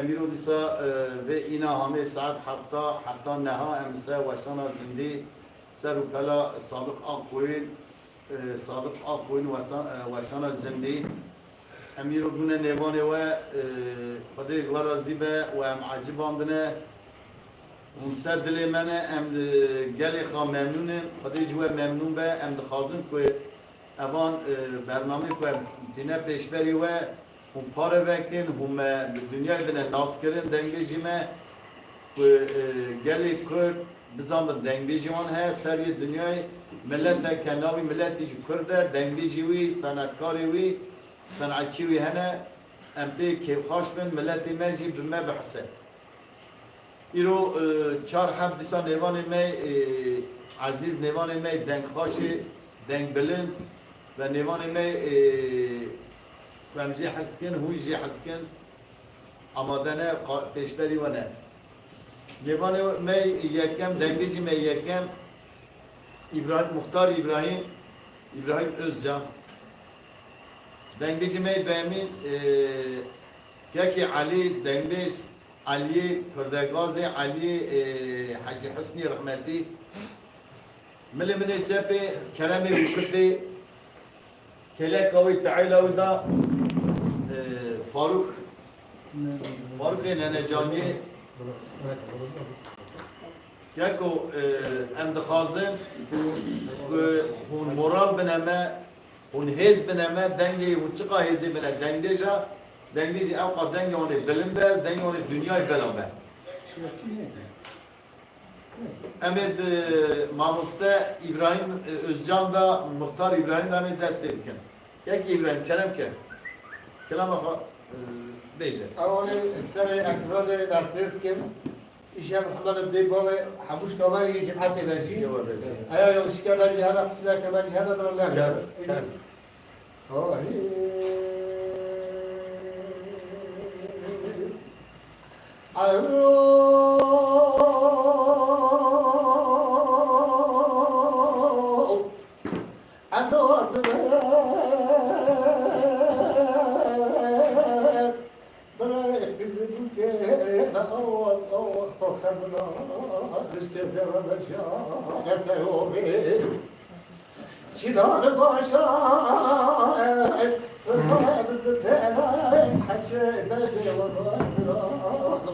میرو دیسا و اینا همه ساعت حتی نها امسه وشتانا زندی سر و پلا صادق آقوین وشتانا زندی امیرو بونه نیوانه و خدایش و رازی به و ام عجبان دنه اون سر دلی منه ام گلی خواه ممنونه خدایش و ممنون به ام دخوازم که اوان برنامه که دینه پیشبری و هم پاره وکن هم دنیای دنه ناس کرن دنگی جیمه و گلی کرد بزاند دنگی جیمان هست سر یه دنیای ملت کناوی ملتی جو کرده دنگی جیوی سنتکاری وی صنعتچی وی هنه ام پی کیف خوش بن ملتی مرجی بما بحثه ایرو چار حب دیسا نیوان می عزیز نیوان می دنگ خوشی دنگ بلند و نیوان می فهم جي حسكن هو جي حسكن آمادنه پیشبری و نه نیوان می یکم دنگیجی می یکم مختار ابراهیم özcan دنگیجی می بهمین که علی دنگیج علی پردگازی علی حاجی حسنی رحمتی ملی منی چپی کرمی وکتی کله کوی تعیلا ودا فاروق ننجانی یکو ام دخازم هون مرال بنامه هون هز بنامه دنگی و چقا هزی بنا دنگیجا اوقات دنگی اونی بلن بل دنگی اونی دنیای بلن بل امید ماموسته ابراهیم özcan da Muhtar İbrahim da dest beriken. Yeki İbrahim kerem ke. Kelam akha beyce. Avani isteri ekranı nasip kim? İşe Muhammed Deybavi hamuş kavali cihat ebaji. Aya yok şikayetçi hara kısla kavali hara darlar. Kerem. Çiğdağlı başa Rıfabızı tenay Haçı berdi vazıra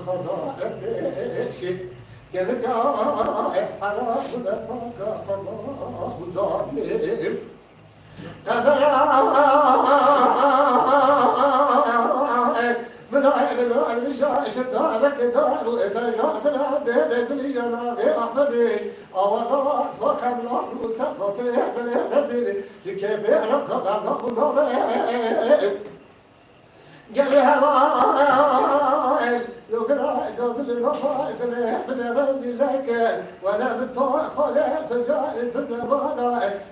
Khada beşi Gel gâi harabı ve paka Khalâhu dâlim Kadara Mınay müşaşır dâvekli dâru Ebeyâdına Bebedli yanâvi Ahmedi Avada Fakemlâhu Seffatı Ehdeli Keyfi Erem kadarda bunları Gel hevâi Yukra gözlü vefâidine Bilemezdi leke Ve le müstâkhale Tecâri tüzebâna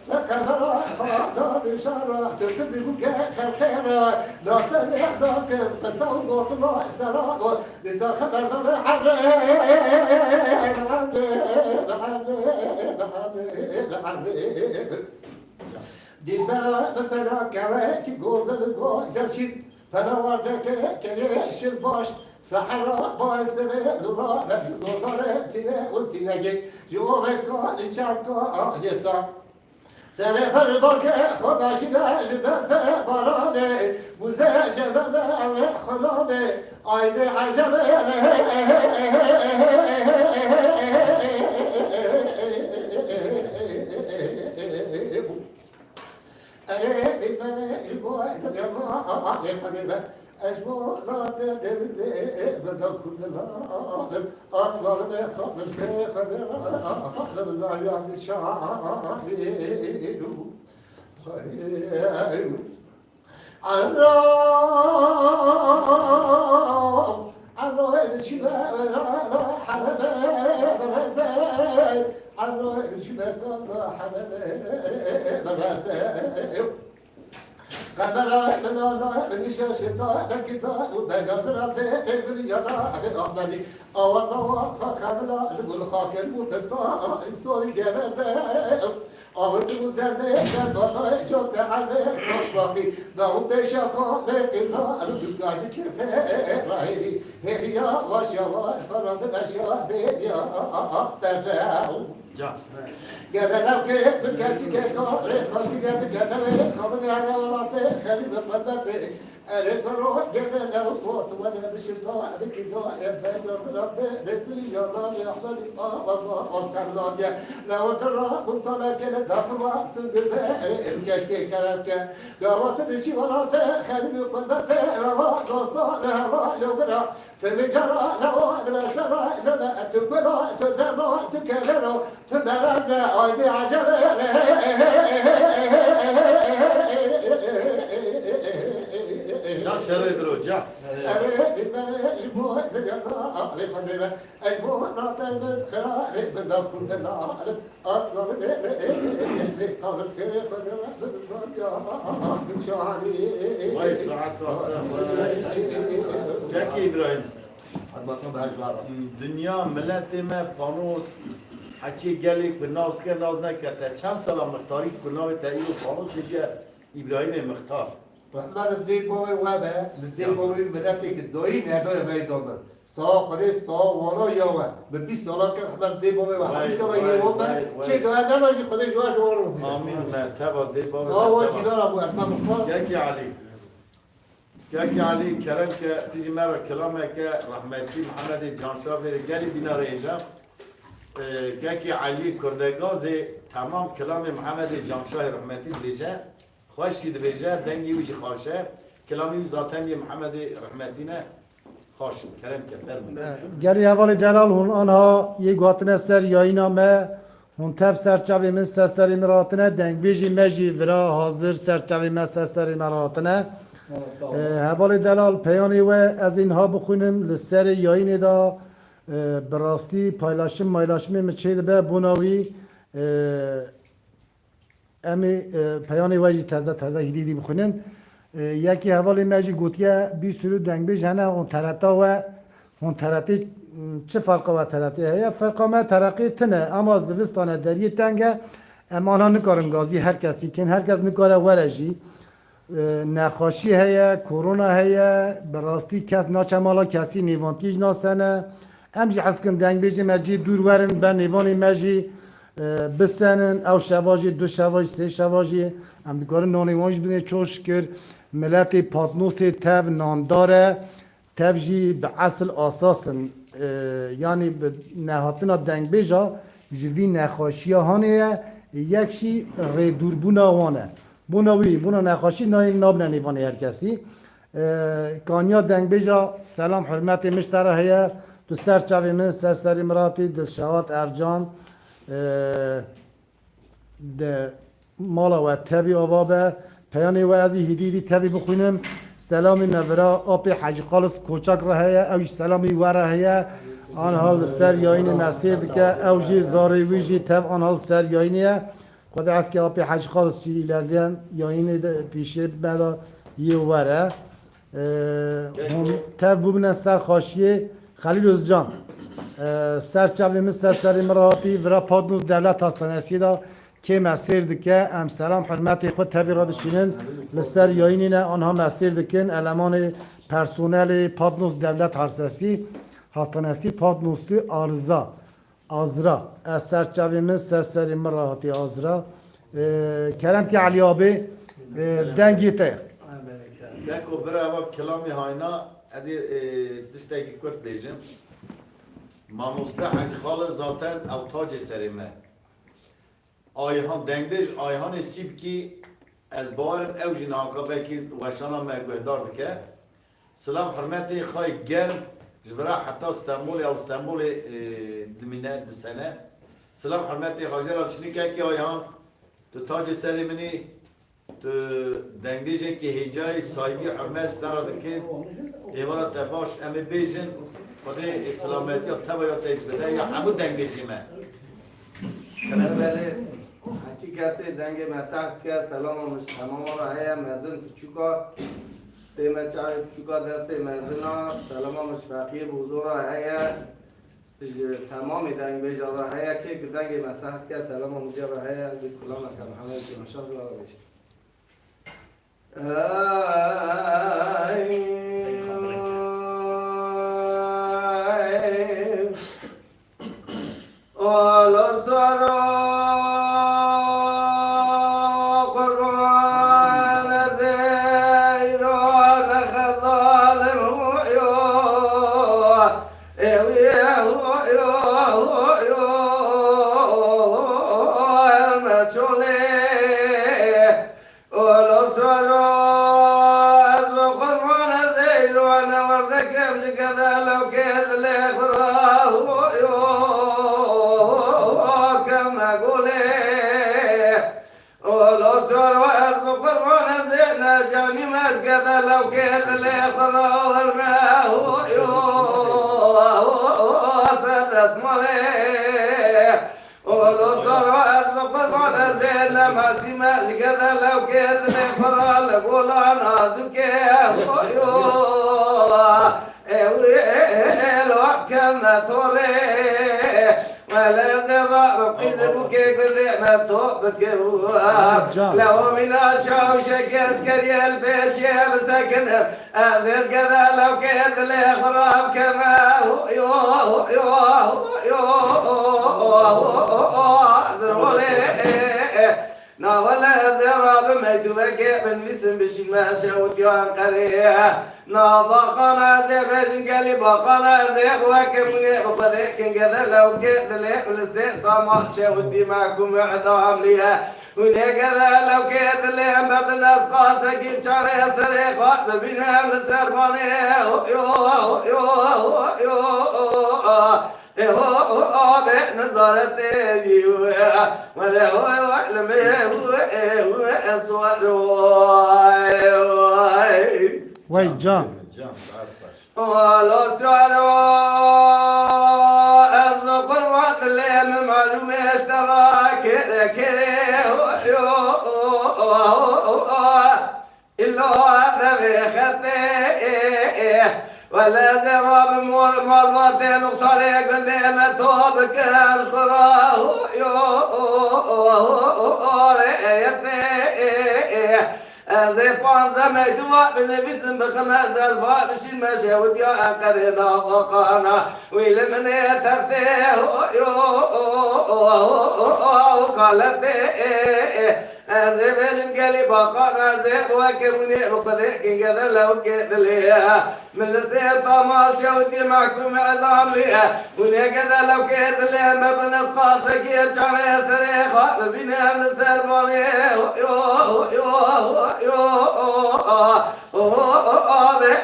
Lekemera Khâdâr şara Tüzibüke Khelkera Nasıl yedâkim Kısav Gotma İstirâgo Lisa khabardan Dilbera befera Gevek Gozel Gerçit Fenavardaki Yeşil baş Sahara Bayseme Zura Zozare Sine o Sinegi Joveka Çarka Cesta Senefer Bakı Khodaşine Berfe Barane Muze Cebele ve Khulade Ayni Acebe أجمعات درزي بدل كل العالم أطلع بخاطر كقدر أخذ العياد الشعاري خير عن الشباب حلبة برزاي عن الشباب حلبة برزاي قدر منازع من شاشتا بكتا وبقدر بقبل يرى أحمدي أوض فخملا نقول خاك المفتاح الصوري جمزة آمد گذرده در بالای جاده حلبه باقی داو پیشا کامه قضا دکاج کفه راهی هدیا واش یواش فراد بشا هدیا بزاو جان گدلم که بکچی که کاره خالی گدله خابن هر ولاته خلی بقلبته اره برو گدلم کوت ولی بشتا بکی دو افراد درد ببری یارم یحمدی الله واستغناد لو درا قصلا كل دخل وقت دبه كشكي كلامك قوات دشي ولاته خلي قلبته روا دوستان هوا لو برا تبجرا لو درا لما تبرا تدرا تكلرا تبرز ايدي عجب جان شروع درو جان وای ساعت جاکی ابراهیم دنیا ملت ما فانوس حچی گلی که ناز که ناز نکرده چند سال مختاری کناوی تایید فانوس دیگه ابراهیم مختار رحمن الدين بوي وابا الدين بوي ملاتك الدوين هدول ريدوما صا قريس صا ورا يوا ببيس دولار كان رحمن الدين بوي وابا مش كما يوما كي دو انا لا يجي خدي جواج ورا آمین ما تبا دی بابا صا وجه دار ابو رحمن مختار جاکی علی جاکی علی کرم که تیجی مرا کلامه که رحمتی محمد جانشاه ویر گلی بینا ریجا جاکی علی کردگازی تمام کلام محمد جانشاه رحمتی دیجه خوشی دبیجه دنگی ویجی خوشه کلامی ذاتن محمد رحمتی نه خوش کرم کرد گری اول دلال هون آنها یک واتنه سر یاینا ما هون تف سرچاوی من سسری مراتنه دنگ بیجی مجی ورا حاضر سرچاوی من سسری مراتنه اول دلال پیانی و از اینها بخونم لسر یاین دا براستی پایلاشم مایلاشمی مچید به بوناوی امی پیانی واجی تازه هدیدی بخونن یکی حوالی مجی گوتیه بی سرو دنگ بیج هنه اون ترتا و اون ترتی چه فرقه و ترتی هیا فرقه ما ترقی تنه اما زوستانه دریه تنگه اما آنها نکارن گازی هر کسی کن هر کس نکاره ورجی نخاشی هیا کرونا هیا براستی کس ناچمالا کسی نیوانتیج ناسنه امجی حسکن دنگ بیج مجی دور ورن به نیوانی مجی بستنن او شواجی دو شواجی سه شواجی هم دیگاره نانیوانش بینه چوش کرد ملت پاتنوس تف نانداره تف جی به اصل اساسن یعنی به نهاتنا دنگ بیجا جوی نخاشی هانه یکشی ری دوربونا وانه بونا نخاشی ناین نابنه نیوانه هر کسی کانیا دنگ بیجا سلام حرمت مشتره هیا دو سر چاوی من سری مراتی دو شوات ارجان ده مالا و تاوی آوابه پیانی و ازی هدیدی تاوی بخونم سلامی نورا آپی حج خالص کوچک را هیا اوش سلامی وره هیا آن حال سر یاین مسیر که اوجی زاروی جی تاو آن حال سر یاینیه خود از که آپی حج خالص چی ایلرلین یاین پیشه بدا یه وره تاو ببینن سر خاشیه خلیل ازجان سرچاوی سری مراتی ورا پادنوز دولت هستانسی دا که مسیر دکه ام سلام حرمتی خود تاوی را دشینن لسر یاینینه آنها مسیر دکن علمان پرسونل پادنوز دولت هستانسی پادنوزی آزرا از سرچاوی سری مراتی آزرا کلم که علی آبی دنگی ته دکو برای اول کلامی هاینا ادی دشتگی کرد بیجم ماموسته حج خال ذاتن او تاج سریمه آیهان دنگش آیهان سیب کی از بارم اوجی ناکا بکی وشانا مگوهدار دکه سلام حرمتی خواهی گرم جبرا حتی استنبول او استنبول دمینه دسنه سلام حرمتی خواهی را تشنی که که آیهان تو تاج سریمنی تو دنگش که هجای سایبی حرمت ستارا دکه ایوارا تباش امی بیجن خدا اسلامتی یا تبا یا تیج بده یا همو دنگ بیشیمه بله هرچی کسی دنگ مسح که سلام و تمام را هیا مزن پچوکا استیمه چای پچوکا دست مزنا سلام و مشفقی بوزو را هیا تمام دنگ بجا هيا كي دنگ مساحت که سلام مجا هيا از کلا مکان همه که مشاهد را بشه Olo soro قرآن زيرو لخزال المعيو المشولي ولو سورو اسمو قرآن زيرو انا وردك امشي كذا لو كيد لي خراه كما قولي ولو سورو اسمو قرآن زينا جاني ماش كذا لو كيد لي خراه الماء اسمالي ولو صاروا اسمق المعتزلة ما سمعش كذا لو كذا لفرا لقول انا زكيه الوقت كما تولي ولا زرع بقيزر وكيك بالذئمة توبك لو من اشاو شكس كري البيش يا مسكن ازيش كذا لو كيد الاغراب كما ناولا زراب ميدوك من مثل بشي ما شاوت يوم قريه ناضقنا زبش قالي بقنا زيب وكمني بطريق كذا لو كيد ليق لسين طمع شاوت معكم اعظام ليها ونكذا لو كيد ليهم بعض الناس قاسا كيم شاري سري خاطب بينهم لسرباني نظرت ولا هو يعلم هو أصوات وای جان جان ساعت باش ولو سعروا أصدق الوقت اللي من معلومة اشتراك إلا هذا بخطئ ولا زراب مرمتين وطريق قدام توبك مشخراه زي بانزا مدوى بنبيسم بخمس الفا بشي المشاوي يا قرينا وقانا ويلمن ترتيه وقالت زي بلن قالي بقانا زي وكمني بطريق كذا لو كذا ليها من السيف طماشا ودي معكم عظام ليها ونكذا لو كذا ليها مبنى الصاصة كيف شعري سريخة بينها من السرباني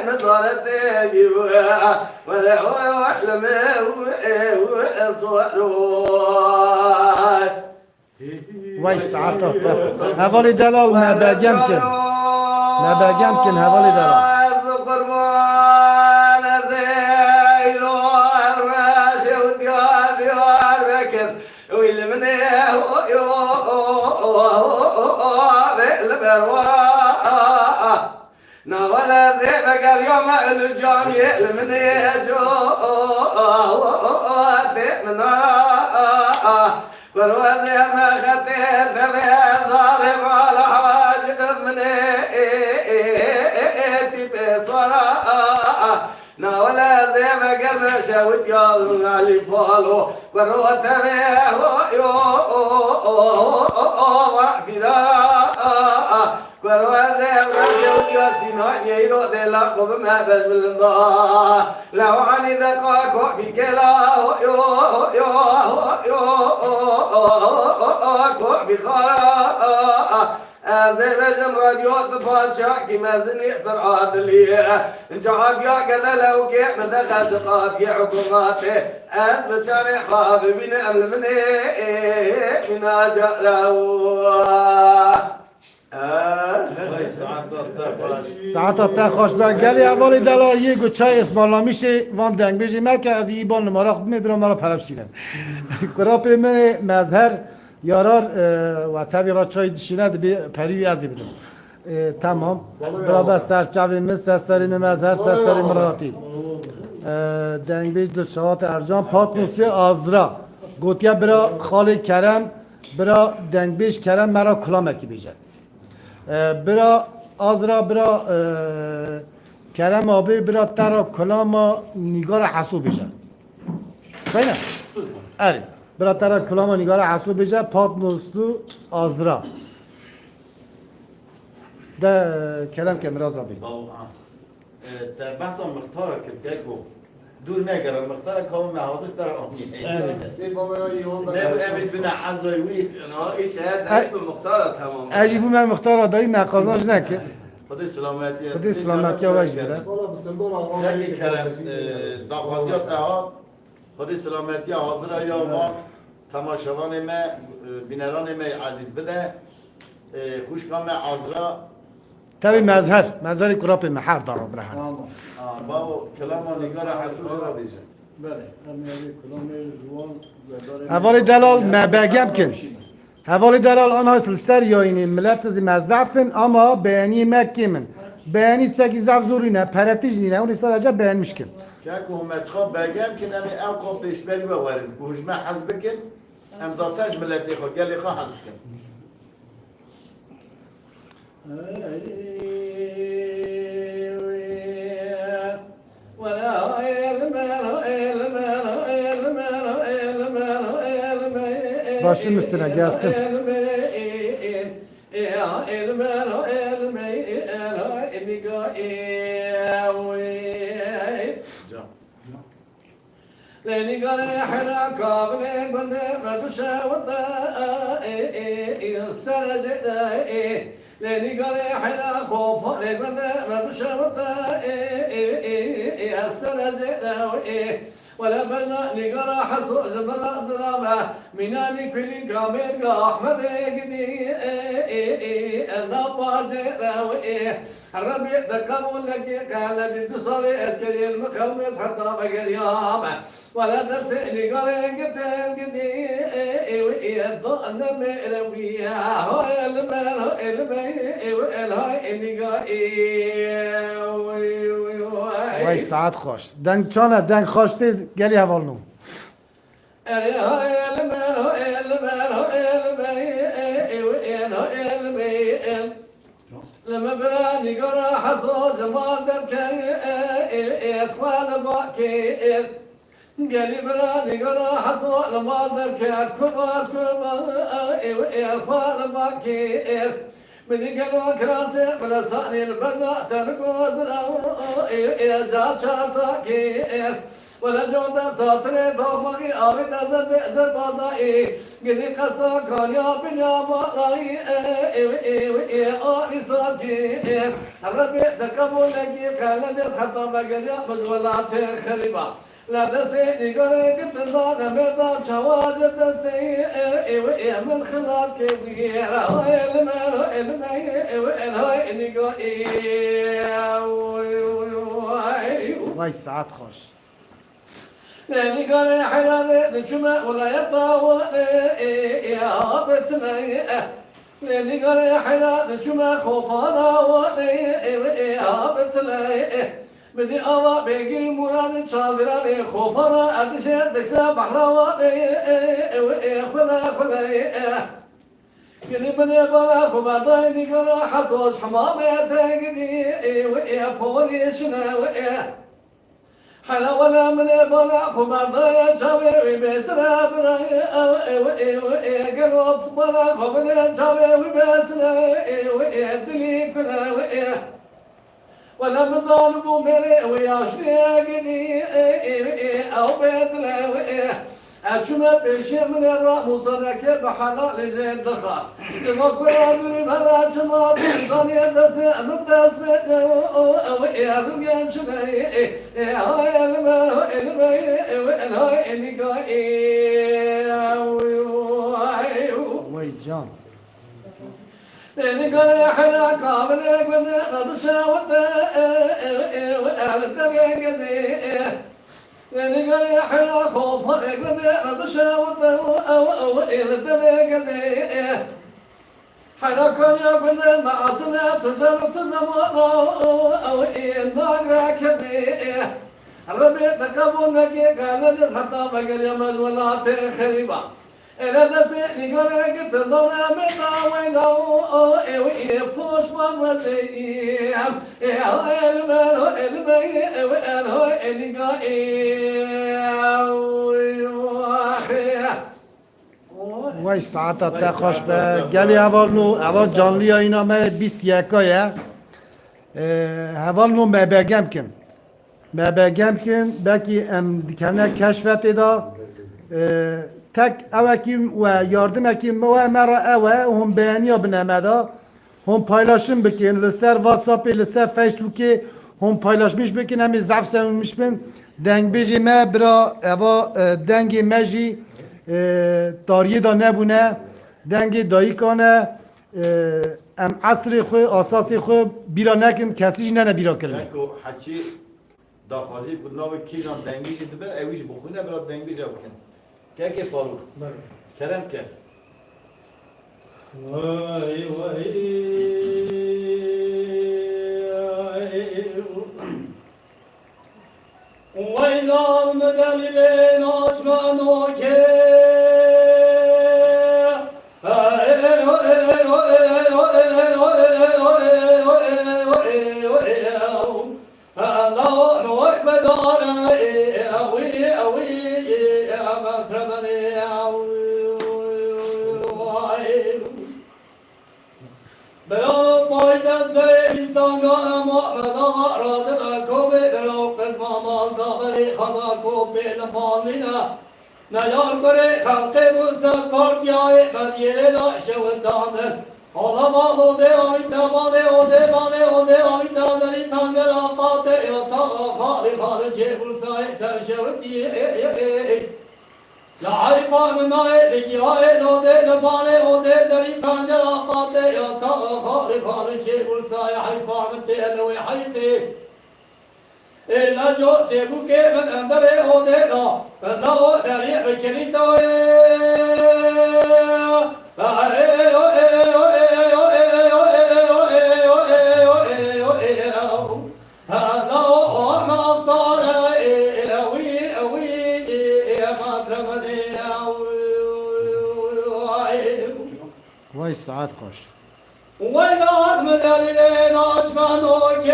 نظرت ولا هو يعلم وای ساعت حوالی دلال ما بگم کن حوالی دلال قربان زير ورماش وديار ديار بكر والمنى بالبرواء ناولا زي بقى اليوم الجامع المنى جو من وراء والوزي ما خطيت بين ضارب على حاجب منيتي بصراء ناولا زي ما قلنا شاوت يا علي فالو والروت بيه في راء والوزي ما شاوت يا سينان يرو دي لقب ما بش بالنضاء لو عني ذقاك في كلا في خاء زي بجن راديو البادشاه كما زني طلعات لي نجعل يا كذا لو كيف من دخل شقاف يا حكوماتي أثبت شامي خاف من أمل من أجأ له وای ساعت باش ساعت تا خوش بر گلی حوالی دلال یه گو چای اسمالا میشه وان دنگ بیجی مکه از این بان نمارا خود میبرم مرا پرب شیرن کراپ من مظهر یارار و تاوی را چای دشینه بی پریوی ازی بدم تمام برابر سرچاوی من سستری من مظهر سستری مراتی دنگ بیش دو شوات ارجان پاتنوسی آزرا گوتیا برا خالی کرم برا دنگ بیش کرم مرا کلامکی بیجه برا آزرا برا کرم آبی برا ترا کلام نگار حسو بیجه بینه اری برا ترا کلام نگار حسو بیجه پاتنوسلو آزرا ده کلام که مرازا بی تا بحثا مختاره که کو دور نگرم مختاره کام محافظ در آمی این با من یهو نه امش بنا حزوی ایش هد مختار تمام اجی بو من مختار داری مقازانش نکه خدای سلامتی خدای سلامتی آواش بده بالا بسنبول آقا یکی کرم داخوازیات ها خدای سلامتی حاضر یا ما تماشاوان ما بینران ما عزیز بده خوشکام عذرا تبی مظهر کراپ محر دارم برهن با کلام و نگار حسوش را بیشه بله امیری کلام جوان حوالی دلال ما بگم کن حوالی دلال آنها تلستر یا اینی ملت زی مزعفن اما بیانی مکی من بیانی چکی زعف زوری نه پرتیج نینه اونی سر بیان مشکل که هم اتخاب بگم که نمی اوقا پیشبری بورن که هجمه حزب کن امضاتش ملتی خود گلی خواه حزب کن ولا علم Başım üstüne gelsin. لاني قال حنا كابلي بنا ما بشاوطا السنة لاني قال حنا خوف بنا ما بشاوطا السنة ولا بنا نقرا حصو زبرا زرابا مناني كل كامل احمد قدي النبازي الربيع ذكروا لك قال لي تصلي اسكري المكومس حتى بقى اليوم ولا نسألي قرا قتل قدي الضأن مروية هاي المال هاي اللي وای ساعت خوش دنگ چانه دنگ خواسته گلی حوال نو لما براني قرا حصوز ما دركن اخوان الباكير قالي براني قرا حصوز ما دركن كبار اخوان الباكير بدي قالوا كراسي بلا صاني البنا ترقوز يا جات شارتاكير ولا جودا ساتري ضمغي آبد زر بضائي قلي قصدا كان يا بنيا مراي آي ساكير الربي تقبل لكي كان لديس حتى بقليا مجولات خريبا لا دستي قري قلت الله نمرضا شواز دستي من خلاص كبير هاي هاي نقائي وای ساعت خوش لاني قال حلال نشمع ولا يطاوى يا بتنا لاني قال حلال نشمع خوفانا يا بتنا بدي أوا بيجي مراد شاذراني خوفانا أدشة دكسة بحراواني خلا قلي بني بلا خباديني قلا حصوص حمامي تجدي ويا بولي شنا حلا ولا من بلا خبادي شاوي بسرا برا قلوب بلا خبادي شاوي بسرا دلي كنا ولا مظالم ومري وياشني أو بيتنا أشوف بشيء من الرأس صدق بحلال زين دخا يقول أدري بلا شما بيطاني دس مبدأ سمعت أو يرجع شناي هاي هاي نقاي وای جان لاني قال حنا قابل قلنا بشاوت وأهل التبيع لاني قال حنا خوف قلنا بشاوت وأهل التبيع حنا كان يقول مع سنة تجربة زمان أو إن نقرأ كثير ربي تكبرنا كي كان لدس حتى فقر يا مجولات خريبة إلى دسي نقول لك تزونا منا وينو إيه بوش ما مزيم إيه المال المي وإنه إنقا وای ساعت تا خوش به گلی اول نو اول جانلی اینا ما 21 اول نو مبگم کن مبگم کن بکی ام دکنه کشفت دا تک اوکیم و یاردم اکیم و مرا اوه هم بیانیا بنامه دا هم پایلاشم بکن لسر واتساپی لسر فیسبوکی هم پایلاشمیش بکن همی زعف سمونمیش بین دنگ بیجی ما برا اوا دنگ مجی داریه دا نبونه دنگ دایی کنه ام عصر خو اساسی خو بیرا نکن کسیش نه بیرا کرده کو حچی دافازی بود نو کی جان دنگیش دبه اویش بخونه برات دنگیش بکن که فاروق کرم که وای وای وای نام دلیل ناچمانو که نیار بره خلق مستد پارکیای مدیره داشته و تانه حالا مالو ده آمید تمانه او ده مانه او ده آمید تانه پنگل آقاته یا تاقا خالی خالی چه برسای ترشه و دیه لعیفان نای لگیای لو ده لبانه او ده دری پنگل آقاته یا تاقا خالی خالی چه برسای حیفان تیلوی حیفه إلا جو تبوك من أندر أودينا فلا دريع بكريتو وای ساعت خوش وينات مدللين أجمعنوك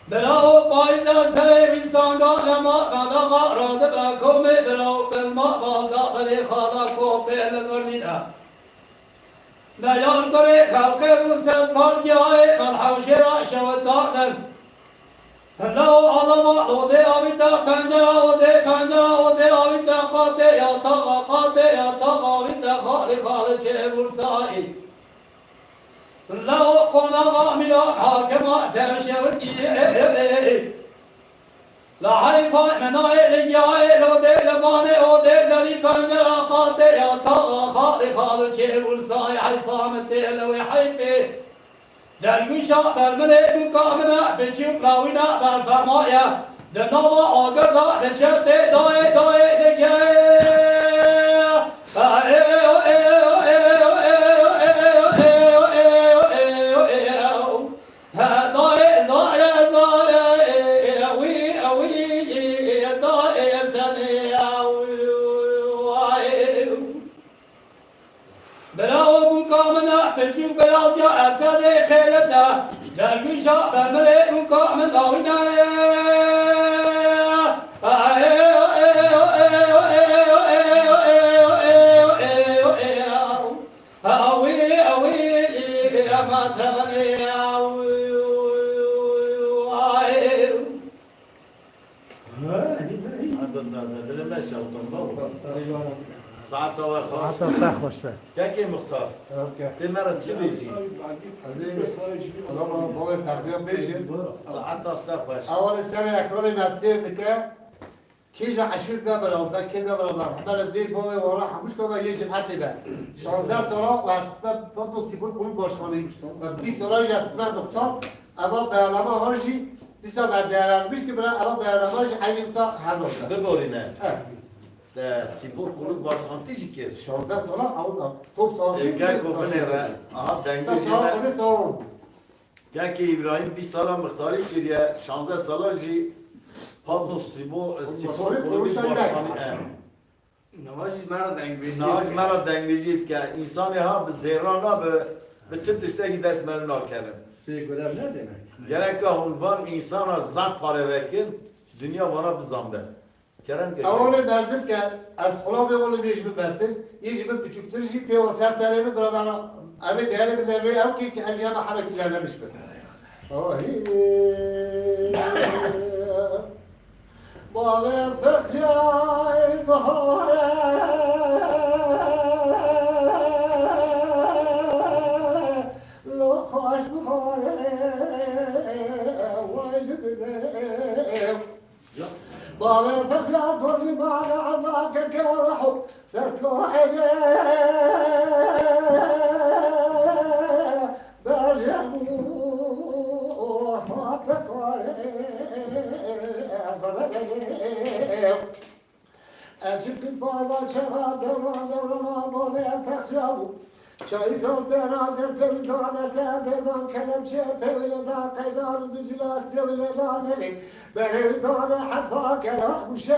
براو پایدا سرویستان دارما قدا قراد باکم براو بزما بالدا بلی خدا کو بل برنینا نیار بره خلق روزن پارگیای من حوشه شوتانن لو علما اوده آویتا کنجا اوده آویتا قاته یا تاقا آویتا خالی خالی چه برسایی لو قناغا ملا حاكما ترشودي لا حيفا مناي لجاي لو دي لباني او دي لري بنجرا قاتي يا طاغا خالي خالي شير ورساي حيفا متيلوي حيفي درگوشا برمله بکامنا بچوب لاوینا برفرمایا دنوا آگر دا دچته دای دکه بچوب بلازیا اسد خیلتا درگوشا برمله بکامن داوینا ساعت تا ساعت تا خوش به که مختار تی مرا چی بیشی لما بقول تخيل بيجي ساعت تا خوش اول سنه اكرم مسير دكه كيجا عشير بابا ده كده بابا عمال الدير بابا وراح مش كما يجي حتى بقى 16 دلار واسباب برضه سيبون كل باشخانه و 20 دلار يسمع دكتور اما به علامه هرجي دیسا بعد درنبیش که برای اما برنامه‌اش عین ساق هنوز بگورینه ده سیپور کلوک باشخانتیشی کرد 16 سال اون توپ سازی گل کو بنره آها دنگی سال خود سال گل که ابراهیم 20 سال مختاری کریه 16 سال جی پادو سیپور کلوک باشخانی نمایش مرا دنگ بیشی ناج مرا دنگ بیجید که انسانی ها به زیران ها به چه تشتگی دست مرا نار کردن سیکولر نه demek. gerek که عنوان انسان ها زن پاره وکن دنیا وانا بزامده کرم که اول نزدیک که از خلا به قول بیش ببسته یه جبه بچوکترشی پیوسه سرمه برای من اوه دیگه به نوی او که انجام حرکی لازم میشه باور فخشای بخاره لو خوش بخاره وایل بلیم باور فخشای طوری مال عضاك كوحو سركو عيني برجمو أشوف البابا شغال دورنا بابا يفتخروا شايزون برادر تلدان سابدان كلام شيء ولدان قيدان زجلاس ولدان لي بردان حفا كلام شيء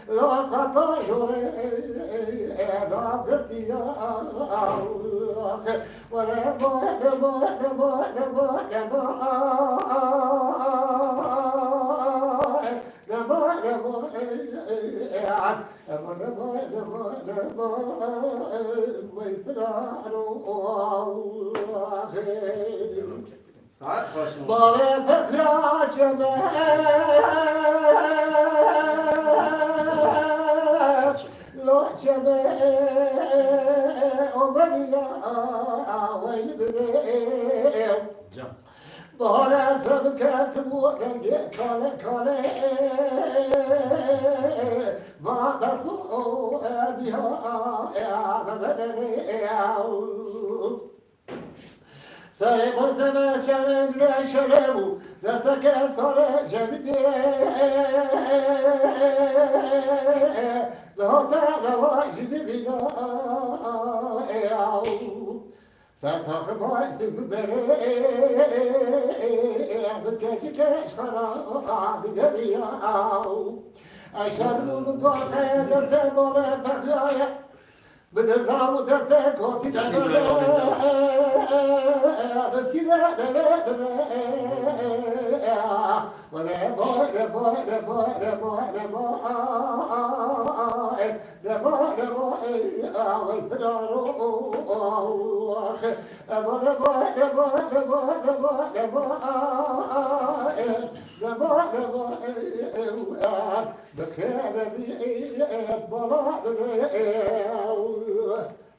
لا قطع شوري لا قرتي يا ولا بابا فكرة جمال لا جمال أمريا ويل بليم بارا سبكت بودنگ کاله کاله ما برخو بیا سر بزم شمن شرمو دستک سر جمدی لحظه لواجد بیا سرتاخ باعث بره بکچی کش خراب دریا اشاد من قاطع دست بال فقرایا بدرام دست کوتی جنگل بسکیله ولا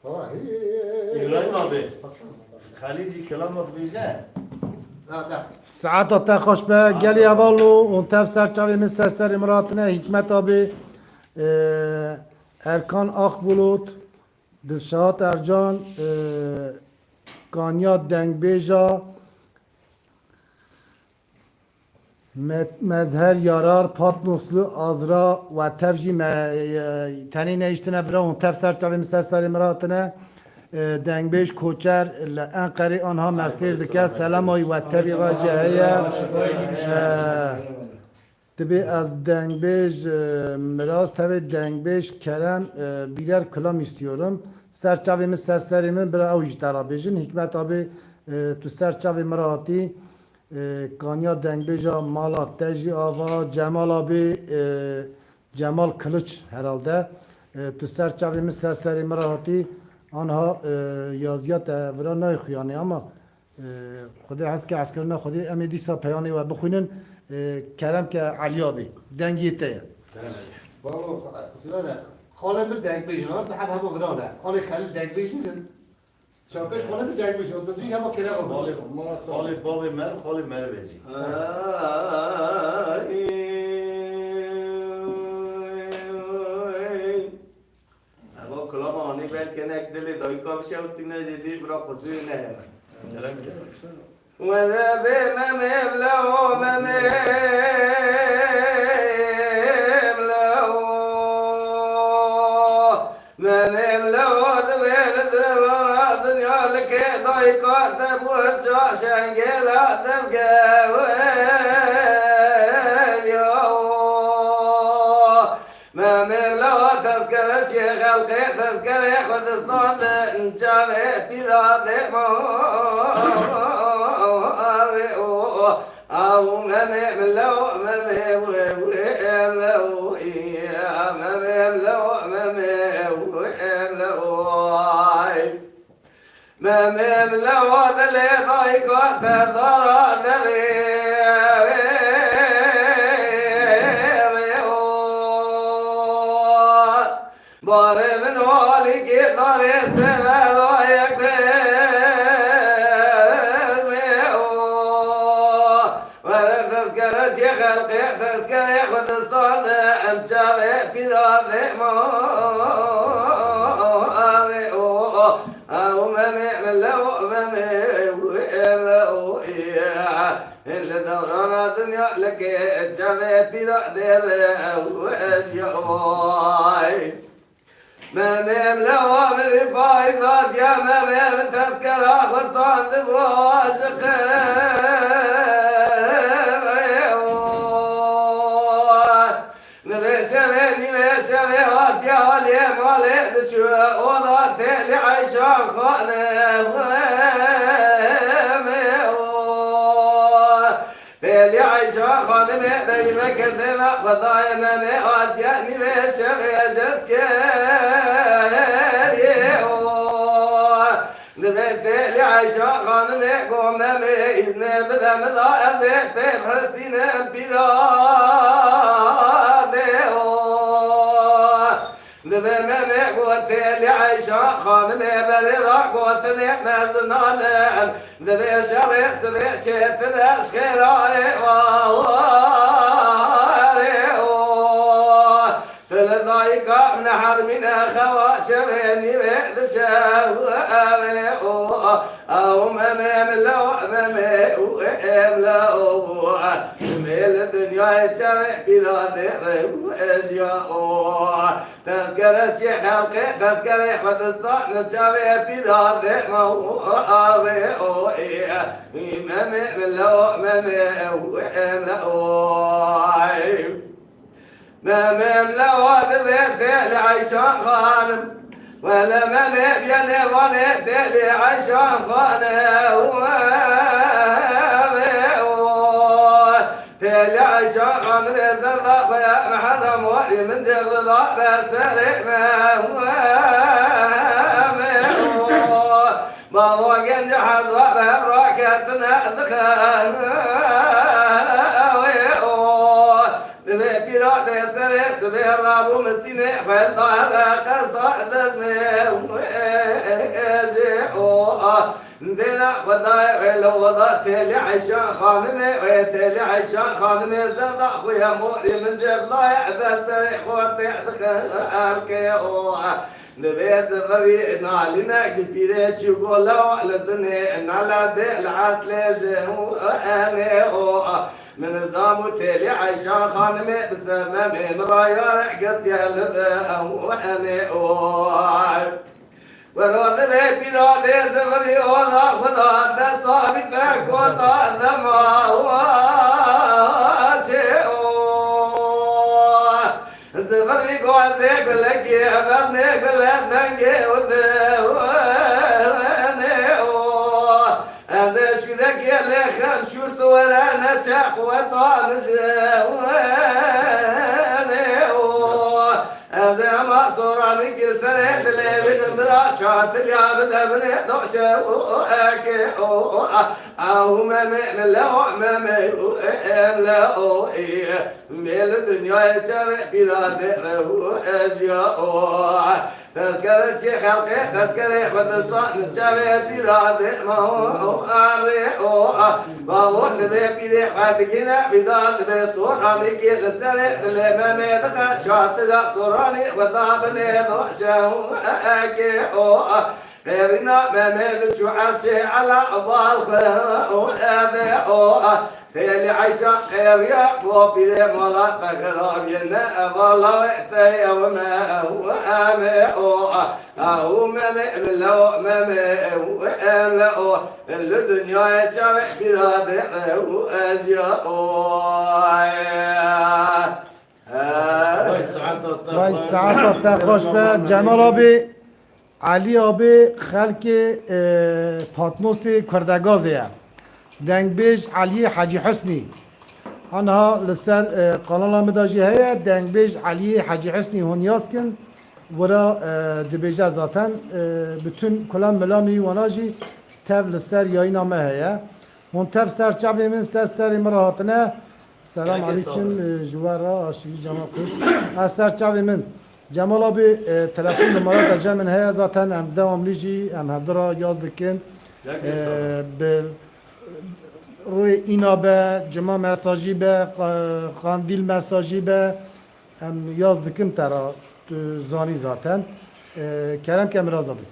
باي İbrahim abi, Halilci kelam okuyacak. ساعت تا خوش به گلی اولو اون تف سرچاوی من سر امراتنه حکمت آبی ارکان آخ بولود دلشهات ارجان کانیات دنگ بیجا مظهر یارار پات نسلو آزرا و تفجی تنی نیشتنه برا اون تف سرچاوی من سر امراتنه دنگ بیش کوچر انقری آنها مسیر دکه سلام های و طبیق جهیه تبی از دنگ بیش مراز تبی دنگ بیش کرم بیلر کلام istiyorum سرچاوی سرسریmin برای اوج ترا بیشن حکمت آبی تو سرچاوی مراتی کانیا دنگ بیجا مالا تجی آوا جمال آبی جمال کلچ herhalde تو سرچاوی سرسری مراتی آنها یازیات ورا نایخیانی اما خدا هست که عسکرنا خدا امیدی سا پیانی و بخونن کرم که علیابی دنگیته بابا خاله من دنگ بیشن به هم هم غرانه خاله خلیل دنگ بیشن شاکش خاله من دنگ بیشن تو دیگه ما کلا Halil babi mer, Halil mer veci. کلام آنی بل کنک دلی دایی کام شد تینه جدی برا قصوی نه ولا بمم يبلغ مم يبلغ ذبيل ذرار دنيا لك ضيقات تبوت شنقلا تبقى مم يبلغ تذكرة خلقي تذكرة خد الصاد انجامي بلادي أو مملو مملو يا مملو مملو دلي ضيق تضرى دلي باري من والي قدر السماء تذكر ياخذ الصاد الجامع بلاد ماري او مملو اللي دورنا دنيا لك الجامع بلاد واشياء مملو من الفايزات يا مملو تذكر اخذ صاد بواشق سمعت يا وليم وليد شو وضعت لي عيشان خانه لي عيشان خانه دايما كردنا فضايا مميعات يعني بشغي جسكري نبت لي عيشان خانه قوم ميزنا بدا مضايا زيت بحسينا بلادي بمن قوت لي عيشا خانم بريضا قوت لي مزنان ذبي شريك سبيع شيت الاشخير تلضايق من حرمنا خواشريني بيد شاوي او مملو ميل الدنيا يتشابه بلاد اشياء تذكرة خلقي تذكرة خدستان نتشابه بلاد مملو ذبيت لعيشان خانم ولا ممي بيني ونيت لعيشان خانم تلي عيشان خانم زرق يا محرم ولي من جغل ضعب سريع ما هو جنجح الضعب راكتنا الدخان تبي بيراد سريع سبي الرابو مسيني فالضعب قصد دينا خداي لو وضعت لي عيشان خانمي ويتلي عيشان خانمي زرد اخويا موري من جيب ضايع بس خوتي دخلك نبيت غري نالنا كبيرة شغل على الدنيا نالا دي العسل انا من نظام تلي عيشان خانمي بسمامي مرايا رحقت يا لذا وانا ورد لي بلاد زغري ولا خدا دستا بك وطا نما زغري قوزي بلك أبرني بلاد ننجي ودواني هذا شرك يلي خم شرط ولا نتاق وطا نزواني هذا مأثور عليك السريد اللي بتمرأ شاط اليابد ابني دوشة أو مملو مملو ميل الدنيا يتابع بلاد أشياء تذكرة خلقي تذكرة خدستان نتابع بلاد ما هو أريح ما هو نبي بلي خدقنا بلاد بصور عليك السريد اللي ممدخل شاط الأقصر وضابني ضوشة غيرنا ممل شو عرسي على بالخ فيلي عيشة خير يا بوبي مرا تخرب ينا والله ثي وما هو أو ما لو ما لو الدنيا جاب بلاد أجياء وای ساعت تا خوش به جمال آبی علی آبی خلک پاتنوس کردگازیه دنگ بیش علی حاجی حسنی آنها لسر قانون مداجی هیا دنگ بیش علی حاجی حسنی هونیاس کن ورا دبیجه ذاتن bütün کلام ملامی وناجی تب لسر یای نامه هیا من تب سر چاوی من سر مراحتنه سلام علیکم جوارا آشیگی جمال خوش از سر چاوی من جمال آبی تلفن نمارات جمع من هیا ذاتن هم دوام لیجی هم هفدرا یاز بکن روی اینا به جمع مساجی به قاندیل مساجی به هم یاز دکم ترا زانی ذاتن کرم کم رازا بود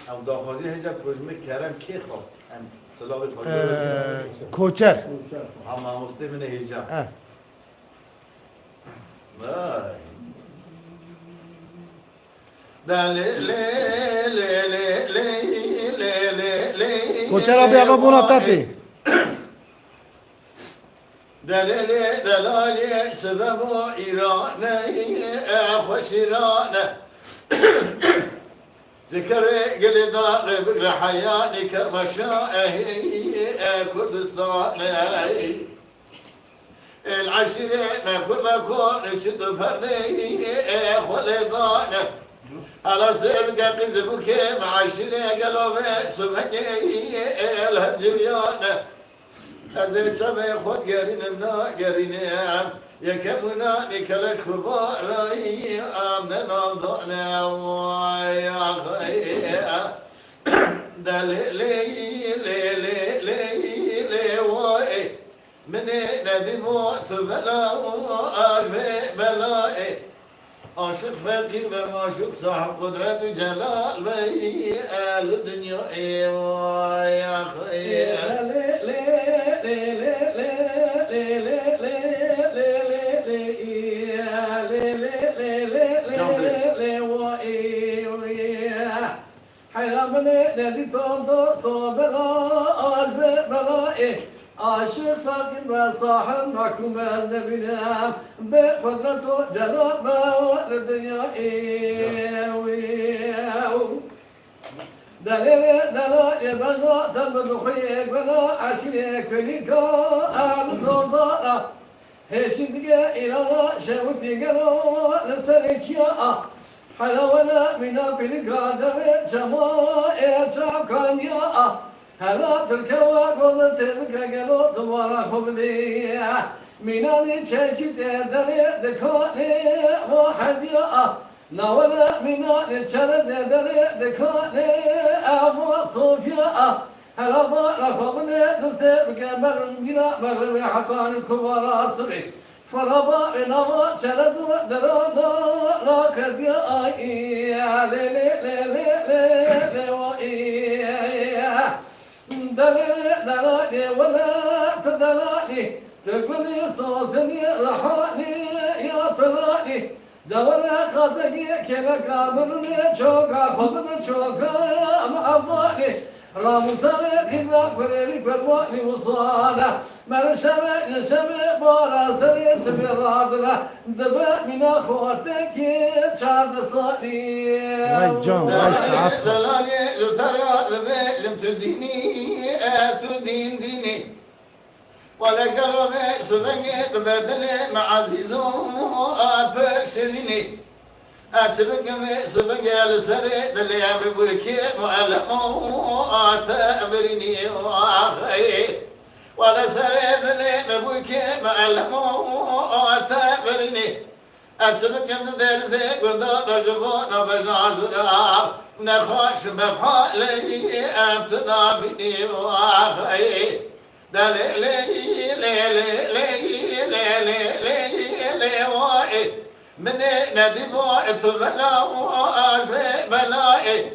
ام داخوازی هجا کجمه کرم کی خواست ام سلابی خواست کوچر هم همسته من هجا کوچر آبی آقا بونا تاتی دلالی سبب ایران خوش ایران ذكر قل داغ بقر حياني كرمشائه كردستان العشرة ما كل ما كون شد بردي خلدان على سير قاقز بكي معاشرة قلوب سبحاني الهجريان هذا شبه خود قرين منا قرين يكمنا نكلش خباري آمنا نضعنا ويا خيا دلي لي لي لي لي لي واي من نبي موت بلا أشبه بلائي عاشق فقير بمعشوق صاحب قدرة وجلال بي آل الدنيا ويا خيا لي لي لي لي لي لي الذي تنظر صبرا أجبر برائه عاشق فقير وصاحب محكوم النبينا بقدرته جلال موارد الدنيا دليل دلائل بنا ثبت خيك بنا عشيك فينيكا أهل صوصارا هشيدك إلى شوتي قالوا لسريتيا حلاونا من الفينيكا دمت شماء شعب يا هلا تركوا قوز سيرك قالوا دوارا خبدي من الشاشي تدري دكاني وحزيا نولا من الشرز تدري دكاني أبو صوفيا هلا بارا خبدي تسيرك برمجنا مغربي حقان الكبار أصري فرابا بنابا شرز ودرانا لا كرديا آي لي لي لي لي لي دلالي ولا تدلالي تقولي صوصني رحاني يا طلالي دولا خاسقي كما كابرني شوكا خبط شوكا معضالي رامسالي كذا قريري قرباني وصالا مرشبه نشبه بارا سري سبرادنا دبا من اخواتك شارد صالي وای جان وای ساعت دلالي ترى لم تديني تدين ديني ولا قلب سبقت بدل مع عزيزو فرشلني أسبق سبق السرد اللي ببكي معلمو أتبرني وأخي ولا سرد اللي ببكي معلمو أتبرني أسبق درزي قد رجبونا بجنازنا نخش بفعلي أبتنا بني وأخي دلي لي لي لي لي لي لي لي من ندي بوعت بلا وأشفي بلائي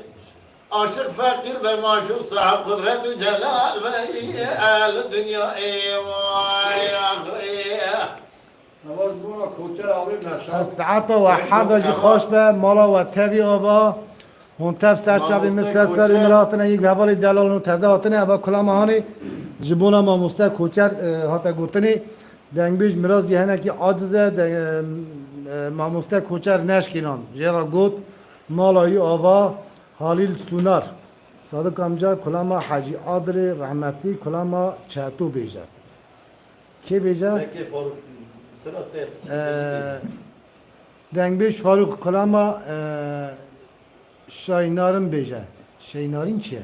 عاشق فقیر به معشوق صاحب قدرت و جلال و اهل دنیا ای وای آخی نواز دونا کوچه آبی نشان ساعت و حد جی خوش به مالا و تبی آوا هون تف سر چابی مثل سر امراتنا یک حوالی دلال و تزه هاتنه اوا کلام هانی جبونا ما مسته کوچر هاتا گوتنی دنگ بیش مراز یهنه که عاجزه ما مسته کوچر نشکینان جرا گوت مالایی آوا حالیل سونار صادق امجا کلام حاجی عادل رحمتی کلام چهتو بیجه کی بیجه؟ زکی فاروق سرات دنگ بیش فاروق کلام شاینارم بیجه شاینارین چیه؟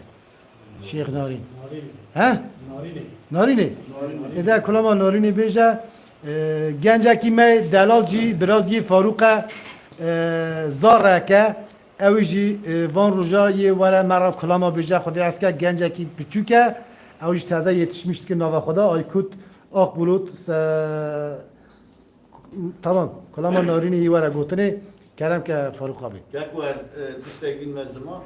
شیخ نارین ها؟ نارینه ایده کلام نارینه بیجه گنجه کی می دلال جی براز یه فاروق زاره که اوی جی وان روژا یه وره مرا کلام بیجه خودی از که گنجه کی پچوکه اوی جی تازه یتشمیشت که نوه خدا آیکوت آق بلوت tamam کلام نارینه یه وره گوتنه کردم که فاروق آبی گکو از تشتک بین مزمان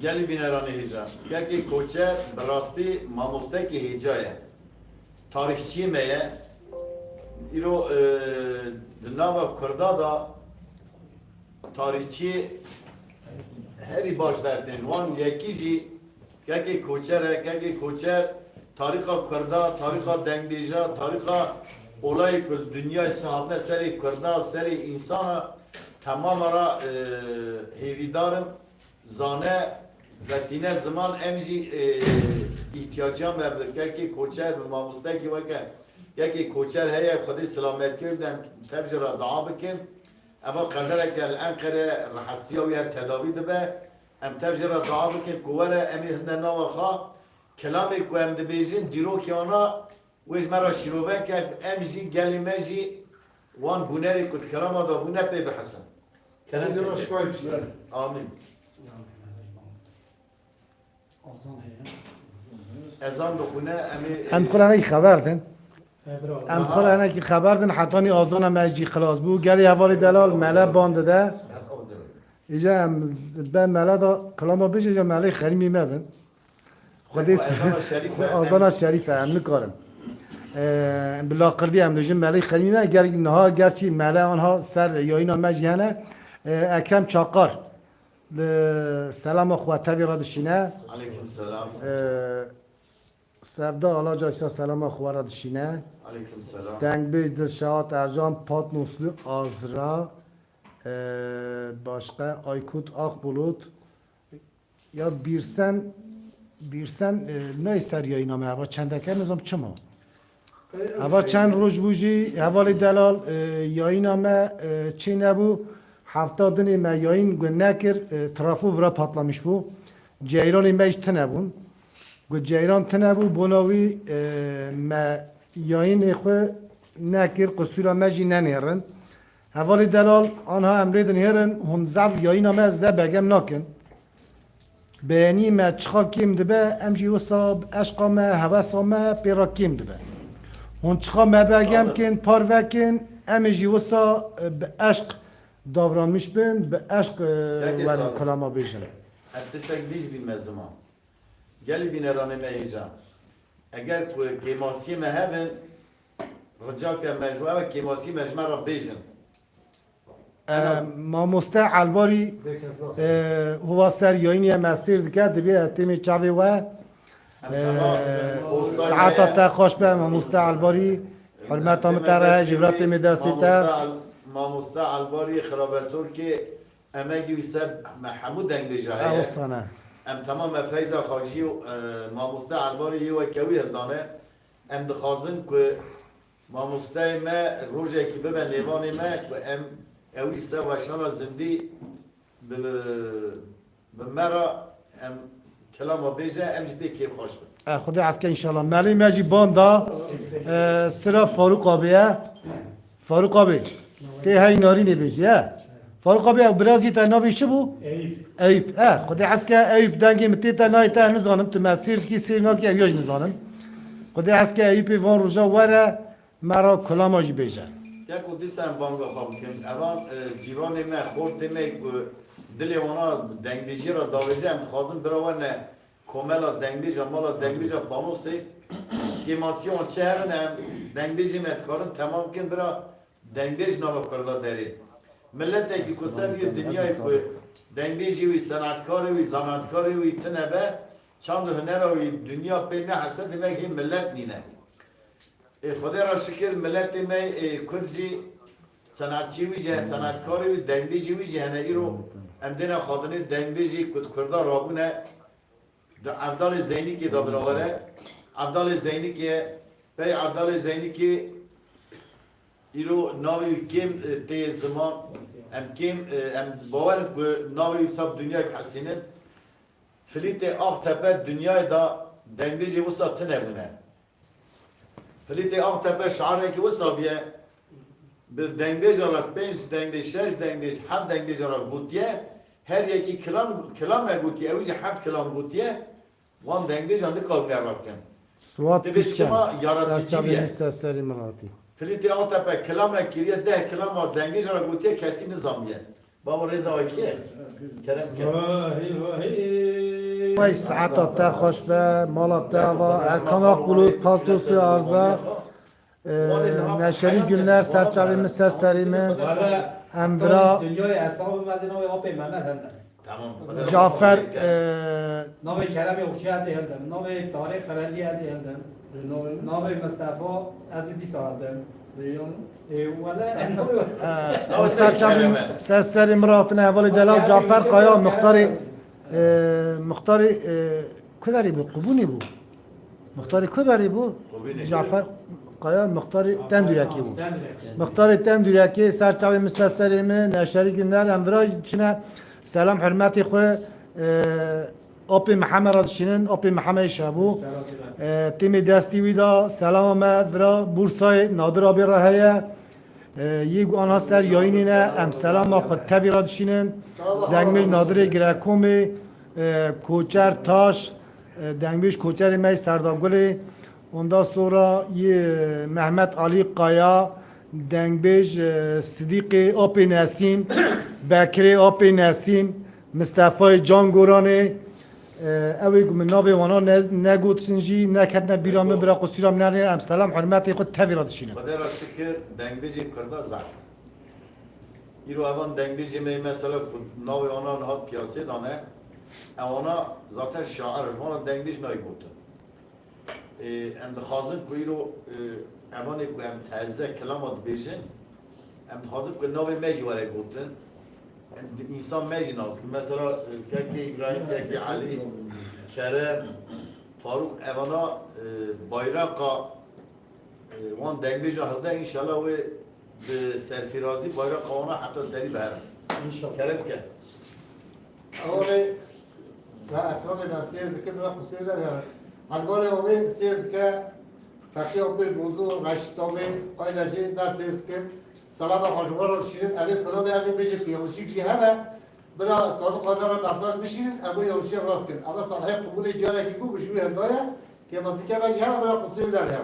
گلی بینرانه هیجا گکی کوچه براستی ماموسته که هیجایه تاریخچی میه ایرو دناوا کردا دا تاریخچی هری باش در تنجوان یکی جی گکی کوچر تاریخا کردا تاریخا دنگلیجا تاریخا olay dünya sahabne seri kurda seri insana tamam ara hevidarım zane ve dine zaman emji ihtiyacım ve ki koçer ve mamusta ki vaka ya ki koçer heye khudi selamet kevden tebjira dua bikin ama kadar gel Ankara rahasiya ve tedavi de be em tebjira dua bikin kuvara emihne navaha kelamı ku em de bejin diro ki ona ویش مرا شروع کرد امزی گلیمزی وان بونری کد کلام دا بونه پی بحسن Kendi yolu şikayet etmişler. آمین ezan da bune ام خلانه کی خبر دن ام خلانه کی خبر دن حتانی آزان مجی خلاص بو گلی حوالی دلال مله باند ده ایجا به مله دا کلام بیش ایجا مله خریمی مبن خودی آزان شریف هم نکارم بلا قردی هم داشتیم ملی خلیمه اگر نها گرچی ملی آنها سر یا اینا مجیانه اکرم چاقار سلام خواتوی را دشینه علیکم سلام سفدا آلا جایسا سلام خواه را دشینه علیکم سلام دنگ بید شهات ارجام پات نسلو آزرا باشقه آیکوت آخ بلوت یا بیرسن نه سر یا اینا مهبا چندکه نظام چما اول چند روز بوجی حوالی دلال یا این همه چی نبو 70 ما یا این گو نکر ترافو ورا پاتلامیش بو جیران این بیش تنبون گو جیران تنبو بناوی ما یا این خو نکر قصورا مجی ننیرن حوالی دلال آنها امریدن هرن هم زب یا این همه از ده بگم نکن بینی ما چخا کیم دبه امجی وصاب اشقا ما هوسا ما پیرا کیم دبه هون چخا مبگم کن پاروکن امیجی وسا به عشق داوران میش بین به عشق ورن کلاما بیشن تشتک دیج بین مزمان گلی بینرانه میجا اگر تو کیماسی مهبن رجا که مجموعه و کیماسی مجموعه را بیشن ما مستع الواری هوا سر یاینی مسیر دکه دبی اتیمی چاوی و ساعات تا خوش به ما مستع الواری حرمت هم تره جبرات می دستی تر ما مستع الواری خرابسور که امگی ویسب محمود دنگ جاهیه اوصانه ام تمام فیضا خاجی و ما مستع الواری و کوی هدانه ام دخوازن که ما مستع ما روزه که ببن لیوان ما و ام اوی سه وشان زندی به مرا ام کلام بیجه ام جبی کیف خوش بد خدا از که انشالله ملی مجی باندا سرا فاروق آبیه فاروق آبی که های ناری نبیجه فاروق آبی برازی تا ناوی چه بو؟ ایب خدا از که ایب دنگی متی تا نای تا نزانم تو مسیر کی سیر نا که ایوج نزانم خدا از که ایب وان روزا وره مرا کلام آجی بیجه یک دیسان بانگا خواب کن اوان جیران ما خورد می دلی وانا دنگبیجی را داویزی هم خواهدن برای نه کوملا دنگبیجا مالا دنگبیجا پانوسی که ماسیون چه هرن هم دنگبیجی متکارن تمام کن برای دنگبیج ناو کرده داری ملت که کسر یه دنیای که دنگبیجی وی صنعتکاری وی زنعتکاری وی تنبه چند هنر وی دنیا پی نه حسد دیمه ملت نینه خدا را شکر ملت می کدجی صنعتچی ویجه صنعتکاری وی دنگبیجی ویجه هنه ایرو امدن خادنی دنگبیجی کد کرده رابونه در عبدال زینی که دا براوره عبدال زینی که بری عبدال زینی که ایرو ناوی کم تی زمان ام باور که ناوی سب دنیا کسینه فلیت آخ تپه دنیای دا دنگبیجی وصاب تنبونه فلیت آخ تپه شعره که وصابیه به دنگبیج olarak 5 دنگبیج 6 دنگبیج 7 دنگبیج olarak gutiye her yeki kilam gutiye evici 7 kilam gutiye van dengbeş andı kalmaya bakın. Suat Demek ki Tüçken, ama yaratıcı bir Serçaveli yer. Sesleri Mırati. Filiti Altepe kilam kiriye 10 kilam var dengbeş olarak gutiye kesin nizamiye. Baba Reza Akiye. Kerem Vay saata te hoş be, malat te hava, Erkanak Bulut, Paltosu Arza, Neşeli Günler, Serçaveli Sesleri mi, Valla Emra, dünyaya hesabı mazine o yapayım Mehmet Hemden. Tamam. Cafer, Navi Kerem Yokçu az geldim. Navi Tarık Kareli az geldim. Navi Mustafa az dis aldım. Valla Serçaveli Sesleri Mırat'ın evveli Delal, Cafer Kaya, Muhtari, kudari bu, kubuni bu. Muhtari kudari bu, Cafer Kaya, Muhtari Tendüreki bu. Muhtari Tendüreki, Serçaveli Müsteslerimi, Neşeri Günler, Emra içine selam hürmeti koy. Opi Muhammed Radişinin, Opi Muhammed Şabu. Timi desti vida, selam vera, Bursa'yı, Nadir abi rahaya. Yeg anaslar yayınına, em selam akı tevi Radişinin. Dengmiş Nadir Grekomi, Koçer Taş, Dengmiş Koçer Mey Serdaguli. Ondan sonra Mehmet Ali Kaya, Dengbeş Siddiqi Opi Nesim, Bekri Opi Nesim, Mustafa Can Gorani, evi min navi wana ne gotsinji ne ketne biramı bırak kusiram ne em selam hürmeti kut tevira dişine. Kader şükür dengbeji kırda zar. İro avan dengbeji mi mesela navi ona nahat piyasi dane. Ona zaten şair, ona dengbeji nahi botu. Em dixazin ku îro evanê ku em teze kelama dibêjin em dixazin ku navê me jî were gotin însan me jî nazkin mesela kekê İbrahim kekê Ali Kerem Faruk evana bayraqa wan dengbêja hilde înşallah wê bi serfirazî bayraqa wana heta serî biherin Kerem ke Ahora, la acción de nacer, de que no va a posible ver. Albore ovi sirke, fakir bir buzu, naştovi, aynacı nasirke, salama hoşvar olşirin, evi kılım yazı bir şey, yavuşik şey hemen, biraz tadı kadar mesaj bir şeyin, evi yavuşik rastgele. Ama sahip kabul icra ki bu bir şey hendoya, ki masike ben ya biraz posible ya.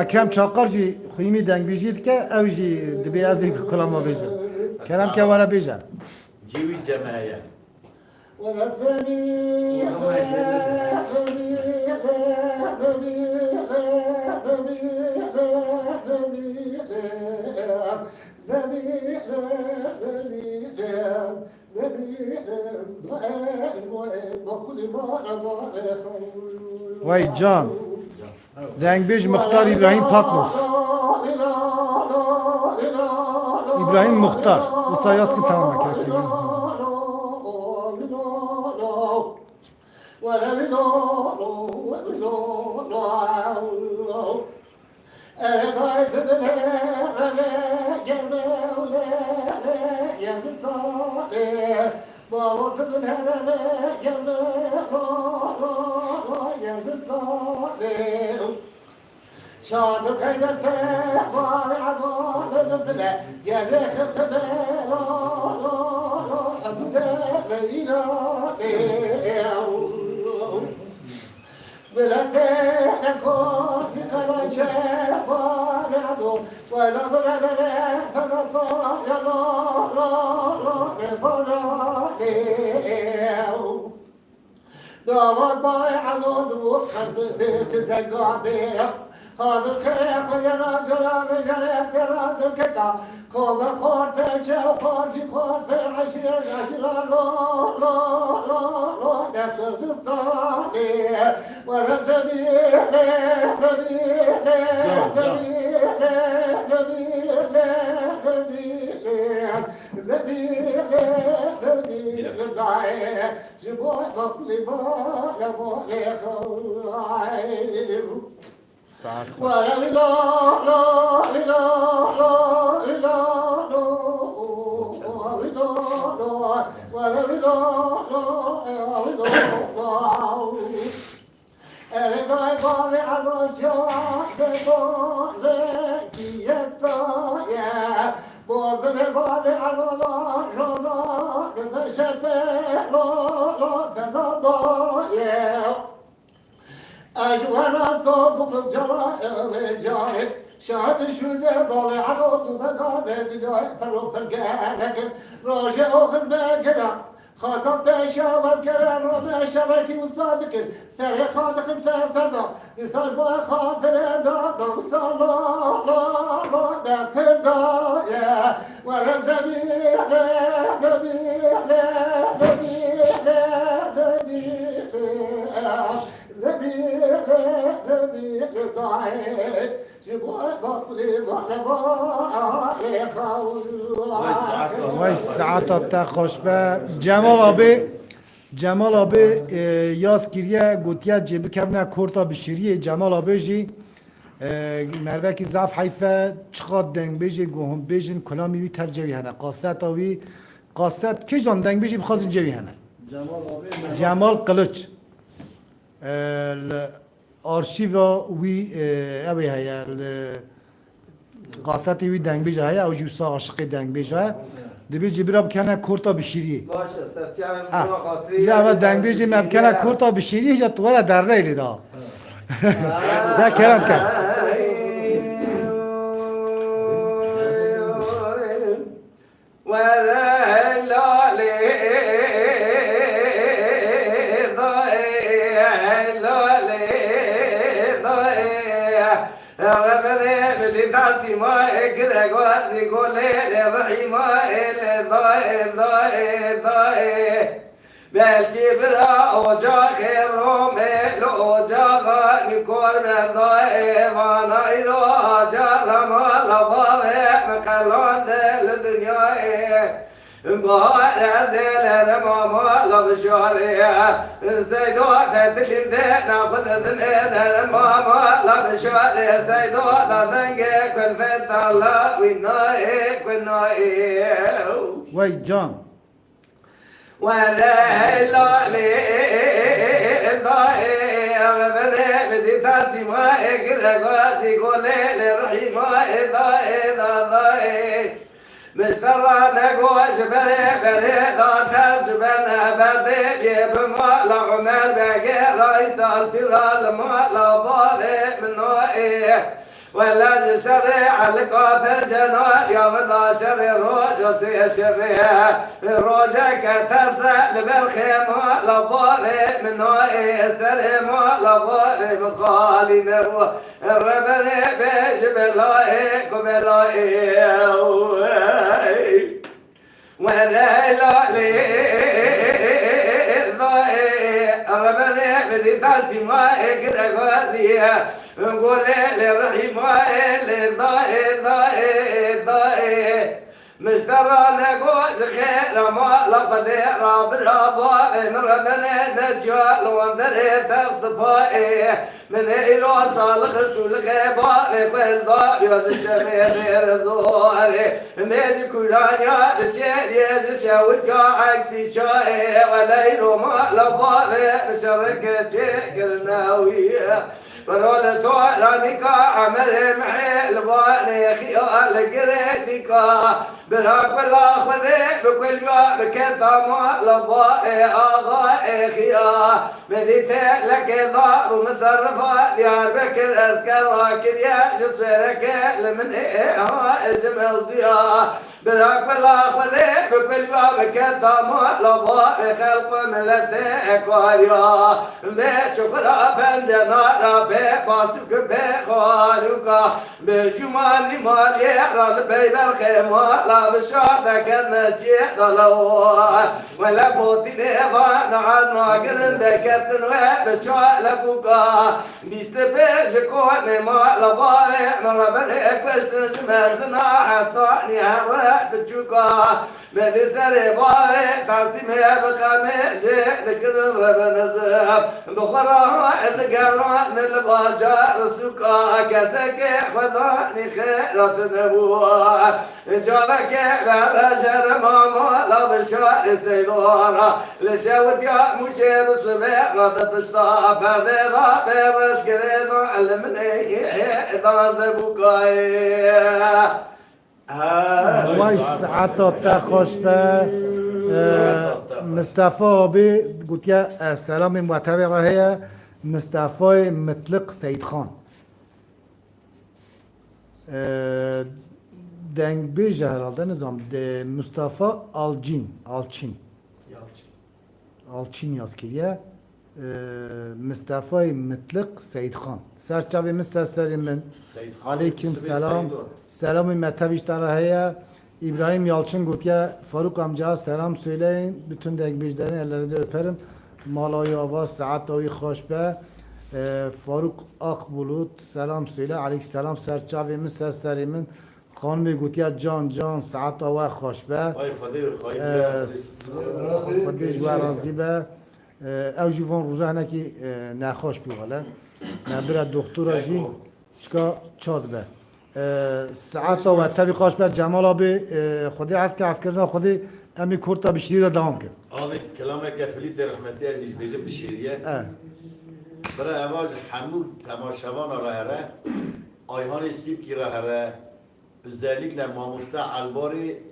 Ekrem Çakarcı xuymi dengbêjî dike ew jî dibe ez ê kulama bêjin. Kerem ke were bêje. cîwî cemeye Vay can. Dengbêj Muhtar İbrahim Patmos. İbrahim Muhtar. İsa Yaskın tamam ekmek. Şadır kaybette vay adamı dile gele hırkıme la la la hadude ve ilâhe Velete ne kozi kalaçe vay adu ولا بلا بلا فلا طا يا لا لا لا نبرالي دعوات باي حدود وخذ بيت تقعبير هذا الكريم يرى جرام جريم كراز الكتا كوب خورت جو خورتي خورت عشير عشير لا لا لا لا نسر دستاني ورد بيلي نبيلي نبيلي نبيلي نبيلي نبيلي نبيلي جبوي بقلي بالا بولي خوايب ساعت خوش ولا لا لا لا لا لا أجوانا صوبكم جرائم جاري شهد شودة ضالي عروض ومقامد جاي فروق القالك روجة أخر باقنا خاطب باشا والكرار وما شبكي وصادق سري خاطق استفرنا نساج ما خاطر نام صلى الله بكردا يا ورد نبيل نبيل نبيل نبيل نبيل ضايع جبوي بقلي ظلمات وای ساعت تا خوش به جمال آبی یاس کریه گوتیا جیب کبنه کورتا بشیریه جمال آبی جی مروه کی ضعف حیفه چقدر دنگ بیجی گوهم بیجین کلامی وی تر جوی هنه قاست کی جان دنگ بیجی بخواستین جوی هنه جمال قلچ آرشیو وی اوی هیا قاصتی وی دنگ بیجه هیا او جوسا عاشقی دنگ بیجه دبی جبرا بکنه کورتا بشیری باشه سرچیان مرا خاطری یا و دنگ بیجه مبکنه کورتا بشیری یا تولا در ریلی دا ده کرم کرد داسي ما كده قواسي قولي لرحي ما ضاي بلكي برا وجا خير رومي لو جا غاني كوربن ضاي وانا إلو جا ما لبابي مقلون للدنيا بهار زيل رماما لبشاري سيدو فتلين ناخذ ذنين رماما لبشاري سيدو لدنجي كل فت الله والناي وای جان ولا لي غبني بدي تاسي ما كده قاسي قولي للرحيم ضاي مسترى نقوش بري ترجبنا بردي بمال عمر باقي رئيس الفرال مال باضي منه ولا شرع الكافر جنار يوم الله شر روج شرع روجك ترسل بالخيم لبالي منه سلم لبالي بخالي نرو الربني بيجب لايك وبلايك ولا الربني بدي تاسي ما يقرأ قاسيه قولي لرحيم ضاي مشترى نقوش خير ما لقد راب من ربنا نجال وندري تغطفائي من إلو صالح سول غيبائي فالضار يوز شمير رزوري نيج كلان يا بشير يج شاود يا عكسي شاي وليلو ما لبالي نشرك شكر ناوية برول رانيكا عمل محيل باني خيال قريتيكا براك بالله خذي بكل يوم كثما لبائي آغائي خيا مديت لك ضار ومصرفة ديار بكر أذكر راكد يا جسرك لمن اجمل ضياء براك بالله خذي بكل باب كتام لباء خلق ملتك واريا بيت شفرا بنجنا ربي باسك بخالوكا بجمال مالي رد بين الخيمة لا بشارك النجي ضلوا ولا بوتي نيفان عنا قرن دكتن وبشوال بوكا بيستبيش كوني ما لباء مربنك بشتش مرزنا حتى نهار تشوكا من سري باي تعصيم بقى ماشي ذكر ربنا زاب بخرا ذكر من الباجار سوكا كسك خداني خيرات نبوة جابك برجر ماما لا بشار سيدورا لشاوت يا مشي بصبح ما تشطا فرديضا برش كريدو علمني إذا زبوكاي وای ساعتا تا خوش به مصطفی آبی گوتیا سلام معتبر راهی مصطفی مطلق سید خان دنگ بیجه herhalde nizam de Mustafa Alçin yaz kiriye Mustafa Mıtlık Seyit Khan serçavi müstesserim min aleyküm selam selamı metaviş tarahaya İbrahim Yalçın Gutya Faruk amca selam söyleyin bütün dekbircilerin ellerinde öperim Malay Avaz Saat Ovi Hoşbe Faruk Akbulut selam söyle aleyküm selam serçavi müstesserimin خانم گوتیا جان ساعت آوا خوش به خودی جوار رازی به او جیوان روزه هنکی نخوش بیواله نبرا دکتورا جی چکا چاد به ساعت آوا تبی خوش به جمال آبی خودی عسکر عسکرنا خودی امی کورتا بشیری را دوام کرد آبی کلامه کفلیت رحمتی ازیش بیجه بشیریه برای اواز حمود تماشوان را هره آیهان سیب کی را هره özellikle Mamusta Albari,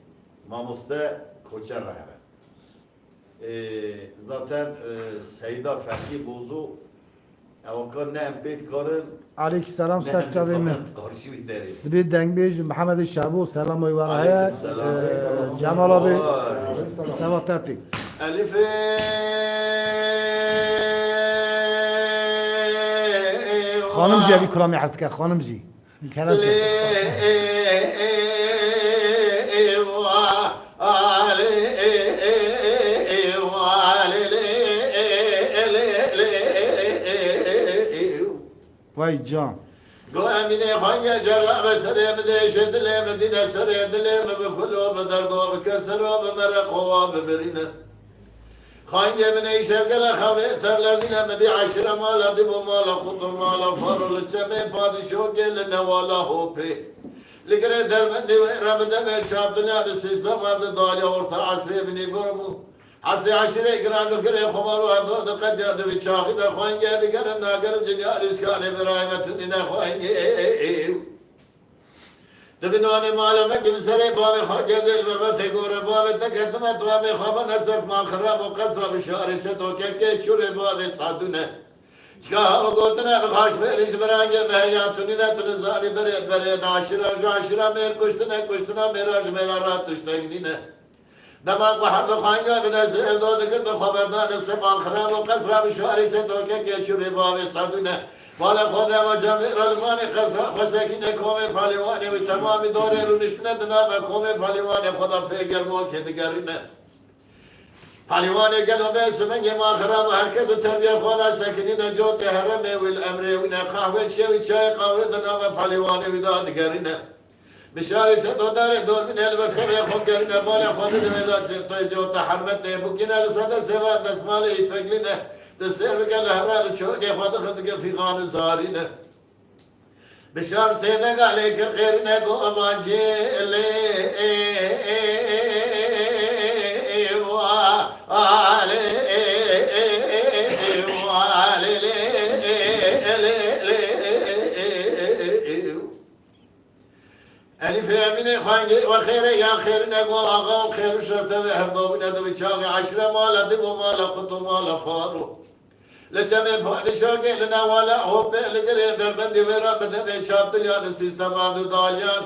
Mamusta Koçer Rahre. Zaten Seyda Fethi Bozu Avukar ne empet karın Aleykümselam serçavi mi? Karşı bir deri. Bir dengbej Muhammed Şabu selam ve varaya Cemal abi sevatati. Elif Hanımcı bir kurami hastka hanımcı. Kenan Vay can. Go emine hangi cerrah serem de şedile medine seredile me kullu bedardo be kesro be merqo be berine hangi emine şevgele havle terlerine medi aşire mala dibu mala kutu mala farul çeme padişo gel nevala hope ligre dermendi ve rabde ve çabdına de sistem vardı dali orta asri bini gormu Asli aşire giranı kire kumaru ardo da kadyadı ve çağı da khoan geldi garım nagarım cinyal iskane bir rahmetin ine khoan Debinane malame gibi sere babe khagedel ve tegore babe tekettime babe khaban asaf man kharab o kasra bişare se to kekke şure babe sadune Çıkar o gotuna ve khaş veriş berange mehiyatun ine tunizani beret aşira mer kuştuna meraj merarat tuştegnine دماغ بحر خانجا بدس دو ذكر دو خبردار سبان خراب وقصر بشاري سدوكه كشوري باب صدونه ولا خدا وجميع المان قصر خسكين قوم بالوان وتمام دور رونشنا دنا قوم بالوان خدا پیغمبر مو كدگرينه بالوان قالوا بس من ما خراب حركه تربيه خدا ساكنين جوت حرم والامر ونقهوه شاي قهوه دنا بالوان وداد گرينه بشاري سدو داري دور من البر خير خود کرنا بالا خود دمدات توجه و تحرمت نه بكنا لصدا سوا دسمال يفقلنا تسير قال هرال شوق خود خد في غان زارينا بشار سيدك عليك خيرنا قو امانجي لي Elif emine hangi ve khire ya khirine go ağa khir şerte ve herdobine de çağı aşre mala dibu mala kutu mala faru لجمع پادشاه که لنوالا حب لگره در بندی ورا بدن چابتل یا سیستم آدو دالیان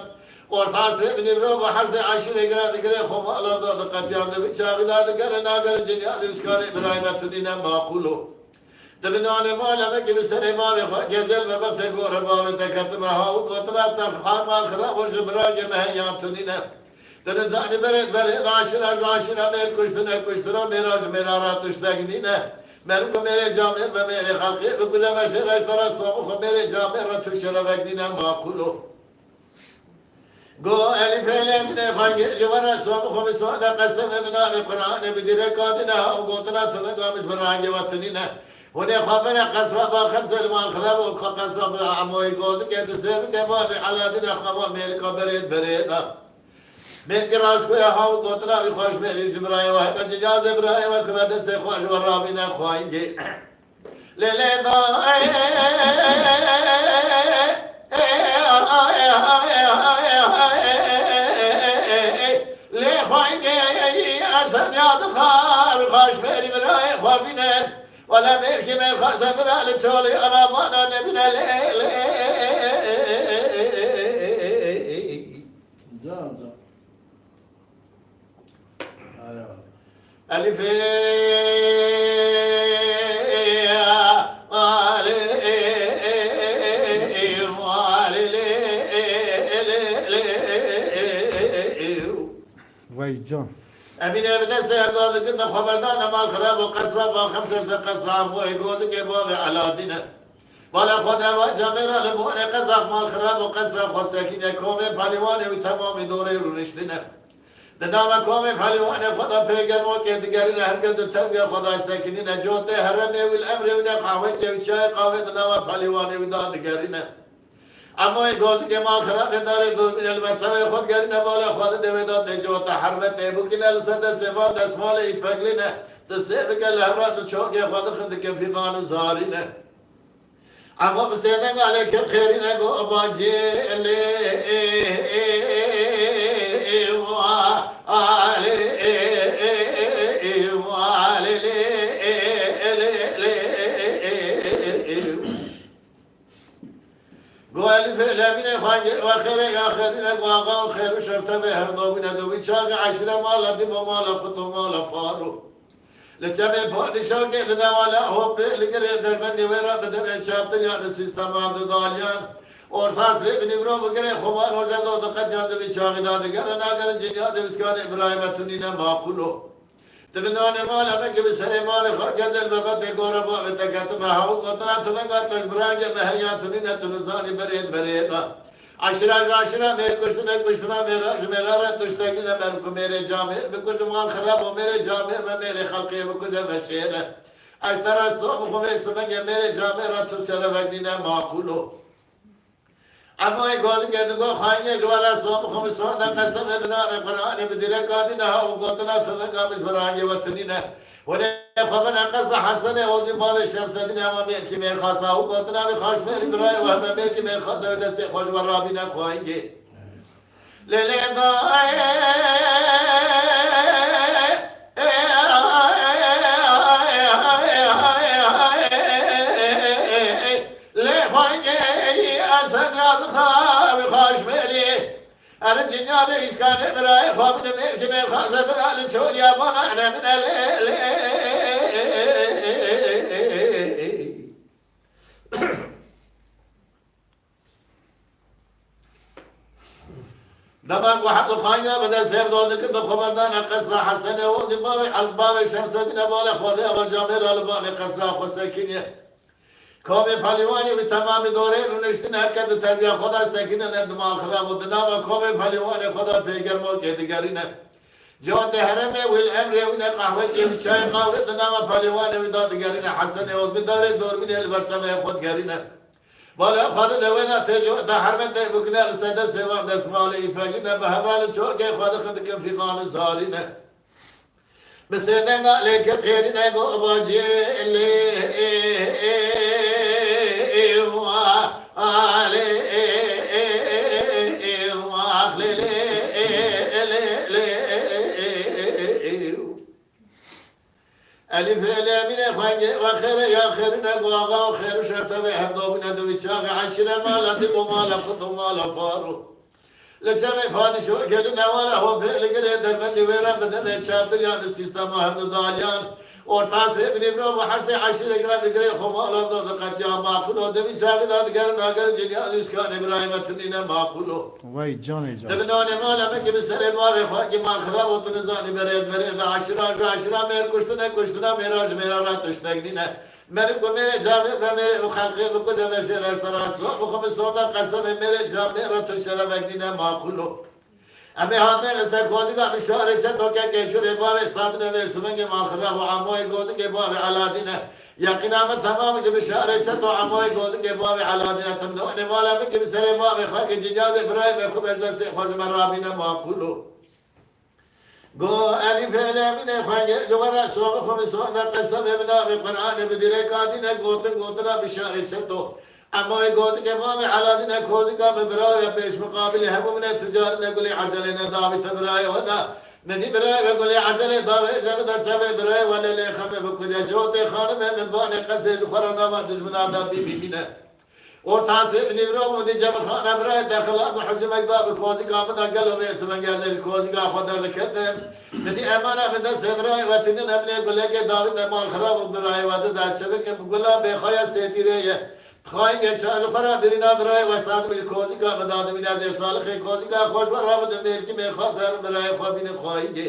اور فاصله ابن رو و حرز عشر گره خمالا داد قطیان دوی چاقی داد گره ناگر جنیاد اسکار ابراهیم تدین معقولو دبنان مالا مکی بسر ماوی گزل و وقت گور باوی تکت مهاود و طلعت خان مال خراب و جبراج مهیان تدین دنزانی برد عشر از عشر میل کشتنا میراج میرارات تشتگنینه من کو میره جامعه و میره خلقی بکوزه و شرش درست و میره جامعه را تو شرفگنینه معقولو گو الف لام نفنگ جوار سوام خم سواد قسم ابن القرآن بدیر کادنا و گوتنا تنگامش برانگ وطنینه هنی خبر قصر با خمس المال خراب و قصر با عموی گوز که تسلم که ما به علادین خبر میل کبرید بریدا من کراس کوی هاو گوتنا وی خوش میری جبرای و هک جاز ابراهیم و خرد سے خوش و رابین خواینگی لیلی دا لی خواینگی اسد یاد خواب خوش میری برای خوابینن ولا مرکی من خواستم برای چولی انا مانا نبینه لیلی جان ألف وای جان أمين أبدا سيرداد كنا خبردان مال خراب وقصرا وخمسة قصرا ويقول كي بابي على دينا ولا خدا وجميرا لبوان قصرا مال خراب وقصرا خساكين كومي بالواني وتمام دوري رونشتنا دنام قوم پهلوان خدا پیغمبر که دیگری هرگز تربیت خدا سکینی نجات حرم و الامر و قهوه چای قهوه دنام پهلوان و داد دیگری نه اما این گوزی که مال خراب داره دو من المسمى خود گری نه بالا خود دویداد نجات حرمت بوکین الصد سوار دستمال ایپگلی نه دسته بکل هرات چوک خود خود که فیقان و زاری نه اما بسیدن علیکم خیری نگو اباجی قال فلامين خانج وخير يا خيرنا قاقا خير شرطه به هر دوبنا دوی چاق عشره مال دیم مال فتو مال فارو لجمع پادشاه که لنوالا حب لگره در بندی ورا بدن چابتن یا سیستم آدو دالیان اور فاصله ابن رو بگره خمار و جند و دقت یاد دوی چاقی دادگر ناگر جنیاد اسکان ابراهیم تنین معقولو تبنان مال همه که بسر مال خود گزل بقت گورا با بتکت محاو قطنا تنگات مجبرانگ مهیاتونی نتونزانی برید عشره میل کشتنا میرارت دشتگی نمیر کو میره جامعه بکش مال خراب و میره جامعه و میره خلقی بکشه و شیره اشترا صوب خوبه سمنگ میره جامعه را تو شرفگنی معقولو اما ای گوزی که دگو خواهی جوارا صوب خوب سودا قسم ابن القرآن بدیره کادی نها و گوتنا تنگامش برانگی وطنی نه ونه خبر نقص حسن اوزی مال شمسدین اما میر کی میر خاصا و گوتنا بی خوش میری برای و همه میر کی میر خاصا و دستی خوش و رابی نخواهینگی لیلی دا أنا جنياد إسكان إبراهيم خابن ميرك مير خاصة برال شوريا بنا أنا من الليل دماغ وحق خانيا بدأ سيف دول ذكر خبردان قصر حسن ودماغ الباب الشمس دين بالا خذ وجامر الباب قصر خسكينية کام پهلوانی و تمام دوره رونشتن حرکت تربیت خدا سکینه نه دماغ خراب و دنا و کام پهلوانی خدا پیغمبر که دیگری نه جوات حرمه و الامر و نه قهوه و چای قهوه دنا و پهلوانی و دیگری نه حسن و بداره دور من البرچمه خودگری نه بالا خدا دوینا تجو ده حرمت بکنه صد سوام دسمالی پگینه به هر حال چوک خدا خود که فی قانون زاری نه بسیدن علیک خیری نگو باجی الف الامين خنجي وخير يا خير نقواغا وخير شرطه بحبوبنا دوي شاغ عشره مالا تقو مالا قطو مالا فارو لجمع پادشو گلو نوالا هو بهل گره در بندی ویران بدن چار دلیان سیستم هر دالیان orta sebnivro ve harse aşire gire khomalar da qatya maqulu devi çavidat gar nagar jinya üskan İbrahim etnine maqulu Vay can ecam. debnane malame gibi seren var ve khaki ma kharab otun zani bered aşira mer kuştuna miraj merarat iştegnine Merim ko mere cami ve mere o halqi ko deme şerer saras bu khum soda qasam mere cami rat şerabekdine maqulu Ama hatta sen kodiga müşahede sen doka geçiyor ve sabne ve sınge mahkara bu amoy godu ke bu aladine yakina mı tamam ki müşahede sen do amoy godu ke bu aladine tamno ne mala ki sere bu khak cihaz İbrahim ve kubezse khazm rabine maqulu Go alif lam ne khage jawara soğuk khum soğuk qasam ibn abi Kur'an bi direkadine godra müşahede sen do اما يقول كمان على كوزي كام براي بيش مقابل هم من التجار نقول عجلنا داوي تبراي هذا من براي يقول عجلة داوي جاب درشة براي ولا لا خم بكذا جوت خانم من بان قصة خرنا ما تجمنا دافي بينا और थासे निवरो मोदी जब खाना बराए दाखला महजम एकबार खोज काम दा गलो में समझ गया दे खोज का खदर कहते नदी अमाना में दस बराए वतन हमने गुले के दावत माल खराब बराए वद दा शबे के गुला बेखया सेती रे खाएंगे चार खरा बिना बराए वसाद में खोज का मदद में दे साल के खोज का खोज पर रब दे मेर की में खासर बराए खबिन खाएंगे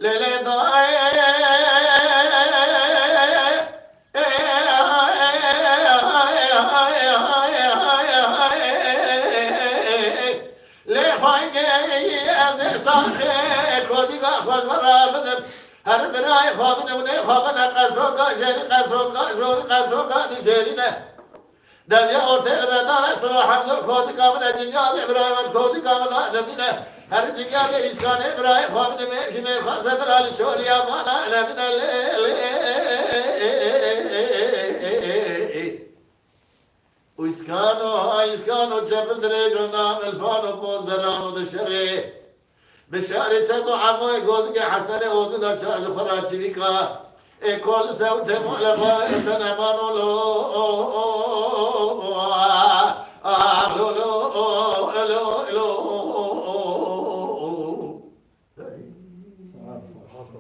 ले ले दाए Her bir ay xabine ne xabine qasroga jeri qasroga dişerine Devya ortaya bedara sıra kodi kamına cinyaz İbrahim kodi kamına nebine her cinyaz iskan İbrahim xabine mekime xazedir ali şoliya mana nebine iskano çepildire jonam elfano poz berano dışarı بشاري سدو عموي قوزك حسن وقد أشاج خراتشيك كل سوت مولبا تنمانو لو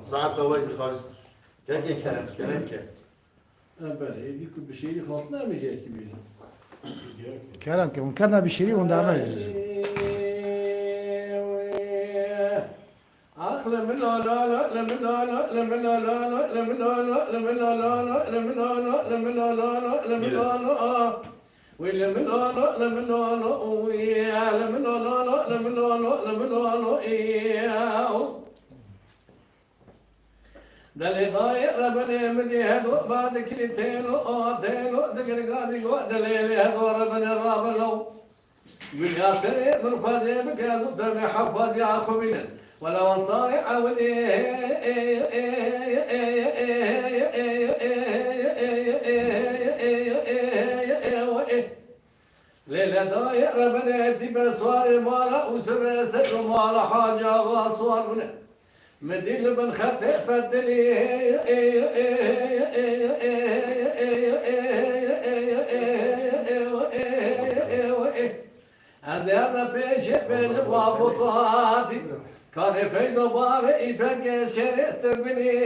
ساعات وجه خرج كيف كلام كيف بله هذيك بشيء خاصنا مجاك بيجي Kerem ki mümkün bir şey onda ama أخلم لا لا لا لم لا لا لم لا لا لا لم لا لا لم لا لا لا لم لا لا لم لا لا لا لم لا لا ولم لا لا لم لا لا ويا لم لا لا لا لم لا لا لم لا لا يا دلي ضايع ربنا مدي هدو بعد كل تيلو تيلو دقر قاضي قوة دليلي هدو ربنا رابلو من ياسري من خوازي بكادو دمي حفاظي عاخو بينا ولو صارع ليلة ضايع ربنا تبى صار مالا وسر سر مالا حاجة غاصوار بنا مدين بن خفيف الدلي أذهب بيش وابطاتي كان فيض بار إيفك شرست بني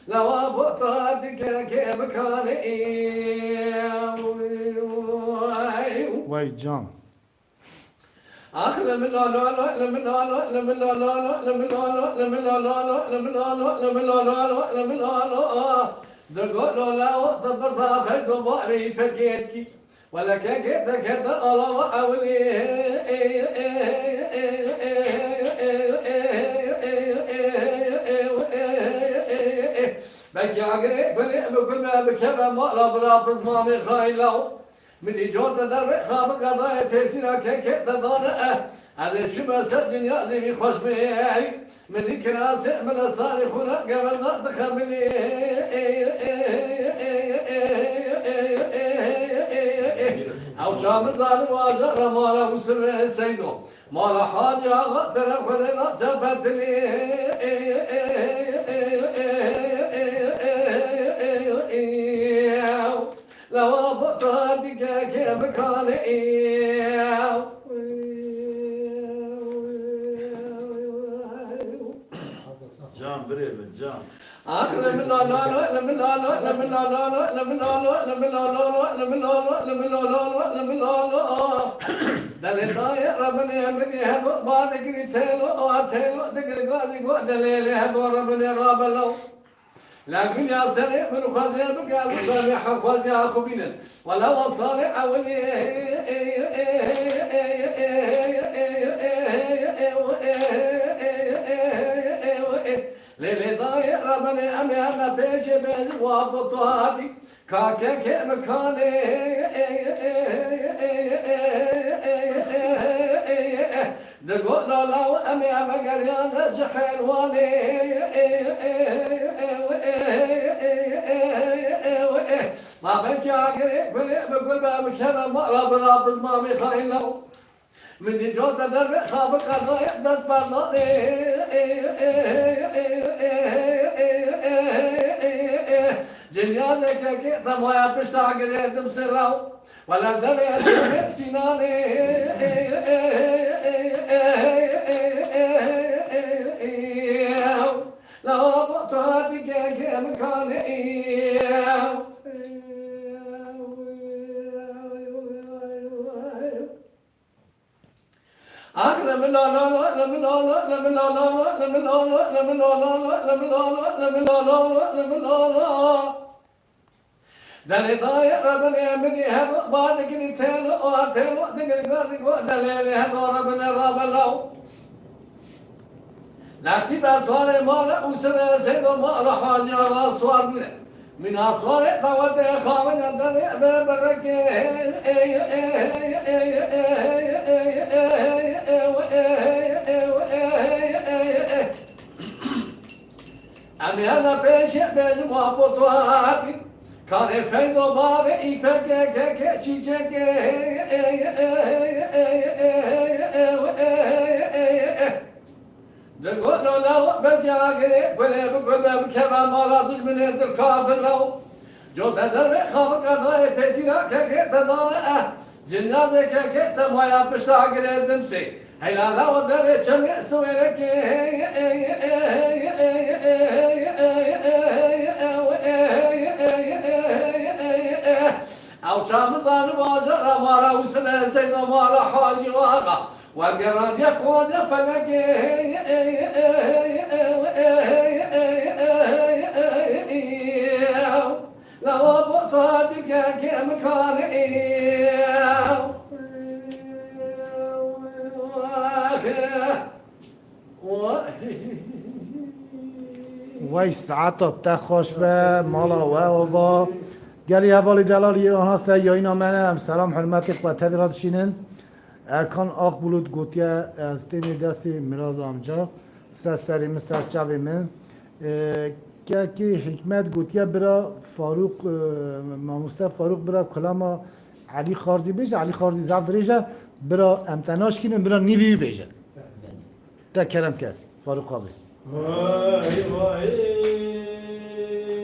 لو أبطاتك كم كان vay can. أخلم لا لا لا لم لا لا لم لا لا لا لم لا لا لم لا لا لا لم لا لا لم لا لا لا لم لا لا دقول لا وقت بصافي زباري فكيتكي ولا كيتك هذا الله أولي بك يا قريب بكل ما بكبا ما بلا بزمامي خايلو من إجوت درب خابق قضايا تيسيرا كيك تدارئ هذا شو مسجن يأذي بخوش بيعي من كناس من صالحنا قبل ضغط خمني أو شام ظالم واجر مالا وسر سيدو مال حاجة غفر خذنا سفتني لو بطاتك كيف كان جان بريل جان آخر من لا لا لا من لا لا من لا لا من لا لا من لا لا من لا لا من لا لا من لا لا دليل ربنا يمدي هذا بعد كذي تلو أتلو تقول قاضي دليل هذا ربنا رب الله لكن يا سلام من خزي بقال قال حفظ يا خبينا ولا صالح أولي للي ضايع ربنا أمي أنا بيش بيش وابطاتي كاكك مكاني دقوا لو أمي أما قريان زحير واني ما بك يا قريب بقول بابك شباب ما رابز ما بيخاين له من دي جوتا درب خابق الغاية دس برناني جنيازك كيتا ما يبش تعقل تمسراو ولا درب يشبه سناني لو بطاتك كمكاني آخر من لا لا لا من لا لا من لا لا من لا لا من لا لا من لا من لا من لا دليل ضايع ربنا يمدي هذا بعد كذي تلو أتلو تقول قاضي دليل هذا ربنا رب الله لكن بسوار مالا وسبع سيدو مالا حاجة واسوار من أسوار طوات خامن الدنيا ببرك أمي أنا بيش ما بطواتي كان فيض باب إيفك كيشك دقوا لو بلقى كل بكذا ما لا تجمن الكافر لو جو تدر خافك هذا تسيرا تضاء جنازك ما يبشت عقل دمسي هلا لو در شمع سويرك أو شامزان باجر مارا وسنا سيد مارا حاجي واقع والقران يقود فلك لو بطاتك كمكان وای ساعت تا خوش به مالا و با گلی حوالی دلالی آنها سه یا اینا منه هم سلام حرمت قوته ویراد شینن ارکان آق بلود گوتیه از تیمی دستی میراز آمجا سری مسر چاوی من که حکمت گوتیه برا فاروق ماموسته فاروق برا کلاما علی خارزی بیجه علی خارزی زفت ریجه برا امتناش کنن برا نیوی بیجه تا کرم کرد فاروق آبی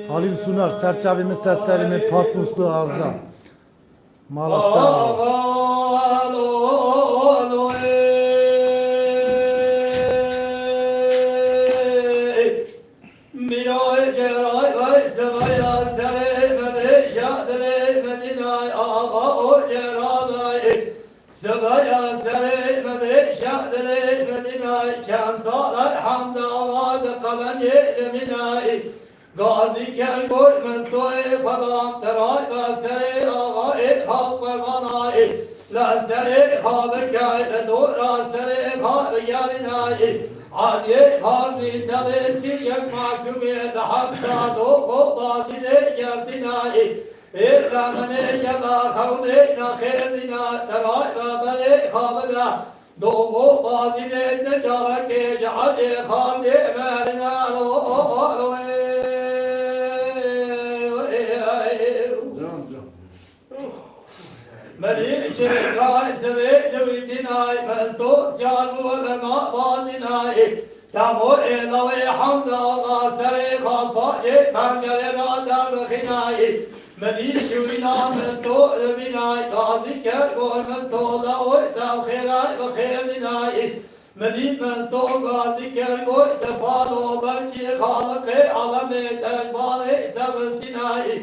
حالیل سونار سرچاوی مثل سری می پاک مستو آرزا مالاتا سبايا سري مدي شادلي مديناي كان صالح حمزة واد قبن يدمناي غازي كان قول مستوي فضام تراي بسري آغاي خاق برماناي لا سري خابك لدورا سري خاب يالناي عادي خارزي تبسير يك معكمي دحق صادوق بازي دي يرتناي إرمني يلا خونينا خيرنا تراي بابلي خابدا دوغو بازي دي تجارك جعل خارزي مالنا ملي شركاي سوي لويتناي مستو سيارو لما بازناي تامو إلوي حمزة غاسري خالباجي منجل رادر خناي ملي شوينا مستو لبناي غازي كربون مستو لوي تبخيراي بخير لناي ملي مستو غازي كربون تفالو بلكي خالقي علمي تجبالي تبستناي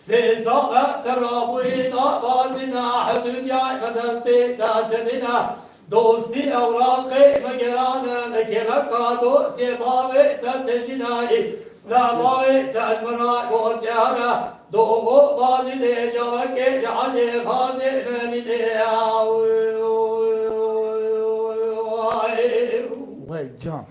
سيساق ترابوينا بازنا حدوديا مدستي تاتدنا دوستي أوراقي مجرانا لكركا دوسي باوي تتجناي لا باوي تجمرا قوتيانا دوغو بازي دي جوكي جعلي خازي مني دي وای جان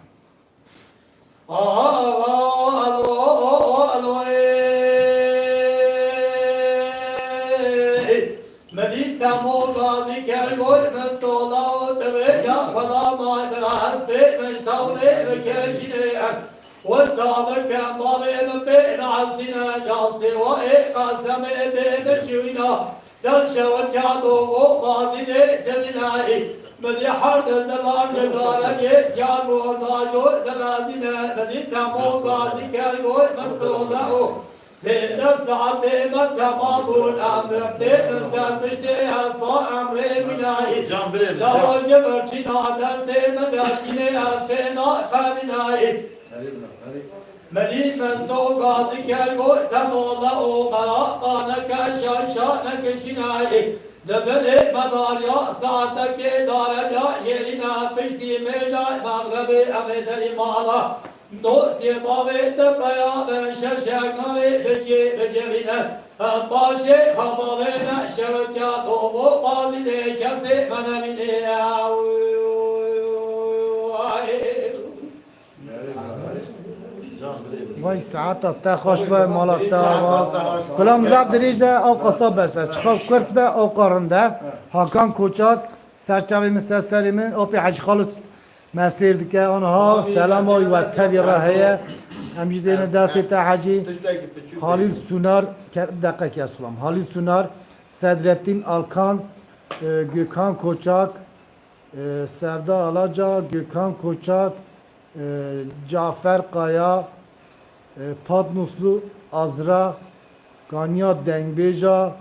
مدينة موغازي كالقول مستولا وتبقى فلا ما دراسته مجتولي بكرشيني والسابق كان ضالي من بين عزينا جالسي وإيقاسمي بمشوينا دلشة وجادو وغازي دي تدنائي مدي حرد الزلال جدارة يسيار وناجو دلازينا مدينة موغازي كالقول مستولا سيدنا ساعتي من تمامون أمرتي من سرمشتي أسبا أمري مناي Can bilir. لا جبرتنا دستي من دستيني أسبنا قادناي مليك مستو غازي كالقو تمولا أو ملاقانك شرشانك شناي دبلي مدار يا ساعتك دار يا جيرنا بشتي مجاي مغربي أمري مالا دوستی باوی دقیا من شرشگنالی بجی بجبینه باشه خبابه نشرد که دوو بازی ده کسی منمینه Can bilir. وای ساعت تا خوش به مالا تا کلام زب دریجه او قصاب بشه چخاب کرد به او قارنده حاکان کوچات سرچوی مثل سریمین او پی حج خالص مسیر دکه آنها سلام و تبی راهیه همجدین دستی تا حجی Tıştaki küçük. Halil Sunar, bir dakika ki Asulam. Halil Sunar, Sedrettin Alkan, Gökhan Koçak, Sevda Alaca, Gökhan Koçak, Cafer Kaya, Padnuslu Azra, Ganya Dengbeja,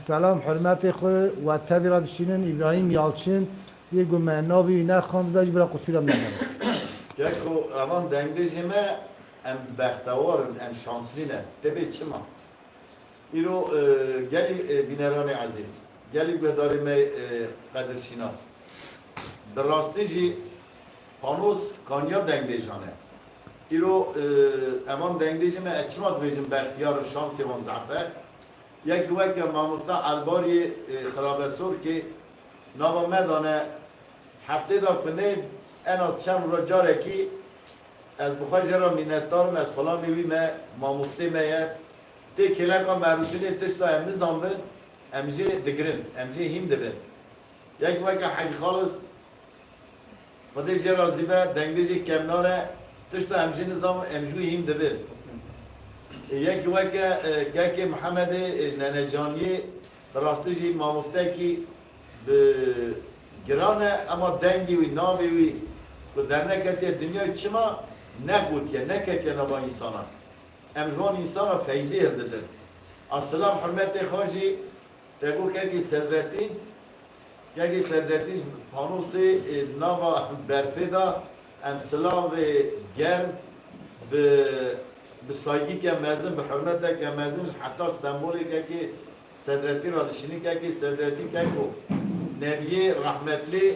selam hürmeti xoy ve tebira dişinin İbrahim Yalçın, Yego Mernavi ne xandıda bırak usulem ne Geko aman dengdejime em bektavarın em şanslıyne. Tebe çima. İro geli binerane aziz. Geli bedarime kadir şinas. Derastici panos kanya dengdejane. İro aman dengdejime eçima dvejim behtiyar şans evan zafer. Yek vekte mamusta albari xarabesor ki nava medane hafte da kune en az çem rocara ki از بخواجرا مینتارم از فلان میوی ماموسته میه تی کلکا مربوطینه تشتا ام نظام بد امجی دگرن امجی هیم دبن یک وقت حج خالص خودش رازی به دنگیجی کمنانه تشتا امجی نظام امجوی هیم دبن یک وقت که محمد ننجانی راستیجی ماموسته کی به گرانه اما دنگی وی ناوی وی و در نکتی دنیای چما نگوتیه نکتیه نبا انسانا امجوان انسانا فیضی هلددر السلام حرمت خواجی تگو که صدرتین یکی صدرتین پانوسی نوا برفه دا ام سلام گرم به سایگی که مزن به حرمت که مزن حتی استنبولی که صدرتی را دشینی که صدرتی که نبی رحمتلی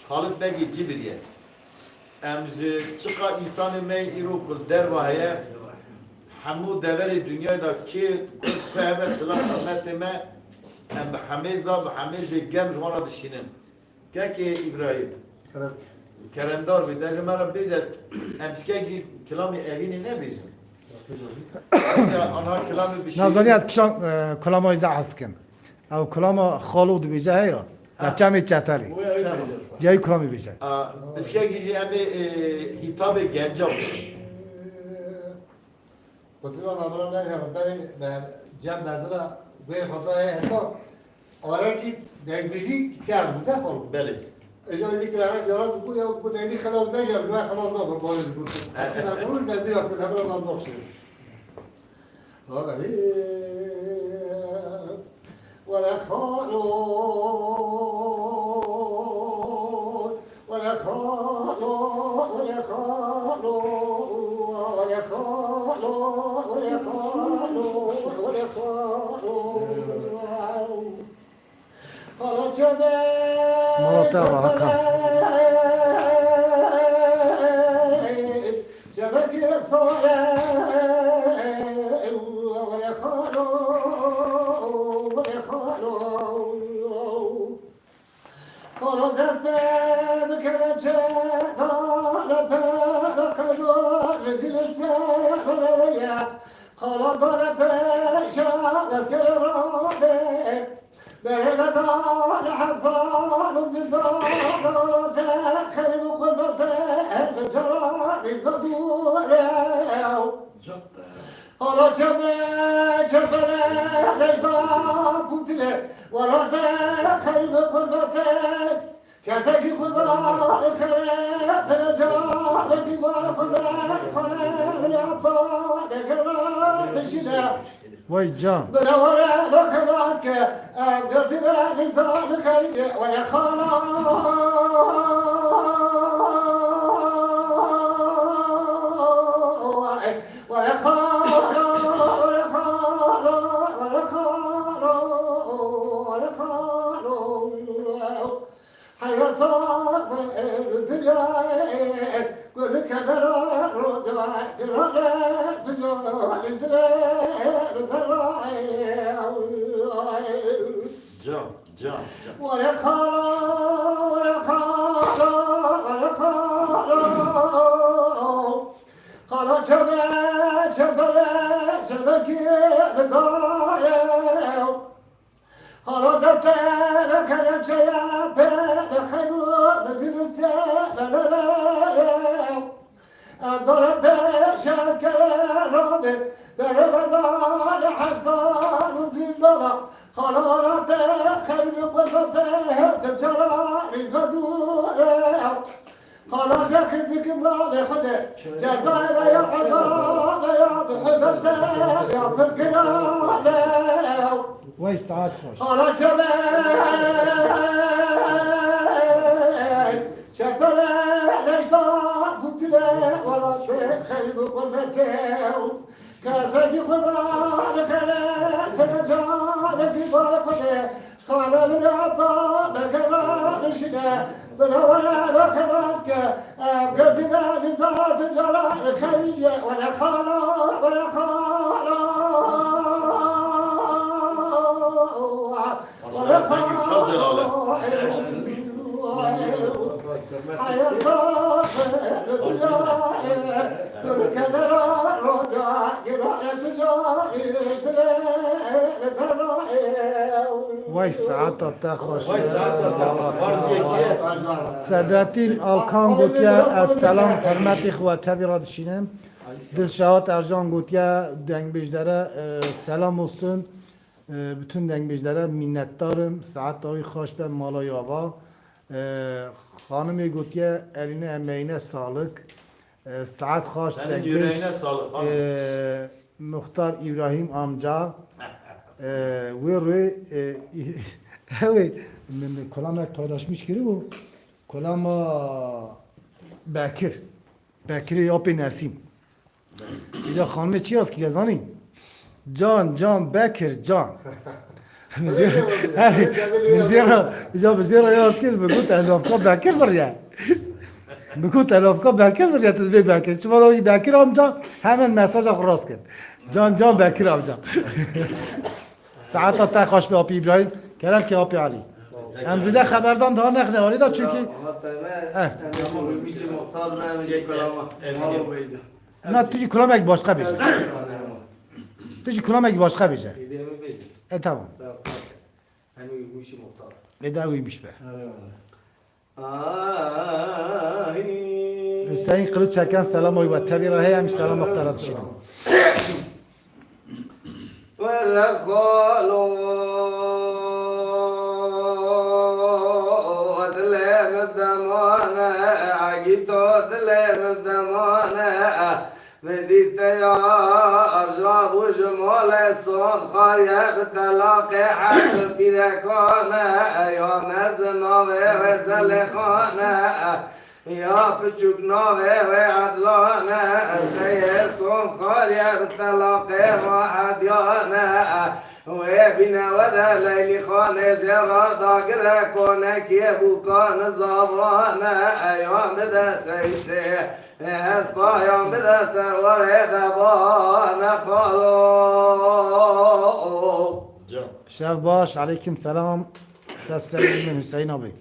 خالد بگی جبریه امز چقا انسان می ایرو کل در و هیا همو دوری دنیای دا کی کل فهم سلام حرمت ما ام به همیزا به همیز گم جوانا دشینن که ابراهیم کرندار بید در مرا بیزد امز که کلامی اوینی نبیزن آنها کلامی بشید نازانی از کشان کلام های زعست کن او کلام خالود بیجه هیا بچه چطری جای کلامی بیجه اسکه گیجی امی hitap gence oldu. Kusura bakma ben ben cem nazara ve hataya hesap آره کی دنگیزی کرد بوده خالو بله اجازه که لعنت جارات بود یا بود اینی خلاص بشم جو خلاص نبود بارز بود اصلا نمی‌دونم من دیگه که خبر من باشه آره ولا خالو ولا خالو ولا خالو ولا خالو ولا خالو ولا خالو قالوا جمال مرتبة هكا شبك الثراء ولا خالو ولا خالو قالوا دفنا بكلام طالب بقدر رجلته خليا قالوا ضرب شاغل كرامه بهنا دار حفاظ بالدار تخرب قلبته الجرار القدور قالوا جبل الأجدار كنت له ولا تخرب قلبته كتجي خضار خير ترجع بجوار خضار خير العطاء بكرام الشلا وای جان بنورة بخلاك قلت له لسان خير ولا خلا ولا خلا ولا خلا ولا خلا ولا خلا حياة الدنيا كل كدر رجع جان ولا خلا ولا خلا ولا خلا خلا شبك بداية خلا دفتر كلام شياب بخير زمسته فلا ضرب شاكر رابط برمضان حصان الزلزلة خلالات خير قلبته تجرى الغدورة خلاص يخدك الله خده جزائر يا حضار يا بحبته يا فرقنا وای ساعت خوش خلاص شباب الأجدار قلت له ولا شيء خيب قلبته كافي خضرا لخيرات ترجع لك باقده قال من عطاء بكرا مشنا بنورا بخلاك قدنا لزار تجرى الخيرية ولا خالا ولا خالا ولا خالا وای ساعت تا خوش وای ساعت ساداتین آلکان گوتیا السلام حرمت خواتوی را دشینم دلشهات ارجان گوتیا دنگ بیجداره سلام olsun bütün دنگ بیجداره minnettarım saat dahi خوش به مالای آقا خانم گوتیا eline emeğine sağlık saat خوش Senin دنگ yüreğine sağlık hanım. Muhtar İbrahim amca ve roy evet kolama paylaşmış kiri bu kolama Bekir yapı Nesim İda خانم چی است که زانی جان Bekir جان بزیرا یاز کن بگو تلافکا Bekir var ya بگو تلافکا Bekir var ya تزبی Bekir چما روی Bekir amca hemen mesaj خلاص کن جان Bekir amca ساعت تا خوش به آپی ابراهیم کردم که آپی علی امزیده خبردان daha نخنه آلی دا چونکی نه توی کلام یک باشقه بیشه توی کلام یک باشقه بیشه tamam neden uyumuş be Hüseyin kılıç çeken selam oy ve tabi rahi hem selam muhtarat şirin ولا خالو دلين الزمانة مديت يا أرجاب وجمال الصون خارية بتلاقي حسب بيركانة يا مزنا وزلخانة يا بتشوكنا وعدلانا الخير صون خارية بتلاقي واحد يانا وبنا وذا ليلي خانة جرى ضاقرة كونك يبو كان زبانا يوم بدا سيسي اسبا يوم بدا سرور دبانا خالو شاف باش عليكم سلام استاذ سليم من حسين ابي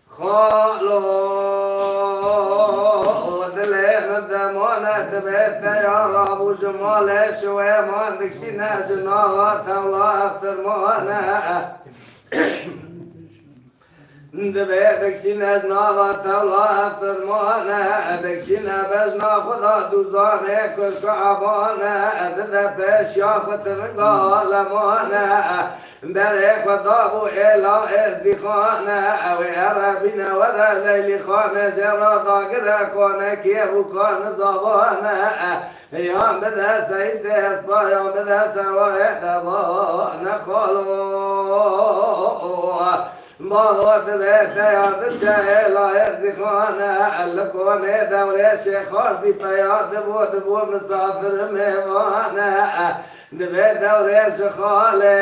خالو دلين الدمونة تبيت يا رب وجمال شوي ما عندك شي ناس جناغات الله اختر مونا دبيتك شي ناس ناغات الله اختر مونا دكشينا باش ناخذ دوزانة كل كعبانة دبش ياخذ رقال مونا بلي خطابو إلى إصدقائنا ويربينا وذا ليلي خانة جرى ضاقرة كون كيف كان زبانا يوم بدا سيسي أسبا يوم بدا سواء دبانا خالو مالوت بيت يا بتشا إلى إصدقائنا اللكوني دوري شيخار زي بياد دبو مسافر ميوانا دبي دوري شخالي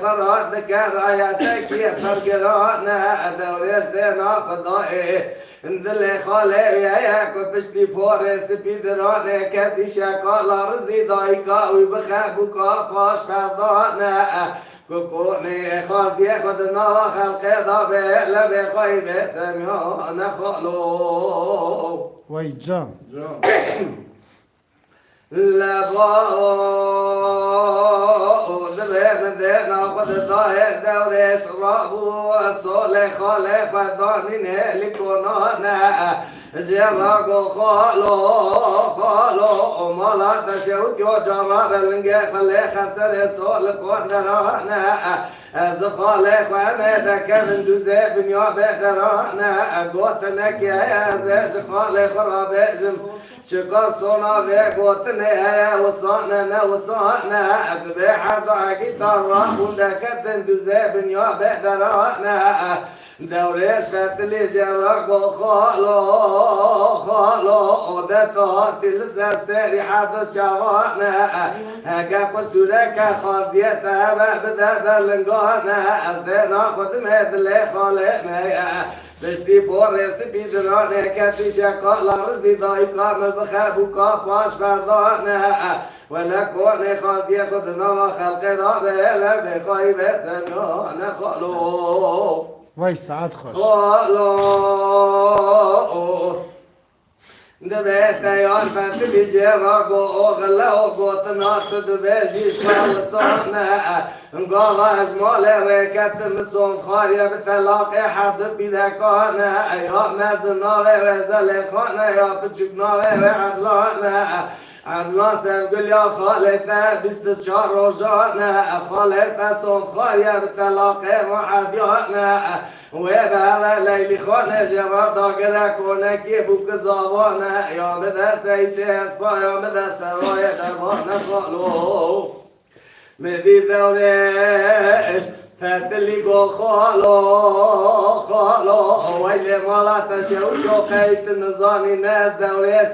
خرات كراياتك يا فرقرانا دوري سدينا خضائي اندلي خالي يا كبشتي فورس بيدراني كدي شكالا رزي دايكا ويبخابوكا باش فضانا كوكوني خالتي خدنا خلقي ضابي لبي خايبي سميانا خالو وای جان لباو ذبين دينا قد ضايق دوري شرابو الصولي خالي فدانين لكونانا زيراقو خالو مالا تشوك يو جراب اللنقي خلي خسر الصول كونرانا از خالي خميدك من دوزي بنيا بدرانا قوتنك يا زيش خالي خرابيجم شقا صونا في قوتنا وصانا وصانا ذبيحة ضاقي طرام وندكت دوزي بنيا بدرانا دوريش فتلي جراق خالو دكات السستري حد شوانا هكا قصولك خارزيتها بدا لنقانا أزدنا خدمة اللي خالق ميا بشتي بورس بيدراني كتي شكالا رزي ضايقا مبخابوكا باش بردانا ولا كوني خالتي خدنا خلق رابي لبخاي بسنانا خالو وای سعد خوش خالو دبيت يا فتلي جراق وغلا وقوتنا تدبيجي خالصانا قال اجمال ريكت مسون خارية بتلاقي حد بذكانا يا مزنا وزل خانا يا بتشكنا وعدلانا عدلان سنقول يا خالتة بستشار رجانا خالتة صون خارية بتلاقي محديانا ويبهلا ليلي خانة جرى ضاقرة كونك يبوك زبانا يا بدا سيسي اسبا يا بدا سرايا دربانا خالو مدي دوريش فتلي قو خالو ويلي مالا تشوك وقيت نظاني ناس دوريش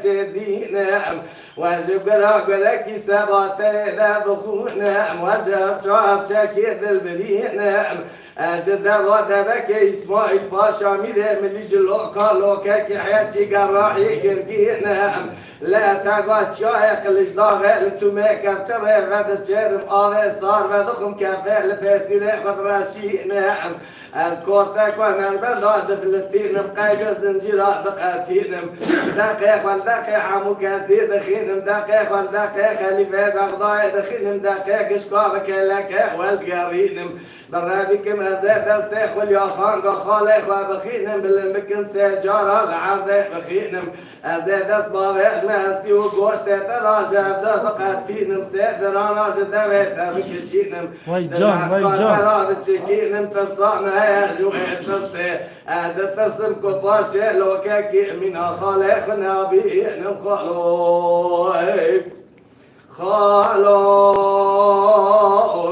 دينام واجب قراقلك سباتين بخونام واجب شعب شكيد البرينام أجد ودبك إسماعيل باشا ميدي مليج لوكا كي حياتي قراحي قرقينام لا تقعد شايق الجداغل تميك افتري غد تشرم آذي صار ودخم كافي بسيري خضراشي نعم الكوستك ومربنداد فلسطين مقايق زنجيرات بقاتينم دقيق والدقيق حمو كاسي دخينم دقيق والدقيق خليفة بغضاء دخينم دقيق اشكابك لك والقرينم برابيكم ازيد استيخل يا خان خالق وبخينم بالمكن سجارة العرض بخينم ازيد اسبابيش مهستي وقوشت تراجع بقاتينم سيدرانا جدويت بكشينم وای جان قاتلان تشكين ترصانا يا جوي ترسي هذا ترسم كباشي لو كاكي من خالقنا بين خالو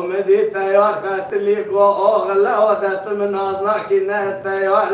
مدي تيار فاتلي قو غلا ودات من ناظرك الناس تيار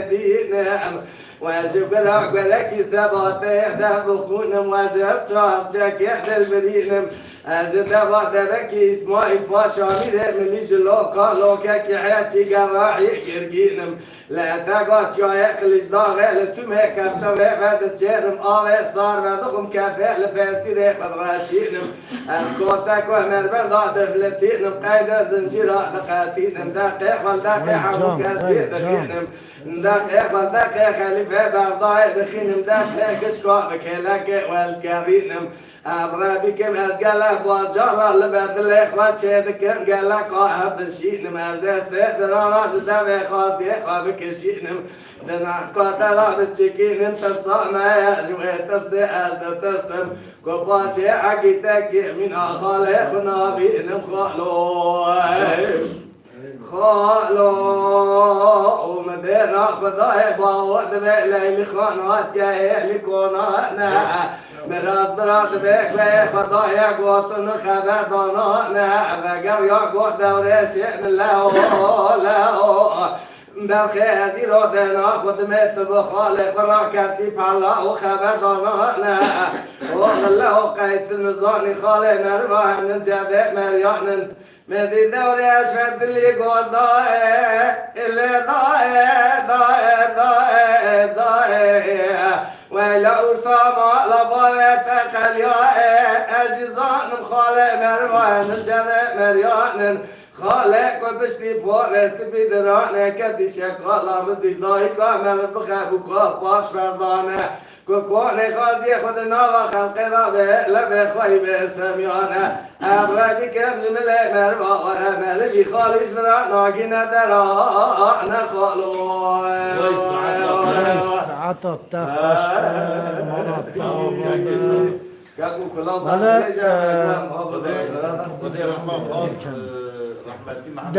دينام واجب قلق ولكي سباتي داب خونم واجب شارشك يحدى البرينم أجد بادركي إسماعيل باشا مير مليش لوكا كي حياتي قراحي كرقينم لا تقعد شايق لجداغي لتمه كبشا بعد تشيرم آوي صار بدخم كافي لفاسيري خضراشينم أذكوتك ومربن ضعد فلتينم قيد زنجيرا دقاتينم دقيق والدقيق حمو كاسير دقينم دقيق والدقيق خليفة بغضاء دخينم دقيق كشكو بكيلك والكارينم أبرابيكم أزقلب وجارة لبعد الإخوات شيدكم قالك قاهب الشينم أزي سيد راج دمي خاطي قابك الشينم دنعك قاتلا بتشكين ترصانا يا جوي ترسي أزد ترسم قباشي عقيتك من خالقنا بينم خالو ومدينة خذاي باود بليل خانات يا إهلي كونانا مراس براد بك لي خطايا قوتن خبر دانانا فقر يا قوت دوري شئن له بالخيزي رودنا خدمت بخالق راكتي فعلا وخبر دانانا وغلا وقيت نزاني خالي مرمى من جديد مريان مدي دوري أشفت اللي قول اللي ولا أرتما لبايت قلياء أجزان خالق مروان الجنة مريان خالق وبشتي بورس بدرانة كدي شكالا رزي ضايقا من بخابك باش فردانة كوني خالدي خدنا وخلق رابع لبي خايب سميانا أبردي كم جملة مروا ورمال بي خالص برانا جينا درانا خالو ساعتا تفش كاكو كلام خدای رحمه خان رحمتی محمد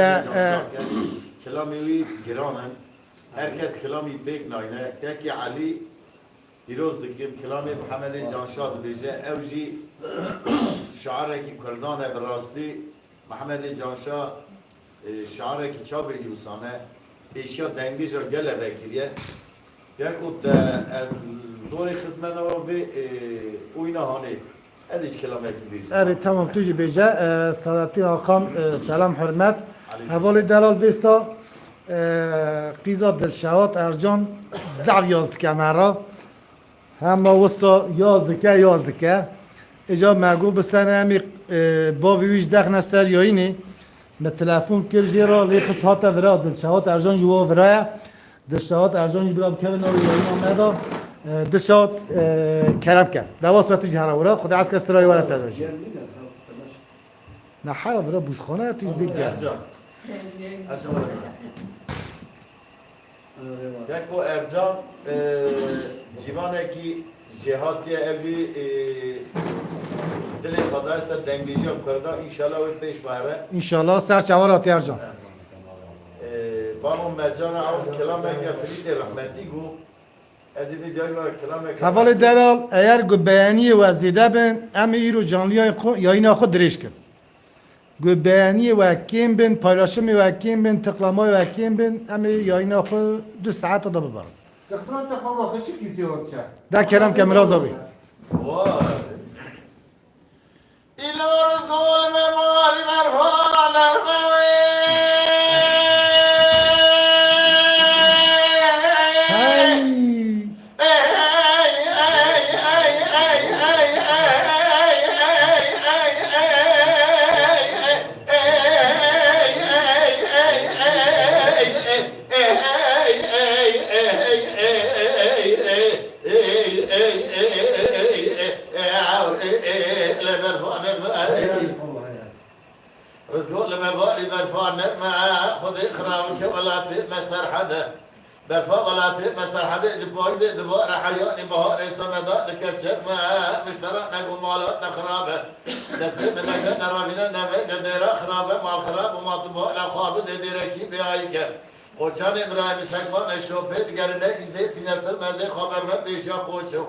کلامی وی گرانن هر کس کلامی بیگ ناینه که علی دیروز دکتیم کلام محمد جانشاد بیجه اوجی شعاره که کردانه براستی محمد جانشاد شعاره که چا بیجی بسانه ایشیا دنگی جا گله بکریه یکود دوری خزمنه و به اوینا هانه ادیش کلامه که بیجه اره تمام توجی بیجه سادتی آقام سلام حرمت حوالی دلال ویستا قیزا دلشوات ارجان زو یازد کمرا همه وستا یازدکه اجا مگو بستن همی با ویش دخ نستر یاینی به تلفون کرجی را لیخست هاتا ورا دلشوات ارجان جوا ورایه دلشوات ارجان جبرا بکوین آوی یاین آمده دلشوات کرم که دواس بتوجی هر ورا خدا از کس رای ورد تداشی نه حالا ورا بوزخانه توی بگیر یکو ارجان جیوانه کی جهاتی اوی دل خدای سر دنگیجی هم کرده انشالله وی پیش بهره انشالله سر چواراتی ارجان بانو مجان او کلام که فرید رحمتی گو ادی بی جای برای کلام که حوالی دلال اگر گو بیانی و زیده بین امی ایرو جانلی یا اینا خود دریش کن گو بیانی و کیم بین پایلاشمی و کیم بین تقلامای و کیم بین امی یا اینا خود 2 ساعت دا ببرم تقلام خوشی کسی هات شد دا کرم که مرازاوی ایلورز گول مماری مرفان ارموی رزقو لما باري برفان ما خذ اقرا وكبلات مسر حدا برفا غلاطي مثل حدا جبويز دبار حياني بهار سمدا لكتشف ما مشترك نقول مالات خرابه نسيب نقدر نراغينا نبي ديرا خرابه مال خراب وما تبغى لا خابد ديركي بيايك قوچان ابراهيم سكمان الشوفيت قرنه زيت نسل مزه خبر ما بيشا قوچو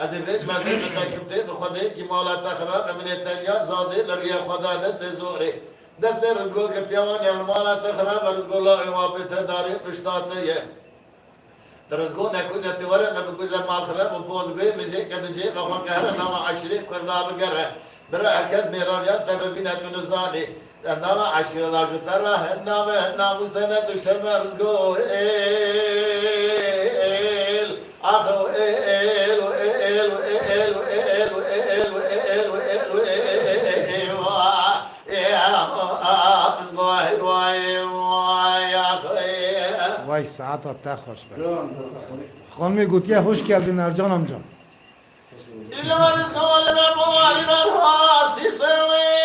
از ویج مزه متکبته بخوده کی مالات خراب من الدنيا زاده لريا خدا دست زوره دست رزقو کرتیوان یا مالات خراب رزقو الله وابت داری پشتاته رزقو نکوز اتواره نبکوز مال خراب و پوزگوی مجه کدجه بخون که هر نام عشری کرده بگره برای هرکس میراویات تببینت من زانی نام عشری لاجتر نام سنت و شرم رزقو ایل آخو ایل و ایل و ایل و ایل و ایل و ایل و ایل و ایل وای ساعت تا خوش بر خانم گوتیه خوش کردین ارجان امجا إلا رزق المبوار بالحاس سوي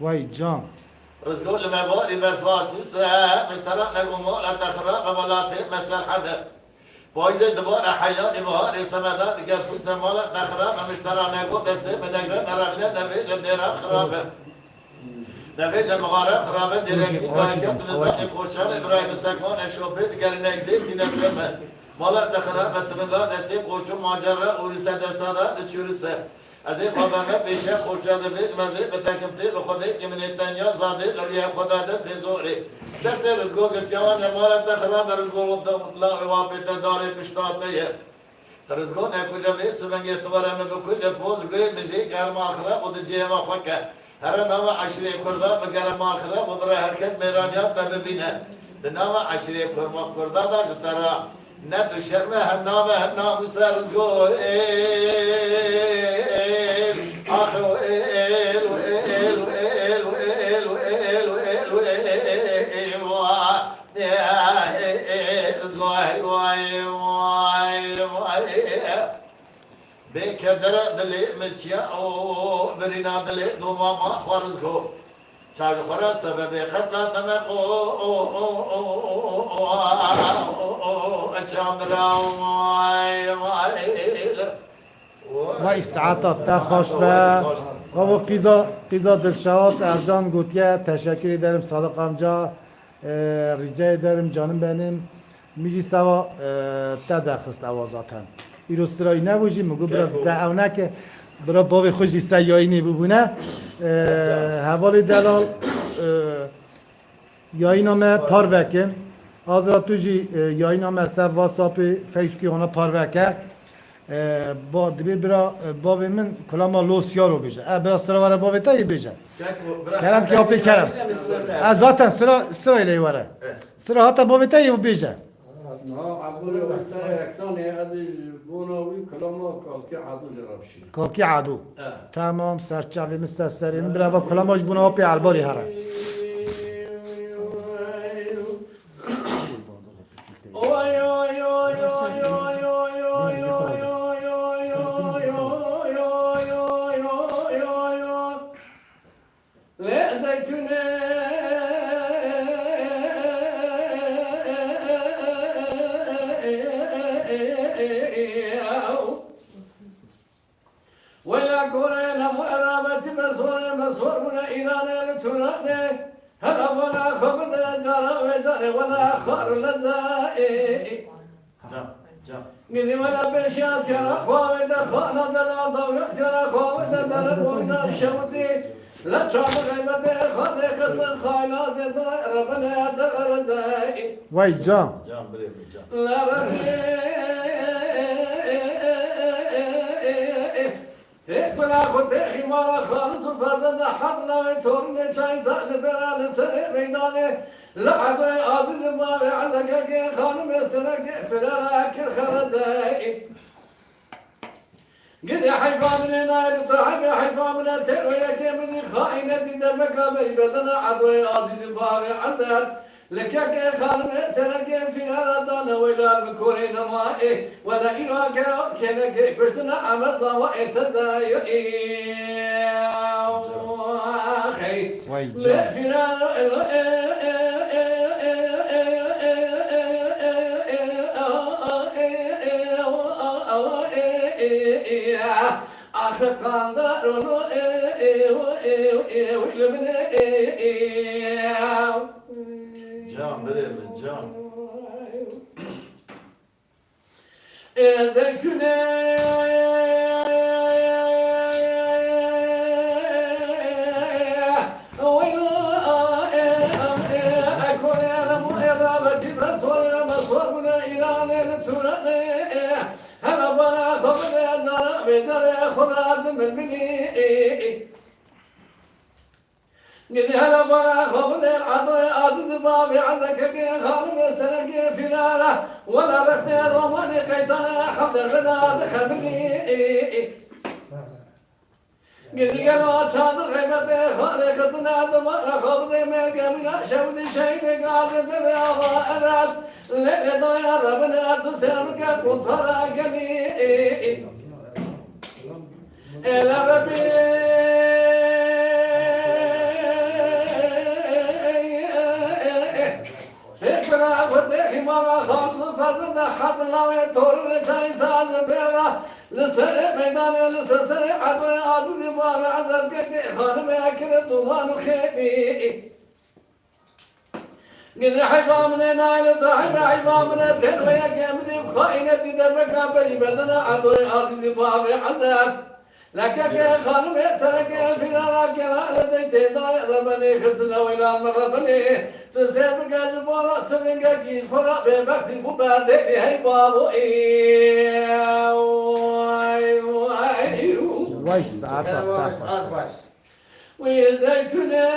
وای جان رزقو المباري بالفاسس مشترك نقوم لا تخرب ولا تمسر حدا بايز دبار حياني بهار سمدان قفو سمالا تخرب مشترك نقوم بس بنقرن نرغنا نبي لديرا خرابه نبيج مغارة خرابه ديركي بايكم بنزاق كوشان ابراهيم سكمان الشوفيت قال نكزيت نسمه مالا تخرب تمنغا نسيب قوشو ماجرة ورسا دسادا دچورسه از این خدامه پیشه خوشاده بید مزید به تکمتی به خودی که من الدنیا زاده لریه خدا دست زوری دست رزگو گرتیوان مالت خراب رزگو وبدا مطلع وابت داری پشتاتیه رزگو نکوجا بی سبنگی تباره می بکوجا پوز گوی مجی گرمان خراب و دجیه و خوکه هر نام عشری کرده به گرمان خراب و برای هرکس میرانیات ببینه به نام عشری کرده دا جترا ندو شرمه هم نام سرزگو آخو ایل و ایل و ایل و ایل و ایل و ایل و ایل و ایل بیکر در دلی مچیا او برینا دلی دو ماما خورزگو چاج خورا سبب قتل تمقو وای ساعت تا خوش بر و قیزا دلشاد ارجان گوتیه تشکری دارم صادق امجا رجای دارم جانم بینیم میجی سوا تا دخست اوازاتن ایرو سرایی نبوشی مگو براز دعونه که برا باوی خوشی سیایی نبونه حوالی دلال یایی نامه پار وکن آزرا توجی یایی نامه سر واساپی فیسبوکی اونا پار وکن با دبیر برا باوی من کلاما لوسیا رو بیجه برا سرا وره باوی تایی بیجه کرم که آپی کرم از ذاتن سرا ایلی وره سرا حتی باوی تایی بیجه عبوری و سر اکسانی ادیج بوناوی کلاما کالکی عدو جرابشی کالکی عدو تمام سرچاوی مستر سرین برا کلاماش بونا آپی الباری هره ولا كورينا مؤرامة مسور من إيران لتناني هلا ولا خبد جرى وجرى ولا خار لزائي قدي ولا بشا سيرا خوامد خانا دلا ضوء سيرا خوامد دلا ونا شوتي لا شعب غيبتي خالي خسر خاينا زيد ربنا دغر زائي وای جان لا رفي تكبر خطيخي مالا خالص وفرزند حقنا ويتورن شاي سأل برا لسر ميداني لعب آزل ما بعزك خانم سرك فرارك الخرزائي قل حيفا من نايل طعم حيفا من ترويك من خائنة دمك بيبدنا عدوي عزيز بابي عزاد لك يا خالم سنك في نار ولا بكورين مائي ولا إراك كنك بسنا عمل ضوائي تزايئي أخي في نار آخر قاندار ولو Can verelim can. زيتونة أكون أنا مؤرابتي مصور من إيران هلا بلا خبر زرع بزرع خراد من مني قد هلا بلا خبر العطاء عزيز بابي عزك بي خالم سنك في ناره ولا رحت الروماني قيتنا حمد الغدا خبني قد قالوا شاد غيبتي خالقتنا دمار خبر ملك من شود شيء قاعد تبعها الراس لقد يا ربنا تسلمك كنت راقني إلى ربي فكرة وتخي مرة خاص فرزنا حد الله يطور لشاي ساز بيرا لسرع ميدان لسرع عدوى عزيز مار عزر كي خانم أكل دومان خيمي قل حيفا من نايل طاحب حيفا من تنوية كامل خائنة دمك بيبدنا عدوى عزيز بابي عزر لك يا خانم سرك في نارك لديك داير ربني خزنا ويلان ربني تسير بك زبارة تبنك كيس فرق ببختي مبادئ هي بابو وای ساعت باش وزيتنا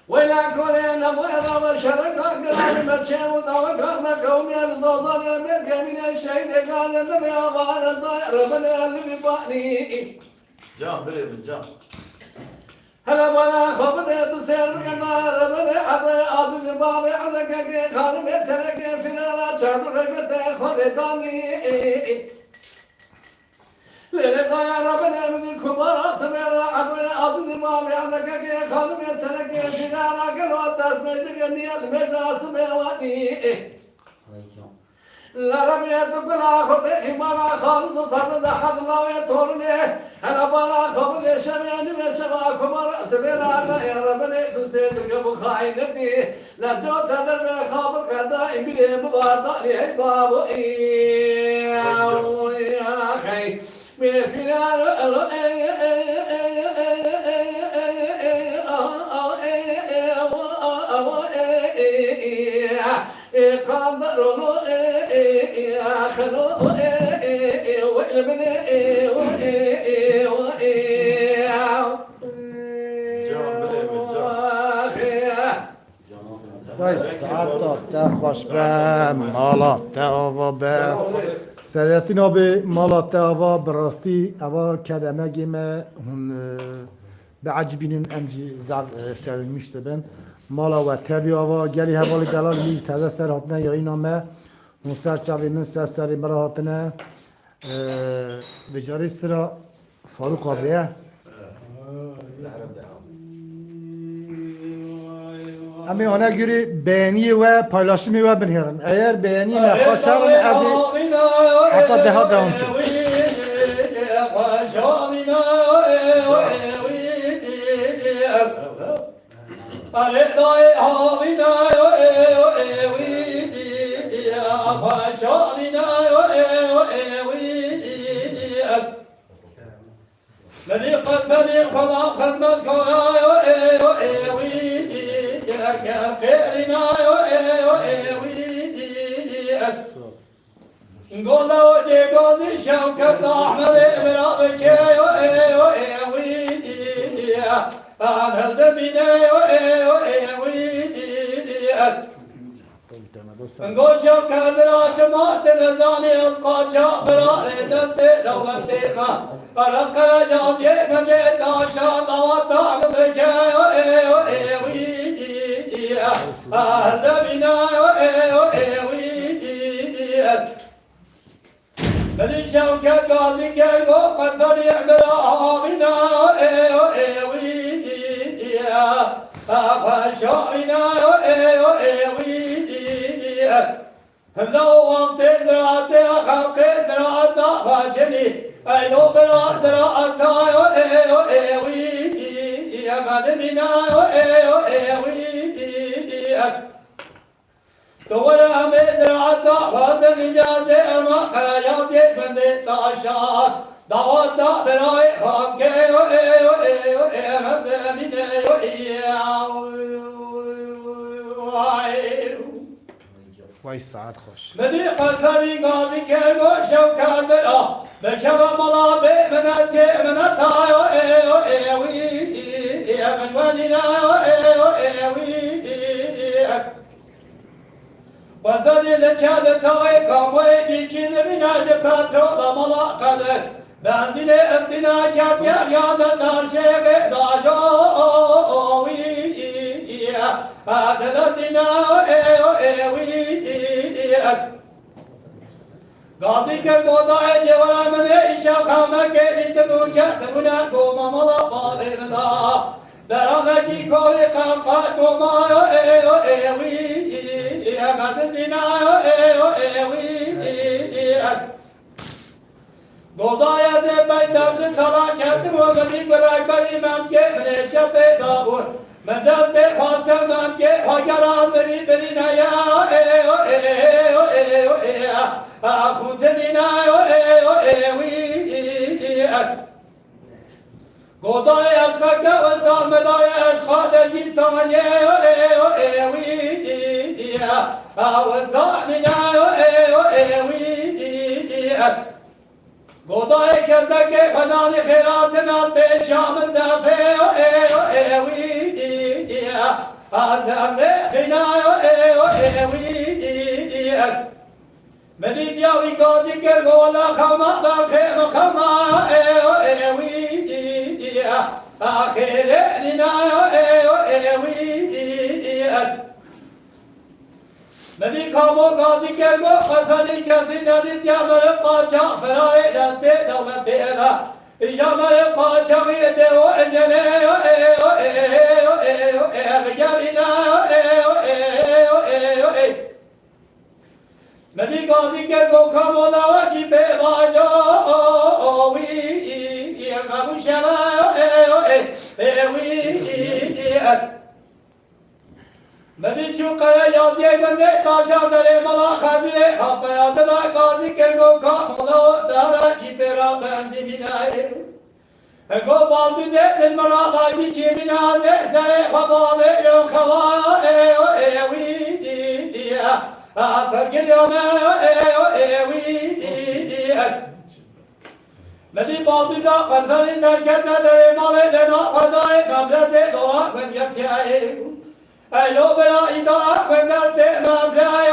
ولا كلنا مؤذى وشركا قرار متشام وطاوكا مكوم يلزوزان يملك من الشيء قال النبي أبان الضائر بنا اللي بباني Can verelim can. هلا بنا خبر تسير بنا ربنا عطي عزيز بابي عزك خالم سلك في نار شاد غيبته خلداني للقى يا ربنا من الكبار سمير عطي عزيز بابي عزك خالم سلك في نار قالوا تسمع جني المجا سميواني لا ربي تقول أخذ إمارة خالص فرد أحد الله يطولني أنا بلا خبر شمعني بشبع كمار سبيلا يا ربنا تسيرك بخاينتي لا جوت هذا خبر كذا إبلي مبارطني هي بابو يا أخي بفنار قدروا آخروا وای ساعت تا خوش به مالا تا آوا به سریعتین آب مالا تا آوا براستی آوا کدمه گیمه هون به عجبینین امجی سویمشته بین مالا و تبی آوا گلی حوالی دلال می تازه سر هاتنه یا این آمه اون سر چاوی من سری برا هاتنه بجاری سرا فاروق آبیه امی آنها گیری بیانی و پایلاشمی و بنهرن اگر بیانی نخواست شرم از حتی ده ها دهان تو فليق فضاء خزمت كورايو ايو ايوي يا كيرنايو ايو ايوي نقول له جي قوزي شوكة احمد مرابك ايو ايو ايوي هل دمينا انگوشو کبرا چمات نزانی از قاچا برا دست دولت ما برا جاز یه مجه داشا دواتان بجه دمینا من شوکت گازی کرگو قدری برا آمینا فشاینا لو وقت زراعت خلق زراعت فاجني ايلو برا زراعت يا مدمنا دورا مزرعت فاضل جازي ما قياسي بند تاشا دعوت براي خانك وای ساعت خوش مدي قلبي قاضي كلمة شوكة برا بكما ملا بمنتي منتا يا من ولينا وثني لشاد تاي كاموي جين بناج باترو ملا قدر بنزين اتنا كاب يا نزار شيخ داجو هذا الذين غازي كالبوضاء جوام إيشا خامك إتبوك تبنا قوم ملا بالنا درامك كولي قاقات قوما يا مدزنا بوضاء زباي ترشن خلا كتبو غني براك بري ممك من الشفي دابور من دست خاصم ممك وقران بري نيا أخوتنينا قضاء أشقاك وصال مدايا أشقاد الجستان وصالنا قضاء كزك فنان خيراتنا بشام الدافع أزرنا خنا مدي دياوي قاضي كرغو ولا خما بالخير خما آخر لنا مدي كامو قاضي كرغو قتل كسينا ديامر قاچا فراي دست دولت دينا إجامر قاچا يدو أجنه مدي قاضي كرغو كامو دواجي بواجو أبو شلا مدي چوقا يازي بندي تاشا دري ملا خزي خبا دلا قاضي كرغو كامو دارا جيبرا بنزي بناي گو بالدی دل مرا باقی کی بناز سر خبال یو خوا وی دیا برگریام وی مدی بالدی دا قلبی درکت در مال دنا خدای مدرسه دعا من یکتیای ایلو برا ایدا من دست مفرای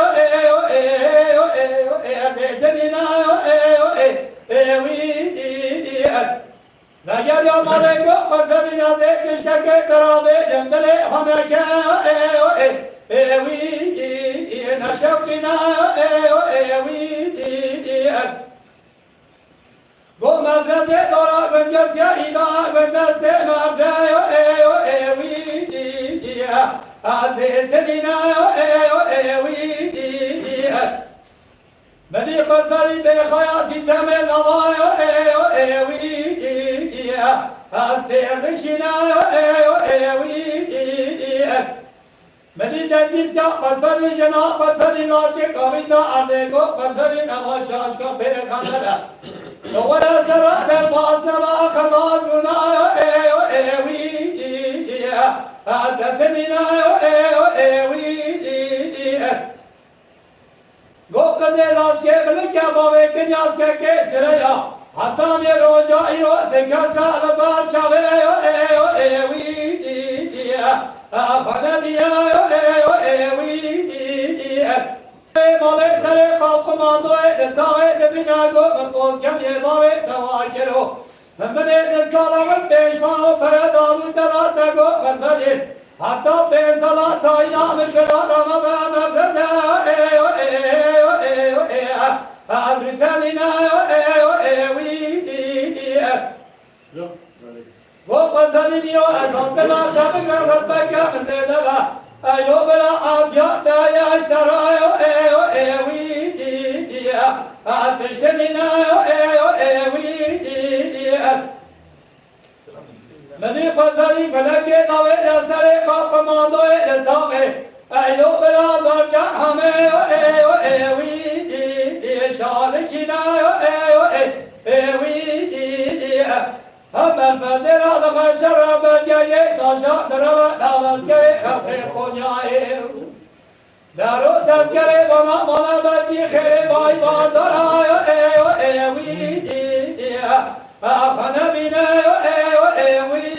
زیتمینا وی دیا نگر یا مالک قلبی نازک نشکه ترابه جندل همکه وی نشکینا وی گو مدرسه دارا بنگرد یا ایدا بندست مدرسه وی ازیتنینا وی مدی قلبی بخیاسی تمل الله وی استردن شنا مدی دنگیز کا قلبی جنا قلبی ناچه کامینا اردگو قلبی نواشاش کا پیخانه ولا سرا در باسما خلاص بنا وی اتتنینا وی گو قزه لاش کے بلکہ باوے کنیاز کے سریا حتی نے روجا ایو دکھا سال بار چاوے وی bana diye Male sare kalkmando dae bina go poz kemiye dae tavakero Mene de salamın beşmano para dalı tarata go fadi Hatta be salata inanır bedana bana feda Abritanina وقدني يا أسطنا تبقى ربك مزيدها أيو بلا أفيا يا اشترى وي أتشتنينا وي مني قدني ملك نوي لسرق قماندو لتاقي أيو بلا درجة همي وي شاركنا وي Hemen fezler alığa şarabı geye taşa dırava davazgari hafı konyayı Daru tezgari bana belki kheri bay bazara evi Afana bina evi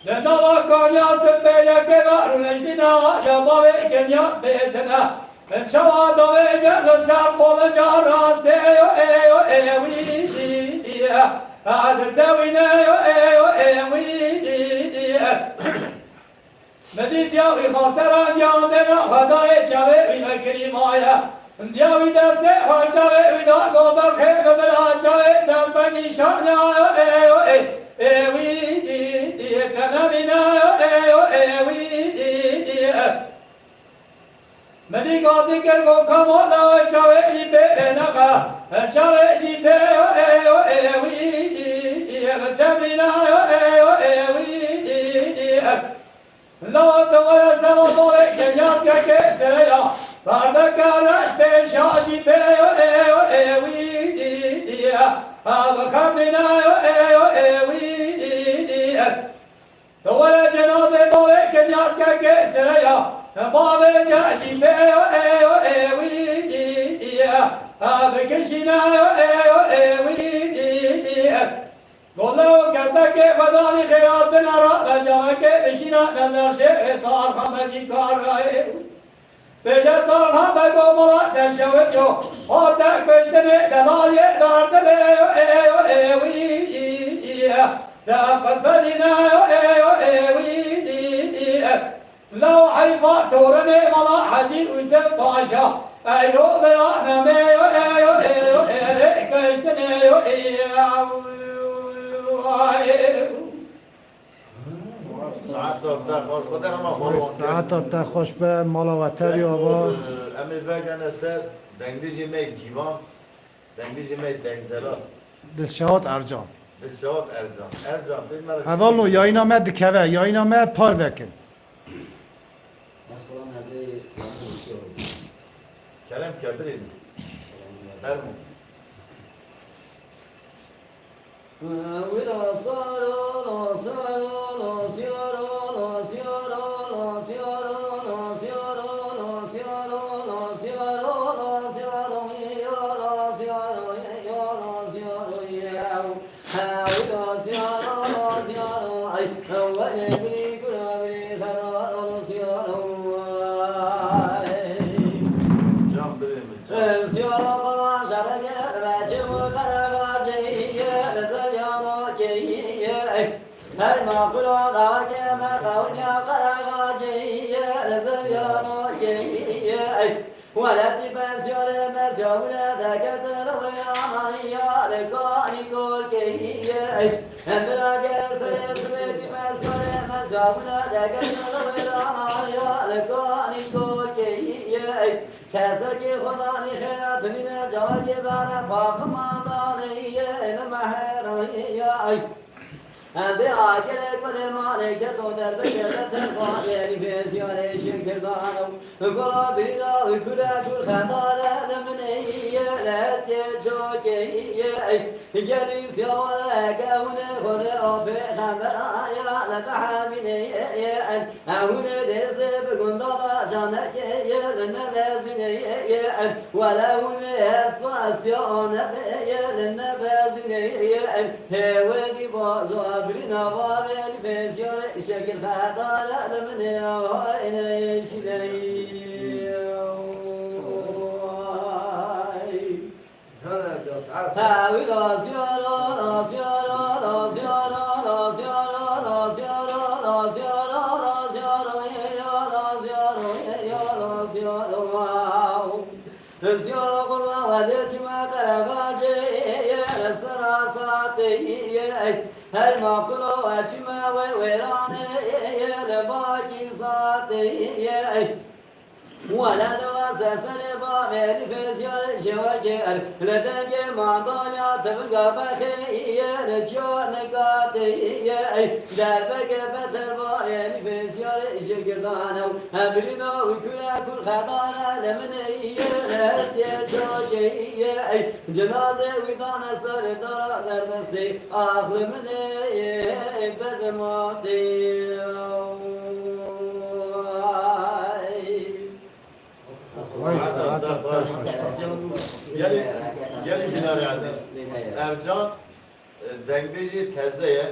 Dendala konyası beyleke darun ejdina Yabavi kenyas beytena Ben çava dave gel kolunca rast evi Adetevine Medit yavi khasaran yandena Hadaye çave vime kerimaya Diyavi deste haçave vida Gobar khebe bela çave Tempe nişanya Evi Tenamina Evi Meni gazi ker go kamoda çave ipe enaka Çave ipe evi Temina evi La tavaya sana dole kenyas ke sereya Tarda karaş peşa ipe evi Abakhamina evi Tavaya cenaze dole kenyas ke sereya Bave cacipe evi Abakishina evi Gollo kasake badani khayatna ra jawake ishina nazar she tar khamadi karae Beja tar khamado mola tashawajo Ota kıştene dalye dardele evi Da qadfadina evi لو حيفا تورني ملا حجي وسب باشا ايو برانا ميو ايو ايو ايو كشتني ايو ساعت تا خوش به مالا و تری آبا امی وگن سر دنگلیجی می جیوان دنگلیجی می دنگزلا دلشهات ارجان دلشهات ارجان اول نو یا اینا مد دکوه یا اینا مد پار وکن Kerem Kabir'in Fermu ولا تبسير مسيونا دكتر ويا لكاني كل كي أمرا جسر سمت مسير مسيونا دكتر ويا لكاني كل كي كسك خداني خيرات من جواك بنا باخمان داني المحرية بآخر كل مالك تودر بكرة القادر في زيارة شكردانو قرا بلا كلا كل خطارة مني لست شوكي جري سوى كون خرا بخمرايا لتحامني هنا دسب كندلا جانك لنبزني ولا هنا اسباسيون لنبزني هودي بازو أبرنا وابل فيزيور شكل خطار لمن هاين شلي هاوي رازيارا رازيارا رازيارا رازيارا رازيارا رازيارا رازيارا يا رازيارا يا رازيارا رازيارا قربا وديش ما ترغاجي يا سراساتي هاي ما كلو أجما ويراني يا لباكي ساتي ولا نواسا سلبا مالي فيزيال شواكر لدنك معضانيا تبقى بخير تشور نقاطي دربك فتربا مالي فيزيال شكردانو أبرنا وكلا كل خطانا لمن هدي شوكي جنازة ودانا سردارا دربستي آخر من بدماتي Gelin Binari Aziz. Ercan dengbeci tezeye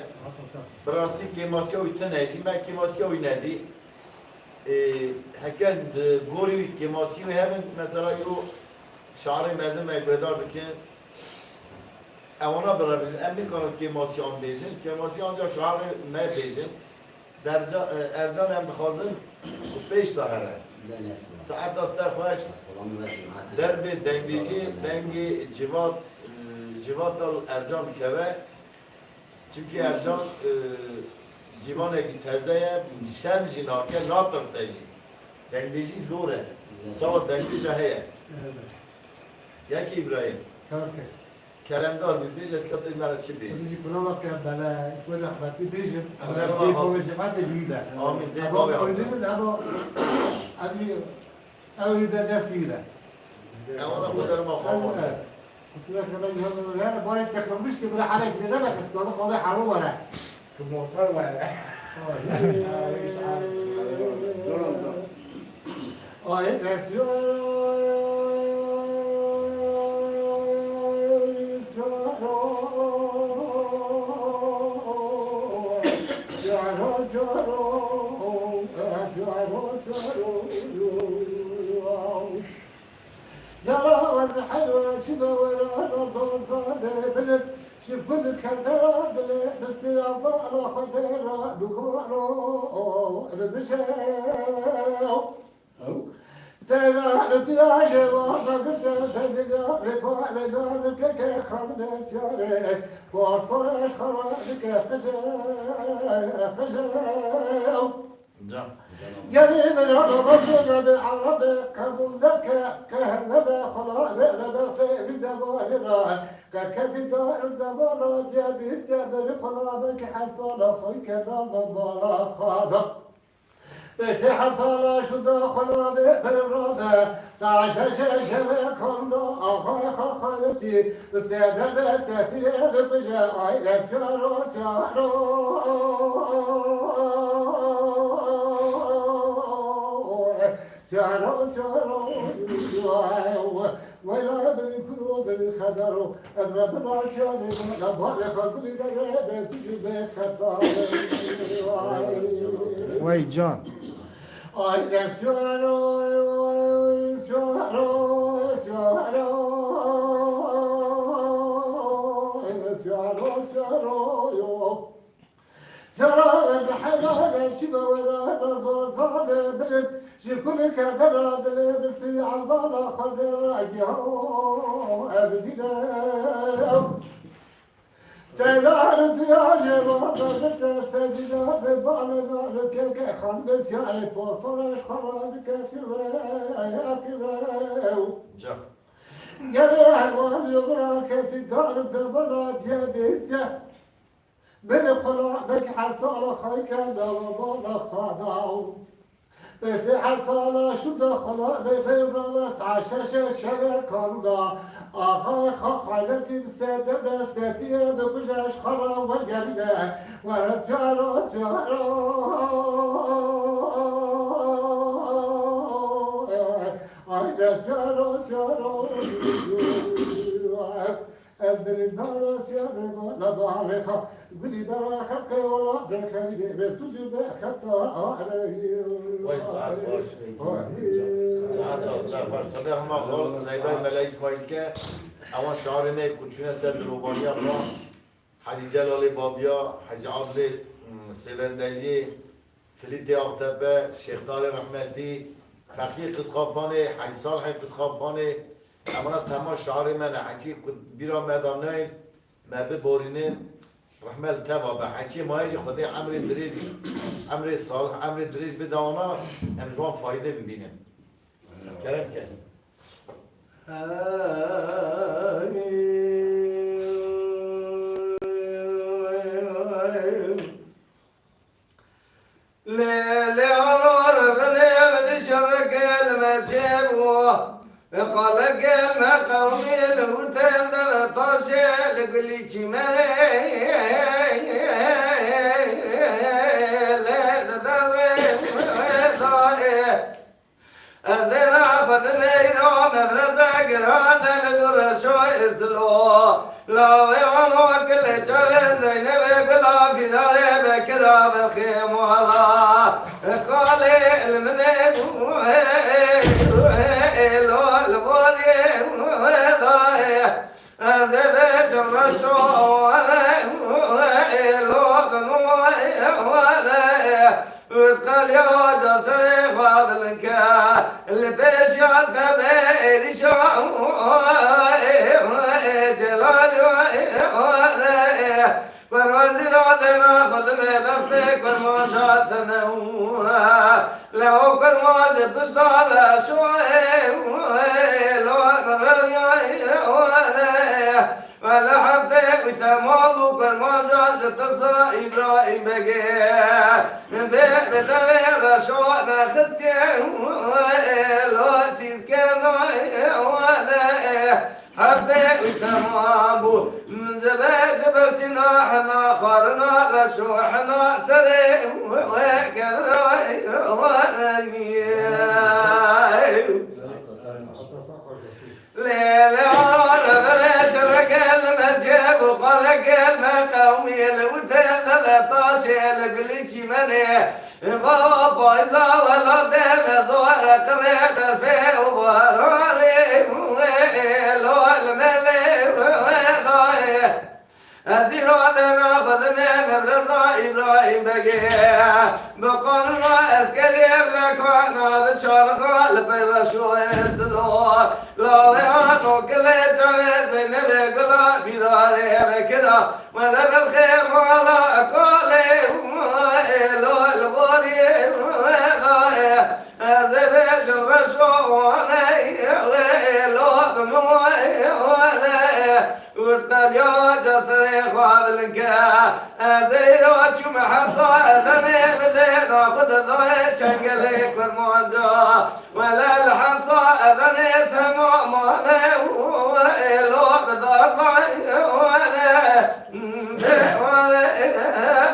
Brastik kemasya uytan ejime kemasya uynedi. Hekel gori kemasya hemen mesela o şahri mezim ekbedardı ki evana beraber emin kanıt kemasya an bejin kemasya ancak şahri ne bejin Ercan hem hazın 5 dahara ساعت خوش درب دنگیجی دنگی جواد دل ارجان کبه چونکه ارجان جوانه که ترزه شم جناکه ناتر سجی دنگیجی زوره سواد دنگیجه هیه یکی ابراهیم کلمدار بود بیش از کتش مرا چی بیش بزرگی پناه که بله اسم رحمتی بیشم آمین. دی باوی جماعت جویده آمین دی باوی آمین اما اوی به دفیره اوانا خود رو ما خواهد اصلا که من جهاز رو نه باید تکنومیش که برای حرک زده بکستانه خواه حرو باره که موتر بره آی زرار الحلوة شبه ولا نصوص بلد شبل كدرات بس العطاء خضيرة دكورو البشاو ترى نتياجة وصقت تزيد بقى لقالك خمس يارك وفرش خرابك خشاو قريب الهضبة بالعربي قبل ذاك كهنبا خلاص بغتي بزبالنا ككتي دار الزبالة زيادة زيادة قلابك حصل أخوك نام بالا خاضر بشتي حصل شو داخل بالرابع ساشا شاشا كنا أخوي خالتي بستيادة بستيادة بجا عيلة شارو شارو شارو شارو ولا بالكرو بالخضر الرب العشان لبار خلق لي بس جبه خطر وای جان آی شارو شارو شارو شارو شارو سراب بحلال شبه ولا نصوص بلد شكون كدرات بس عضال خضر أبدنا تيارت يا جماعة تستجدات بالنا لك خمس يا فرش خراد كثير يا كذا يا حيوان يقرا كثير دار الزبرات يا بيتيا من خلاقك حصل خيك دلبان خداو بشتي حصل شو دخل بفرمت عشاش شبكاندا آخا خالتي بسادة بساتي ببجاش خرا والجنة ورسيارو سيارو أيدا سيارو سيارو Evdenin narası yanıma la bareka Gülü bera hakkı ola dekani ve sucu be hatta arayı Vay saat baş. Saat baş. Tabii ama خال زیدای ملا اسماعیل که اما شعار می کوچونه سر دروبانی خان حاجی جلال بابیا حاجی عادل سوندلی فلیت آختبه شیخ طارق رحمتی فقیه قسخابانه حاجی صالح قسخابانه اما تمام شعار من حاجی بیرا مدانه مبه بورینه رحمت تبابه حاجی مایج خدای امر دریج امر صالح امر دریج بدانا امجوان فایده ببینه کرم کرد ليلي ونور بنعمة شرق المجيب قال كلمة قومي الهوتين دلطاشي لقلي أذنا فدنينا مدرسة قرانا لدرشو إسلو لا ويعنو كل جل زينب بلا في نار بكرا بخيم ولا قال المنيب لو البوري أذنا جرشو ولا لو وقال يا جسر فاضلك اللي بيش يعتبر شو جلال والوزن عدنا خدمة بختك والمجاتنا لو كل ما زد بشتغل شوي لو ولا حفتك وتمام كل ما جات ترسى إبراهيم بقى من بيت بتغير شونا خذك لو تذكرنا ولا حفتك وتمام من زبر سناحنا خارنا رشوحنا سريع وكرا ولا ليل عرب الاشرق المجيب وقال كلمة قومي الوداد 13 لقليتي مني بابا إذا ولد مزور قريب الفي وبارولي لو الملي أذيرو أذنا خدمة مدرسة إبراهيم بقى بقولنا أسكري بلك وانا بشارخة لبيبشو يسلو لو يعنو كل جوي زينب قلا في داري بكرا ولا بالخير ولا أقالي لو البوري أذبش الرشو وانا لو بموي ولا وقال يا جسر خوابلك أزيرو شو محصى أذني بدين أخذ ضوء شنقلك والموجة ولا الحصى أذني ثمو مالي وإلو بضرطة ولا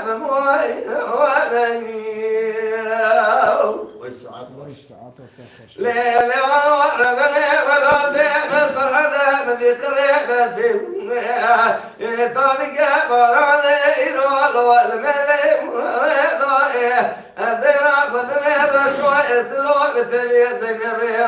بموي ولا ليلي ونور بني ولا بين صرحنا من قريب في طريق براني يرول والملي وضايع أدرى خذني رشوة سلو بتبي زينبي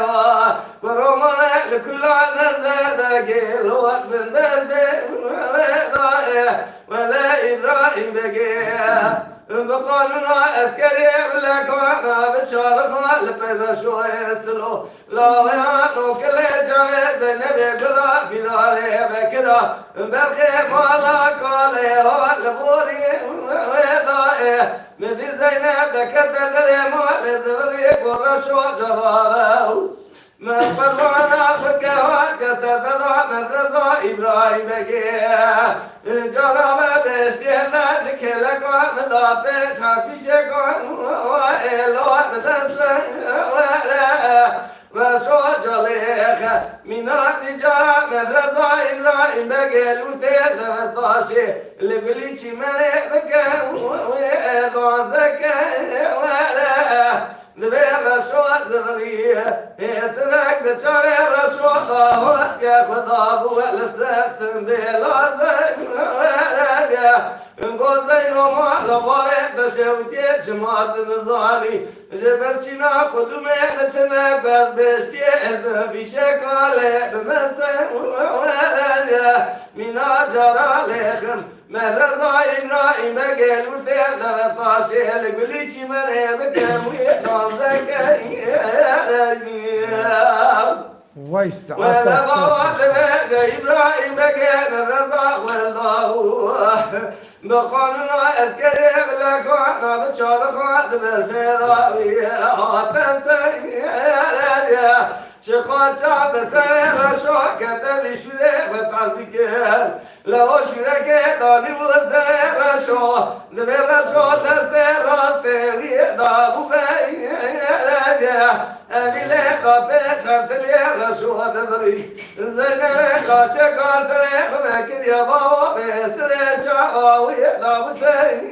ورومنا لكل نزل قيل وقت من بيتي وضايع ولا إبراهيم بقي بقولنا أسكري بلك وانا بشارخة لبيت شوي سلو لا ويانو كل جميع زينب قلا في داري بكرا بالخيم ولا قالي والفوري وضائي مدي زينب دكت دريم والزبري قرشو جراره من فروانا فكوا كسر تضع مدرسة إبراهيم بقي جرام دشتنا شكلك ومضافة حفيشك وإلو مدرسة وشو جليخ من النجاة مدرسة إبراهيم بقي الوتيل 13 اللي بليتشي مريء بقي وإضان زكي ولا دبير رشوة زغرية سرك دشاوي رشوة ضاوت يا خدا بوال ساستن بلا زين قوزين وما لبايت دشوتي جماعة نظامي جبرشنا قدومين تنفذ بشتي في شكالة بمسن من جرى لخم مرضى إبراهيم قال وثير لبطاشي لقلي شي مريم كم ويقام ذاك وای ولا سعادت بابا إبراهيم قال الرزاق والله بقانون عسكري بلا كونا بشار خادم الفضائية شقات شعب سير شوكة بشريك بتعزيكين لو شريك داني وزير شو دبير شو دستير راستيري دابو بي أبيلي قابيش عبدالي شو دبري زينبي قاشقا سريخ مكين يا بابا بسري شعباوي دابو سيري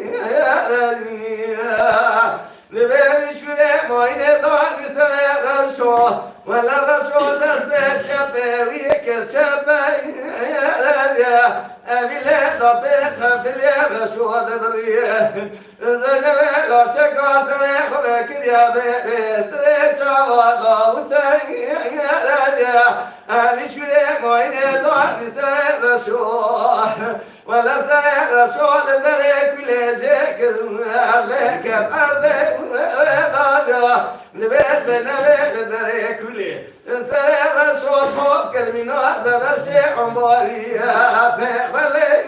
لبيبي شوي مويني داني سرير شو ولا رشو دستير شبي كرشبي أبي لا ضبيت خفلي رشو دبري زينبي لا شكا سريخ لكن يا بيبي سرير شعبا وسي أبي شوي مويني داني سرير شو ولا سرير شو دبري كل شكر عليك أرضي لبيت نبي لدري كلي سرير شو فكر من هذا الشيء عمري بخلي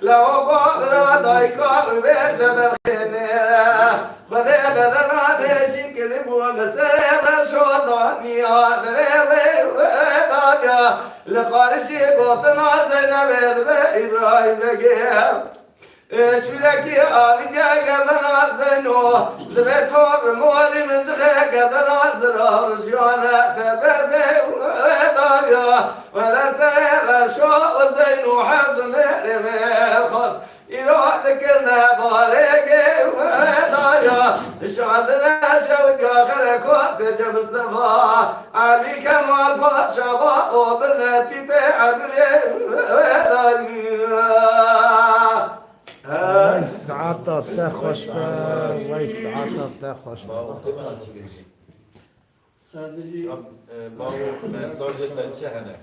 لو قدر ضيق بجبل خنيرة خذي بدنا بشين كذبوا مسرير شو ضاني هذا لقارشي قطنا زينب إبراهيم لقيم شركي آلية قدنا زينو لبيت فوق مولي من جخي قدنا زرا رجيانا سبزي ودايا ولا سير شو زينو حمد مريم الخاص إرادك النبارك ودايا شعدنا شوك آخر كواسج مصطفى علي كمال فاشا وبنات بيبي عدلي ودايا وای سعادت ده خوش به وای سعادت ده خوش به بابو mesajı چه هنه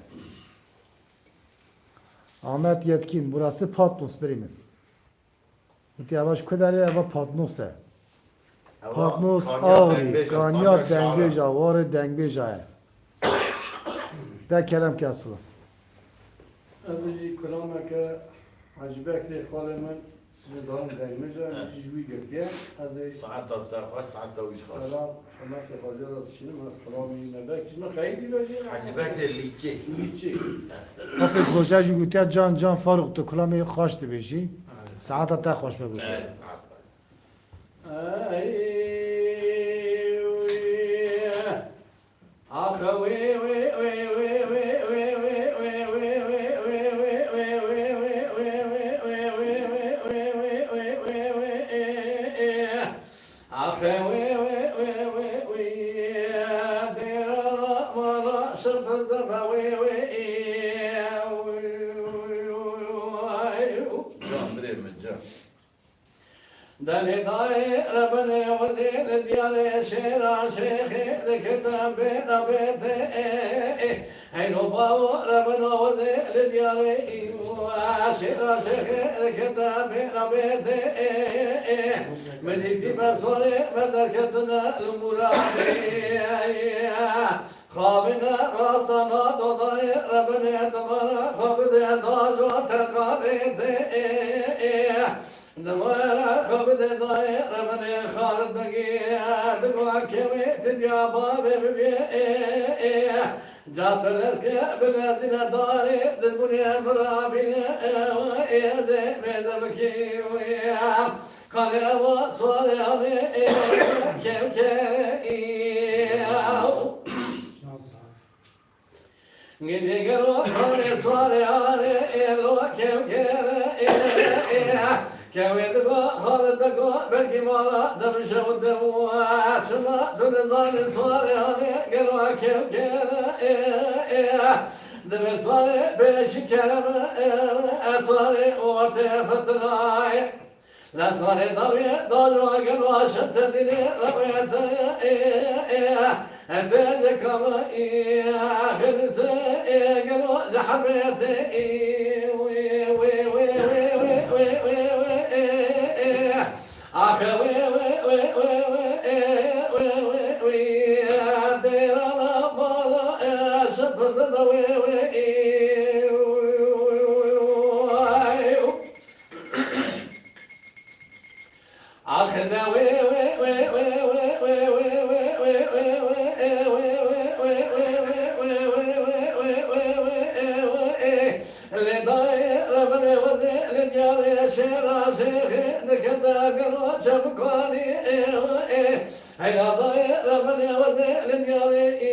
Ahmet Yetkin burası Patnos birimin. İti yavaş kudari eva Patnos'e. Patnos ağrı, Kanyat Dengbej avarı Dengbej ayı. De kerem kesur. أبجي كلامك عجبك لي خالي من نظام دايمجا جوي قلتيا هذا ساعت داد خواه ساعت دویش خواه سلام حماك خازيرة الشيء ما سلامي نبك ما خيدي بجي حجی بکر لیچه ليتشي Kapı projeci güte can faruk tu kulağımı hoş de beji. Saat da hoş be bu. Can bre mi can دني داي ربنا وزير ديالي شيرا شيخي ذكرت بين بيتي عينو باو ربنا وزير ديالي شيرا شيخي ذكرت بين بيتي مليتي بسوري بدركتنا المرادي خابنا راستنا ضاي ربنا تبارك خابنا داجو تقابيتي نوارا خبد ضايع ربنا خالد بقيا دقوا كوي تديا بابي ببي جات الاسكا بنازنا داري دنيا برابينا يا زين مزمكي ويا قال ابو صالح علي كم قد قالوا قال صالح علي لو كم كوي دبا خالد بگو بلکی مالا دمشه و دمو شما تو نزانی سواری هانی گلو کم کنه دم سواری بیشی کرمه سواری ortaya فترای لسواری داری دارو گلو شد دینی رویتای انتاج كما آخر سيقلو زحمتي وي وي وي وي وي وي وي وي آخر وي وي وي وي وي وي وي وي دير الله مالا شبه زبا وي وي آخر وي وي وي وي وي وي شيرا شيخي نكدا قلوا شبكاني هيا ضايع ربني وزيل قالي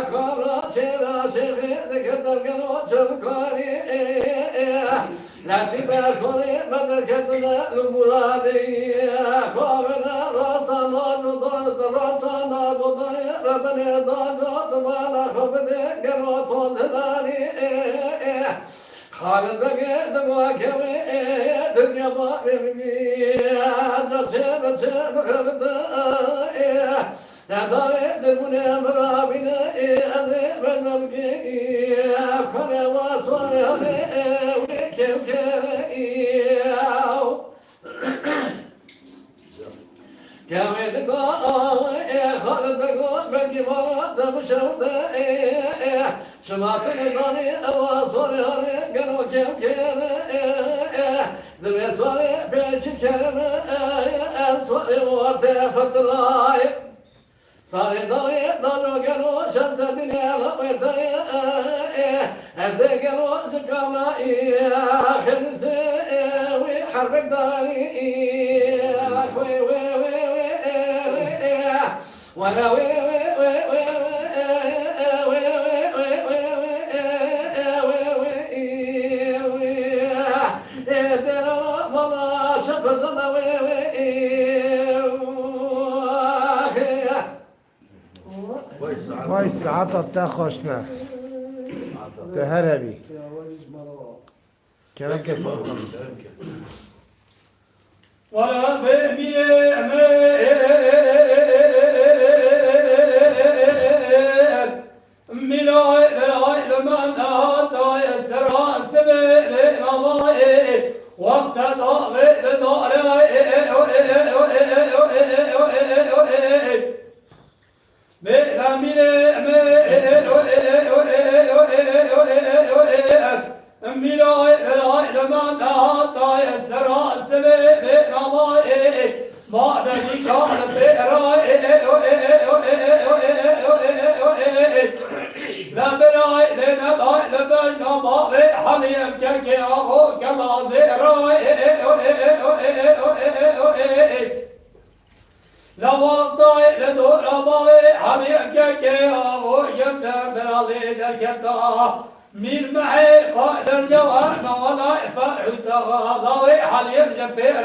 كبرا شيرا شيخي نكدا قلوا شبكاني لا تباسوني مدركتنا المرادي خوابنا راسنا ناجد راسنا ناجد ربني ناجد مالا خبدي قلوا توزلاني خالد بقى دماغي دنيا ما بيبي جالسة بس بخرد نادى دمنا مرابنا أزري بنبكي كنا واسوي وكيف كياو كامل دقا خالد بقى بلكي مرا دمشوت شمعت نظامي أواصل قالوا كم كان ذبي صاري بيش كلمة أسوأ وارتفع فتراي صاري ضاي ضلوا قالوا شمس الدنيا لقيتي أدي قالوا زكامة آخر سوي حربك داري أخوي وي وي وي ولا وي وي وي وای ساعت تا خوشنا تهربي كلام كيف ولا بمن ملاي لمن أعطى يسرى سبيل نضائي وقت ضاغط داري من معي قائد الجوان ولا فرحت ضوي حليم جبير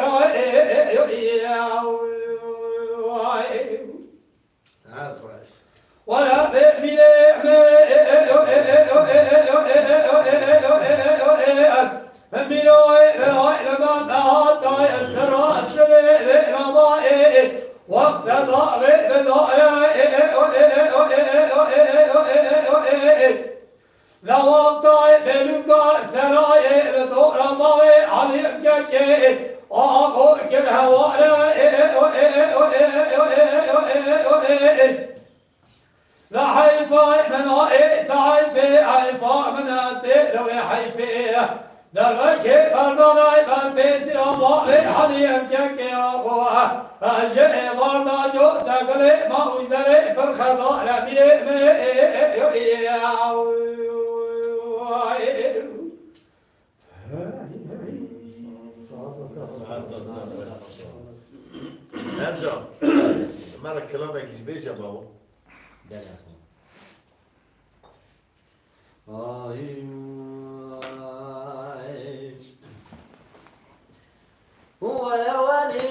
ولا بمن وقت لو طايب لك سراي لدور ماوي عليم كي اقول كل هواء لا حيفا من تعيفي عيفا من لو حيفي دربك برناي بربيس رماي عليم كي ابوها اجي ورنا جو تقلي ما وزري فرخضا نرجع مرة كلامك ايش بيجي يا بابا؟ هو يا ولي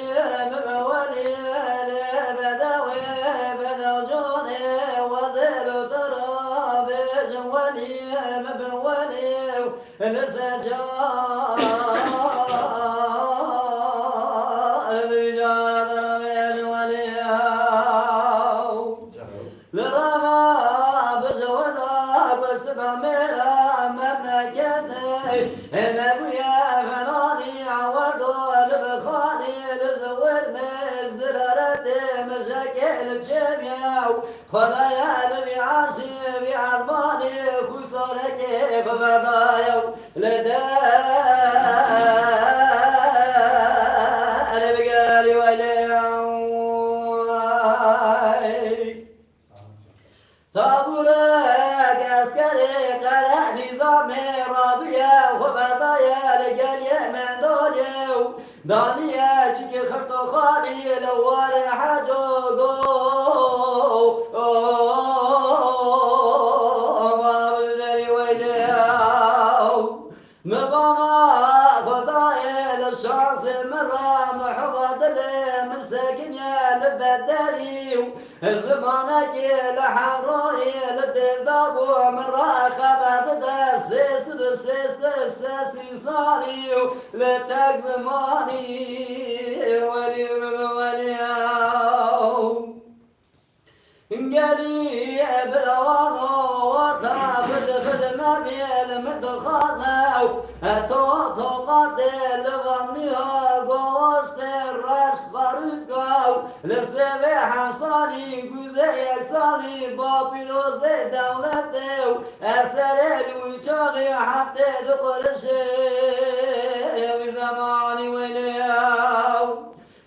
خلايا المعاشي بعظماني خسارك فبرايا لدى أنا بقالي ولي طابورك عسكري قلع نظامي رابية وبضايا لقال يمن دوليو دانية جيك خطو خالي لوالي حاجوكو زمانك لحروي للدباب ومراخبة تدسس تسسي صاري لتاك زماني ولي انقلي بلوانو وتاخذ خدمة بالمدخانة توتو قاتل ظنيها قوست الرشق فرودكو لسبي حصاني قزيك صاني بابيلوزي دولتو أسرل ويشاغي حتى دقل الشيء زماني وليو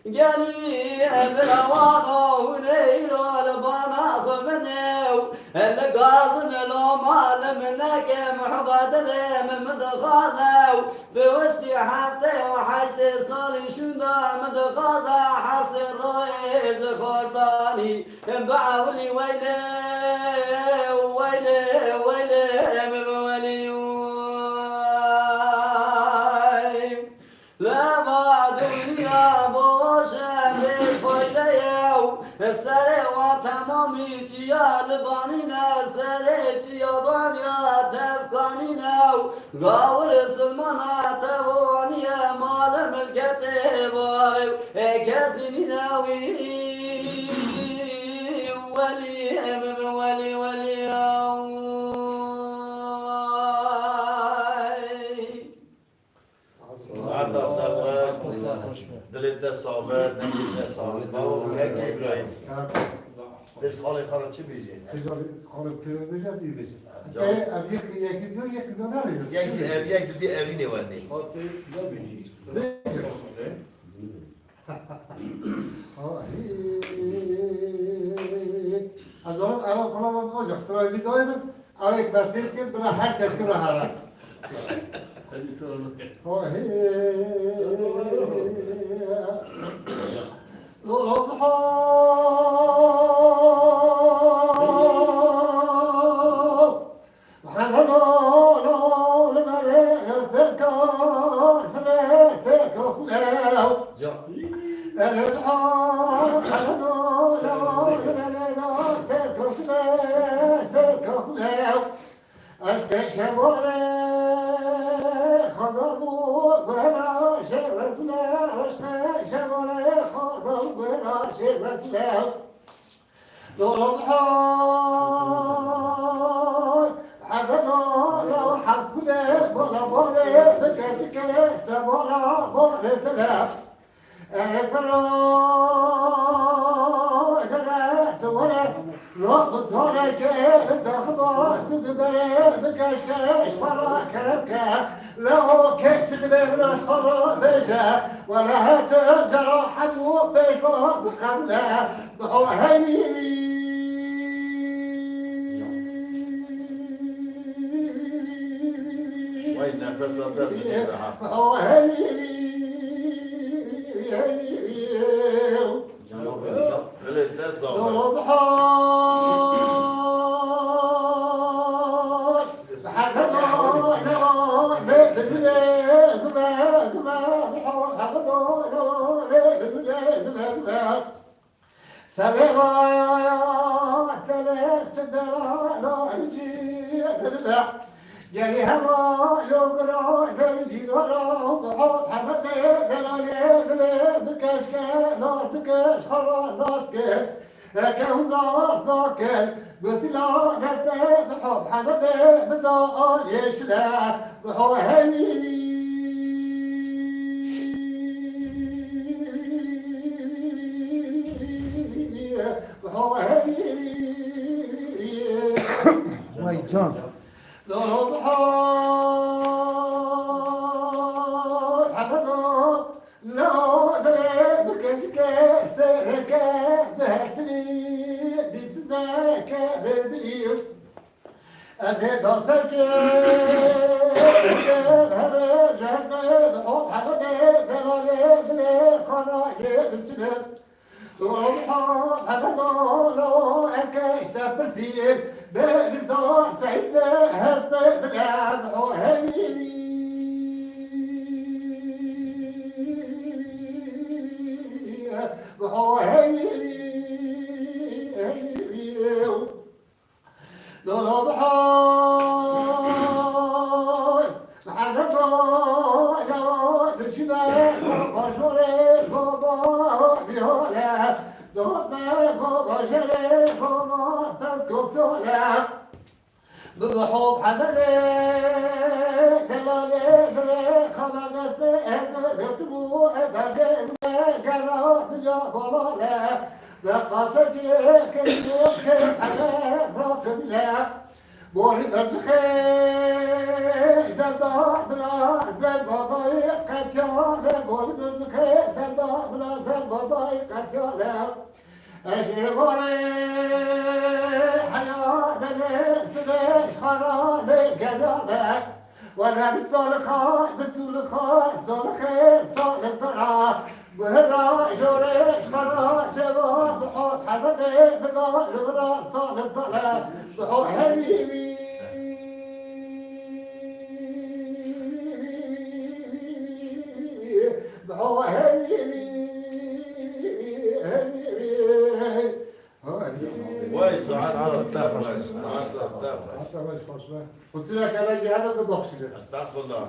قالي بلوانو وليلو لبانا خمنيو القازن لو مال منك محضد لي من مدخاذو بوشتي حتى وحشتي صالي شندا مدخاذا حصر رئيس خرداني بعولي ويلي ويلي ويلي من ولي لما دنيا بوشة بالفيليو سري وتمامي جيا لبانينا سري جيا بانيا تبقانينا غاور سلمانا تبوانيا مال ملكتي باغي كاسينينا ولي من ولي ولي سعادة دلت صعبة دلت صعبة إبراهيم ليش خالي خرج شو بيجي؟ خالق پیرو بشه تی بشه ابی یکی دو یکی دو نمیشه یک دو دی اوینه ونی از آن الان کنم ما جفترایی دایم آرک بسیار که برای هر کسی را هرم لو كيكس بين الصلاة بجا ولا هتجرى حتو بجوا بقبلة بحوهيني وين نفس الدم بحوهيني دلت صعبة گلی هوا یوگرا دل جیلورا بحب حمد دلالی دل بکش که ناز بکش خرا ناز که اکه ناز ناکل گسلا دسته بحب حمد بدال یشلا بحب هنینی بحب هنینی وای جان لو بحار حفظه لو ذلك بكشك سلك زهتني ديس ذاك بدريو أزيد أصلك الهرجة حفظه دلالي بلي خرايب الجنب روحه حفظه لو أكش دبرتين بلزار سيسه هفته بلاد وهيني وهيني لو بحار محنطه لو دشمه بشوره بابا بيوله دوما بابا شره بابا بسكوفيوله بحب حمله دلاله دلاله خمانسته بتبو برجمه قرا بجا بلاله بقافتي كيلو كيف على راكب له بوري برزخي زلدا بلا زلبا ضايق قتياله بوري برزخي زلدا بلا زلبا ضايق قتياله اشي بوري حياة لسلش خرالي قرابه ولا بالصالخة بالصالخة صالخي صالح برا بهرا جوريش خرا شباب بحوط حبدي بضال برا صالح برا بحوط حبيبي بحوط حبيبي وای ساعت الطفل ساعت الطفل حتى مش خشبه قلت لك انا جي هذا ببخشلك استغفر الله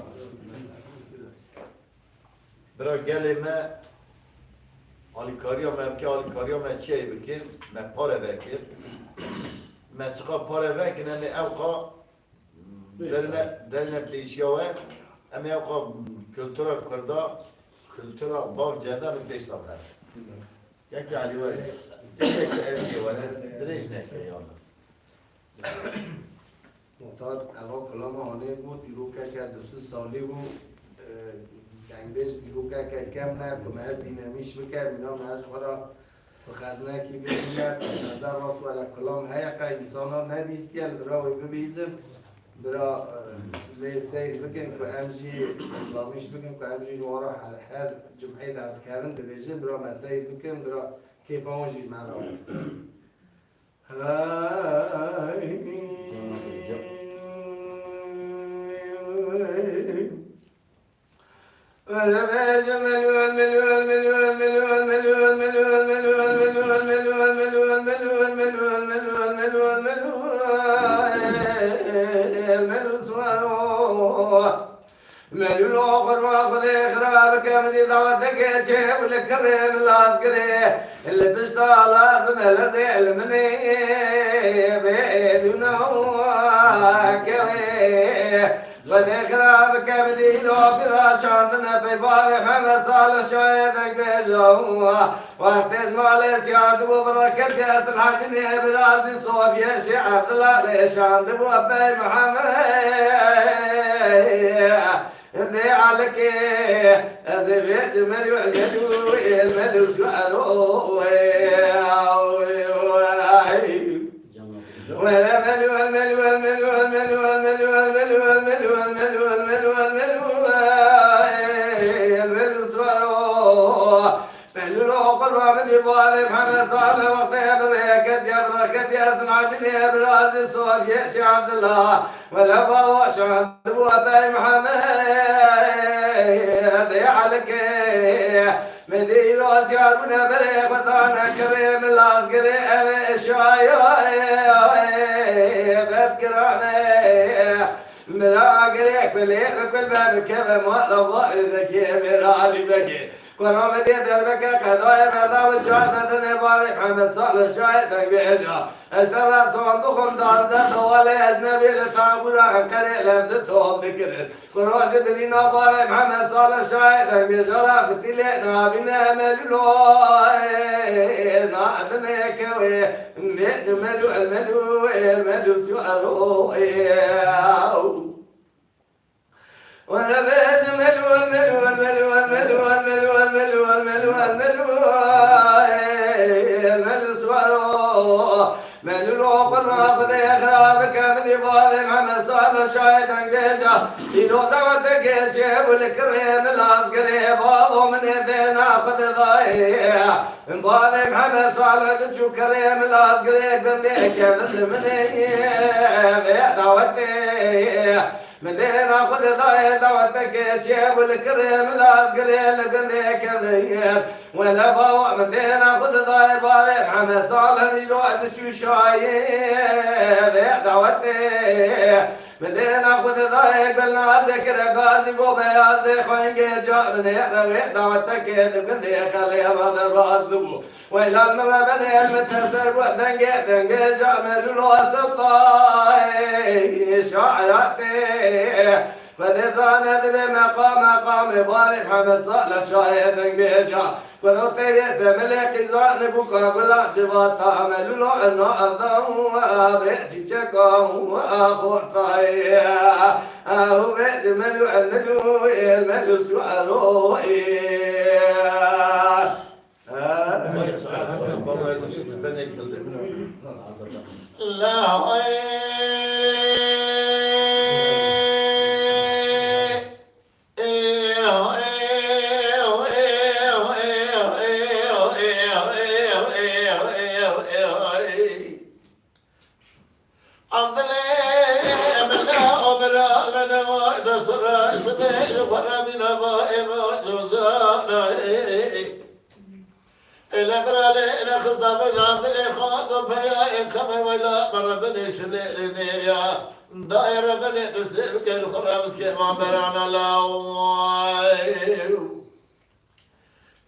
برا گلی ما آلیکاریا ما که آلیکاریا ما چی بکن ما پاره بکن ما چقا پاره بکن امی اوقا دلنا پیشیاوه امی اوقا کلتورا کردا کلتورا باف جنده من پیش دام هست یکی علی ولی یکی اوکی ولی دریش نکه یالنس معتاد اقا کلام آنه بود دیرو که دستو سالی بود دنگبش دیرو که کم نه کمه دینامیش بکر مینا مرش خورا و خزنه کی بگیرد نظر راست ولی کلام هیقه انسان ها نبیستی برا وی ببیزم برا وی سیر بکن که همجی کلامیش بکن که همجی نوارا هر جمعه درد کردن ببیجه برا مسیر بکن برا کیف آنجیز من را ملو آخر واخد خرابك من دعوتك جيب الكريم العسكري اللي تشتغل لازم لازم مني بيدنا كوي غني خرابك بديلو براش عندنا ببالي محمد صالح شويدك بيجو وقت اسمع ليس يعدبو بركة ياس الحدني برازي صوفيا شي عبد الله ليش عندبو أبي محمد اللي عليك أذبيت مليو الجدو المليو سعرو ولا مليو المليو المليو المليو المليو المليو المليو المليو المليو المليو المليو سعرو مليو قرب من يبالي محمد صالح وقت يدريك يدرك ياسن عدني برازي صوف يأشي عبد الله ولا بواش عند ابو ابي محمد يعلك مدي راس ياربنا بريق بطانا كريم العسكري ابي شاي بذكر عليه قريك بكل باب كذا ما الله ذكي مرادي بكي كنا مدي دربك قضايا مرضى والجوع مدني باري محمد صالح الشاهد بيجا اشترى صندوق دانزة ولا أجنبي لتعبر عن كري لم تتوب بكر كروش بدينا باري محمد صالح الشاهد بيجا فتيلنا بنا مجلوين عدنا كوي ملو الملو سوارو وانا بجمل والملو والملو والملو والملو والملو والملو والملو الملو سوارو ملو الوقت راقد اخرابك من يبالي محمد صالح الشاهد انجيجا يدو دوتك يشيب الكريم العسكري باضو من يدين اخذ ضايع بالي محمد صالح تشو كريم العسكري بنديك مثل مني بيدوتي مدينة خذ ضايع دوتك تشيب الكريم العسكري اللي بنديك ضيق ولا باوع مدينة خذ ضايع بالي محمد صالح يلوعد شو شايب دوتي مدينة خذ ضايع بالناس ذكر غازي وبيازي خنقي جاء من يحرق دوتك بنديك خلي هذا الراس لبو وإلى المرة بني المتسر ودنقي جاء من الوسطاي شاعرتي فلسانة مقام بالي محمد صالح شاهد بيجا ورطي يسم الكيزان بكرة بلا جبات تعمل له انه ارضه بيجي شكاو اخورتاي اهو بيجي ملو الملو سوارو داير بني قسمك الخرابس كما برانا لاو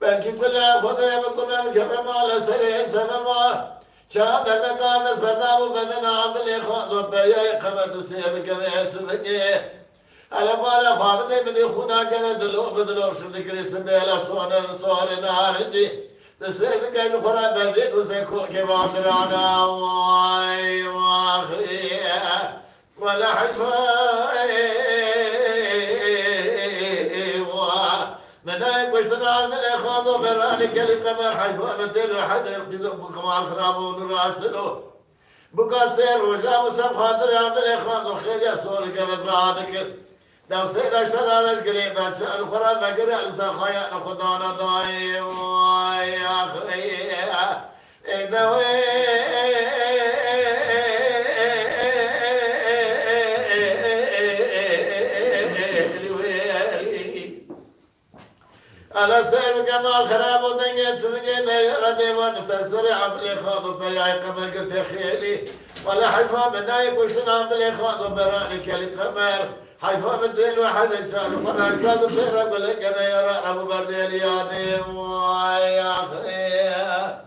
بلكي كلها خذها بكنا كما مال سري سنما شاد المكان نسبنا وبدنا عبد الإخوان بيا قمر نسيب كذا سبني على بالا خالد من يخونا كان بدلو شو ذكر اسمه لا صور نارجي تسيب كان الخراب بزيد وسيخو كما برانا واي واخي ولا منايك ويستنى من الإخوان وبراني كالي قمر حيفا مدلو حدا يقضي بكما الخراب ونراسلو بكا سير وجاب وسب خاطر عبد الإخوان وخير يا سوري كبت رادك دو سيدا شرارش قريبا سأل الخراب مقرع لسا خيان خدانا ضاي ويا أخي على سير كمال خراب ودنيا ترجينا يا رديوان تسرع عبد الإخوان وبياي قمر قلت خيلي ولا حيفا منايك وشنا عبد الإخوان وبراني كالي قمر حيفا بالدين واحد إنسان وفرق ساد بيرك ولك أنا يا رب بردين يا ديم ويا أخي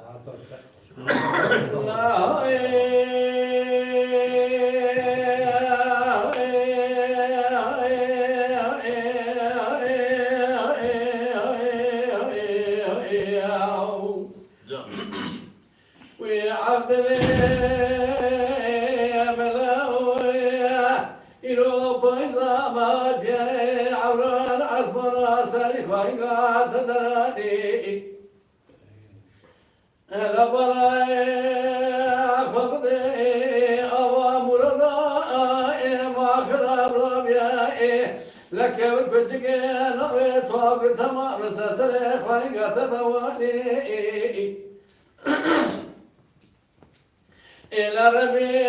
لك البجينا ويطاب تمام رساسر خايقة دواني إلى ربي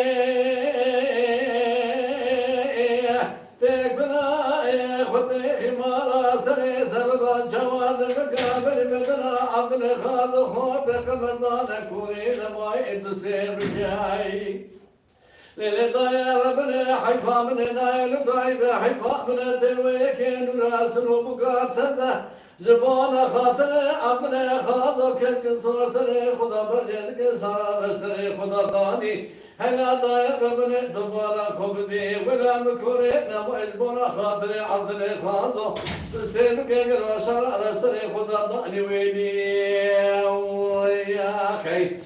تقبل خطي مارا سري سرطان شواد المقابل بدنا عبد الخاض خوت قبرنا نكوني لما يتسير بجاي ليلة طاير بنا حيفا من نايل طايبة حيفا من تلويك نراس وبقات تزا زبون خاطر أبنا خاطر كسك صور سري خدا برجل كسار سري خدا طاني هلا طاير بنا تبارا خبدي ولا مكوري نمو إجبونا خاطر عبد خاطر سيد كير وشرع سري خدا طاني ويني يا أخي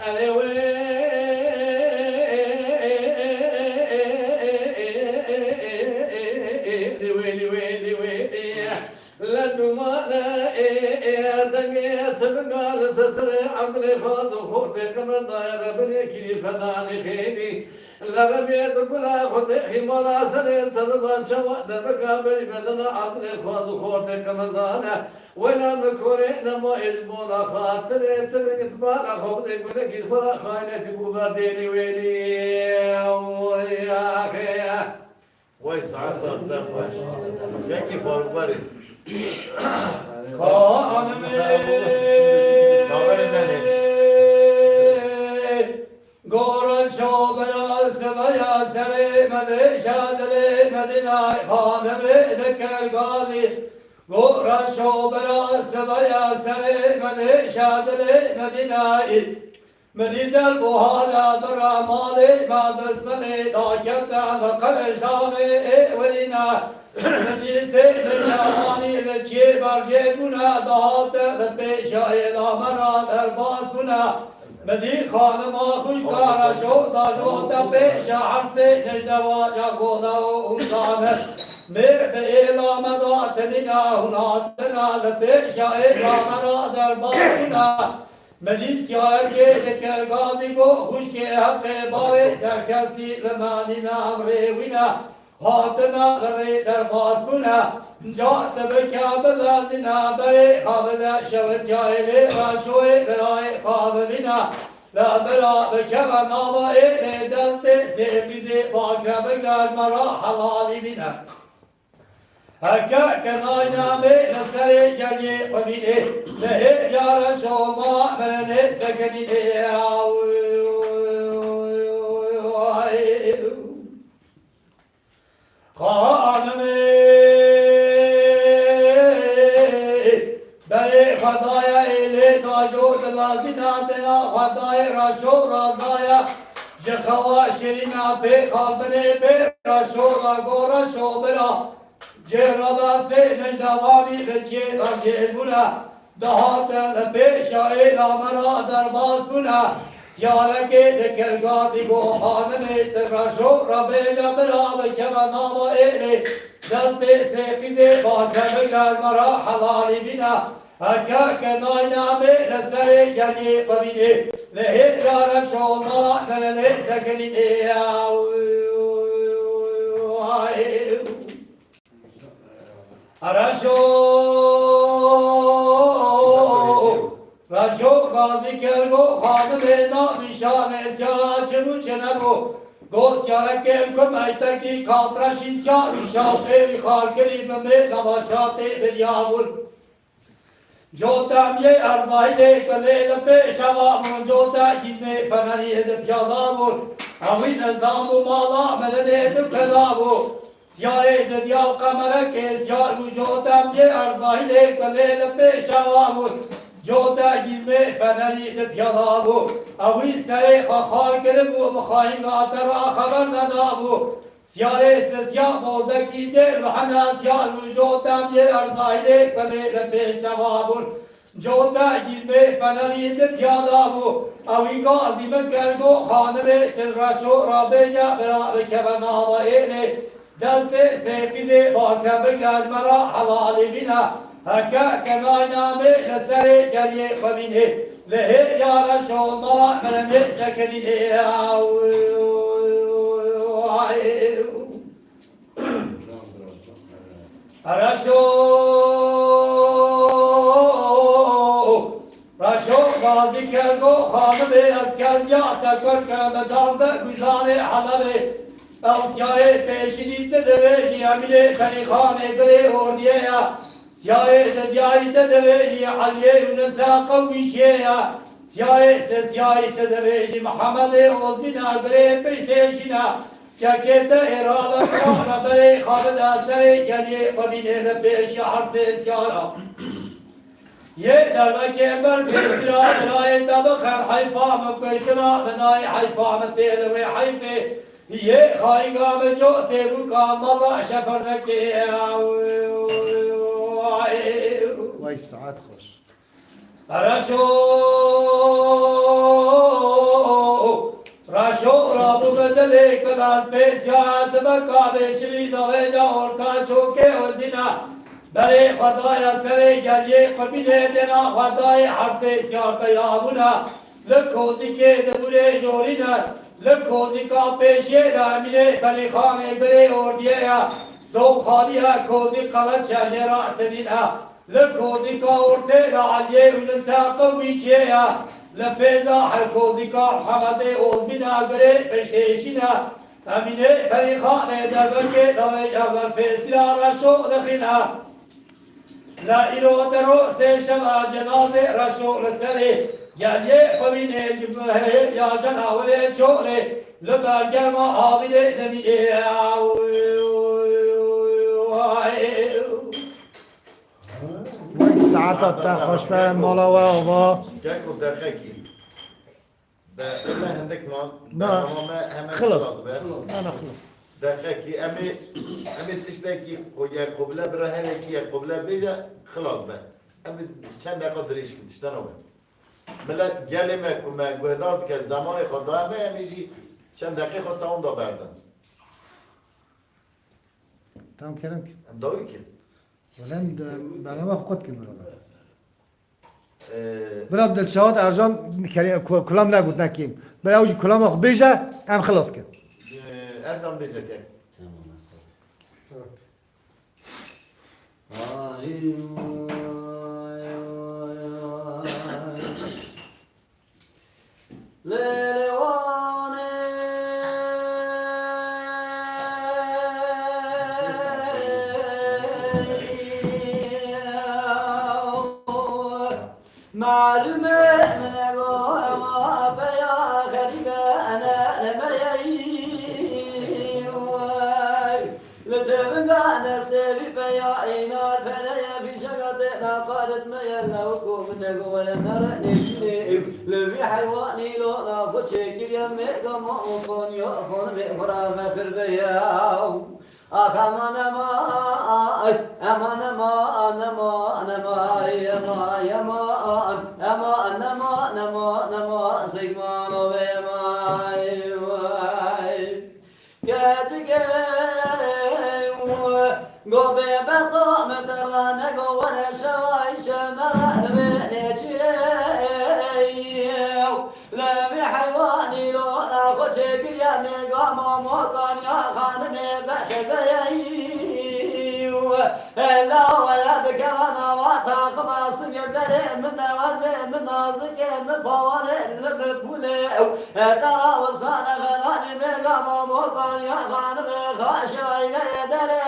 أنا وين لدما لا دنيا سبقا لسسري عقلي خاض وخوتي كمن ضاير بني كيف ناني خيدي لغبي تقول خوتي خمالا سري سربا شوا دبكا بني بدنا عقلي خاض وخوتي كمن ضانا ولا مكوري نما إجبونا خاطري تبقى تبالا خوتي بني كيف فلا خاينة تقوبا ديني ويلي يا أخي وای ساعت دادم یکی فارغ خانم گور شوبر سویا سر مد شادر مدینه خانم ذکر غازی گور شوبر سویا سر مد شادر مدینه مدينة البهارة برا مالي ما بسملي داكبنا وقرش داغي ولينا مدينة الجاماني لجي برجيبنا دهات لبيشا إلى مران الباس بنا مدينة خانما خوشكارا شو داجو تبيشا عرسي نجدوا يقونا وانسان مرد إلى مداتنا هناتنا لبيشا إلى مران الباس بنا مدین سیار که ذکر غازی کو خوش که حق باوی در کسی لمانی نام روینا حاتنا غری در باز بنا جات بکابل ازنا بری خابل شوت یایلی و شوی برای خواب بنا لا برا بکبر نابا ایلی دست سیقیزی باکر بگلال مرا حلالی بنا هكا كناينا من سري جلي قبيله له يا رشوما من سكني خانم بري خدايا إلي داجود لازنا بنا خدايا رشو رازايا جخوا شرينا بي خالبني بي رشو راغو رشو بنا جربا سين الدواني بجي برجي بنا دهات لبيشا إلى مرا درباس بنا سيالك ذكر قاضي قو خانمي ترشو ربيجا بنا بكما نابا إلي دست سيقزي باكر بقر مرا حلالي بنا هكا كناينا من لسري جلي قبيني لهد رشو ما نلي سكني رشو غازی کرگو خانم نامشان سیارا چمو چنگو گو سیارا کل کم ایتکی کابرشی سیاری شاقی خار کلیف میں نواچاتے بریاول جوتم یہ ارزائی دے کلے لپے شوامون جوتا کزمے فنری اد پیادامون اوی نظام و مالا ملنے اد کلامون سیاره دنیا قمره که سیار وجودم یه ارزاهیله کلیل پیشوامون جوده گیزمه فنری پیادامون اوی سره خاخار کرمو مخواهیم آتر و خبر ندامون سیاره سسیا موزکی دل و حنا سیار وجودم یه ارزاهیله کلیل پیشوامون جوده گیزمه فنری پیادامون اوی گازی من کرگو خانمه تلرشو رابجا برا بکبنا و ایلی دست سیقیزی باکر بگرد مرا حلالی بنا هکا کناینا می لسر گلی خمینی لهی یارا شوما منمی سکنی رشو غازی کرگو خانمی از کزیا تکر که مدازده گزانه حلبی سیاره پیشینی تدویجی امیل کنی خانه گره اوردیه سیاره ددیایی تدویجی علیه و نسا قویچیه Siyaset siyasete de reji Muhammed'e Ozmin Azre peşteşina Kekete irada kâna bere kâbid asere geliye kabine de peşi harse siyara Ye derveke ember pesira benay tabakhan hayfa mukashna benay hayfa metel ve hayfe Ye khayga me jo tebu kamala şefarzeke Vay saat hoş. Raşo rabu bedele kadas pesyarat mekabe şri daveja orta çoke ozina Bere khadaya sere geliye kabine dena khadaya harse siyarta yavuna Lekozi ke de bure jorina Lekozi ka peşe ramine bere khane gre ordiya So khadiya kozi kalat şajerat dina لكوزيكا ورتيلا عليه ونساقا ويشيا لفيزا حلكوزيكا محمد اوزمنا غري بشتيشنا امينه فريخانه دربكي دوي جابر بيسرا رشو دخنا لا إلو درو سيشما جنازه رشو لسري ياليه قبينه جبهه يا جناوله چوله لبرگرما آبيده نميه Vay saat hatta hoş be mala ve ova. Gel o dakiki. Ben hendek man. Na, hemen خلص. be. Ana خلص. Dakiki emi tişteki o ya kubla birahere ki ya kubla beja خلاص be. Emi çend dakika diriş ki tişten o be. Millet gelime kuma guhdar ke zamanı khada me emi ji çend dakika sound da berden. Tamam Kerem ki. Em doğru ki. Ulan برنامه خود که مرا. برای دلشاد ارجان کلام نگود نکیم. برای اوج کلام خو بیجه هم خلاص کن. Erzan beja ke. معلومه نگاه ما بیا خریده انا نمیایی لطفاً نستوي بیا اینار بیا بیشتر نفرت میل نوکو نگو نمر نشینه لبی حیوانی لو نفو چکیر یا میگم آفون یا خون بخورا مخر بیا aman aman aman aman aman aman aman sigman ve may gece go be beto metrane go wala shay shana be nechire la bi haywani lo na ko chekir ya ne go mo kan ya khan me لا ولا بكرنا وتاقما سنجبر من نوار من نازك من بوار المكولة ترى وصانا غناني بقام موقان يا غانم خاشوا إلى دلي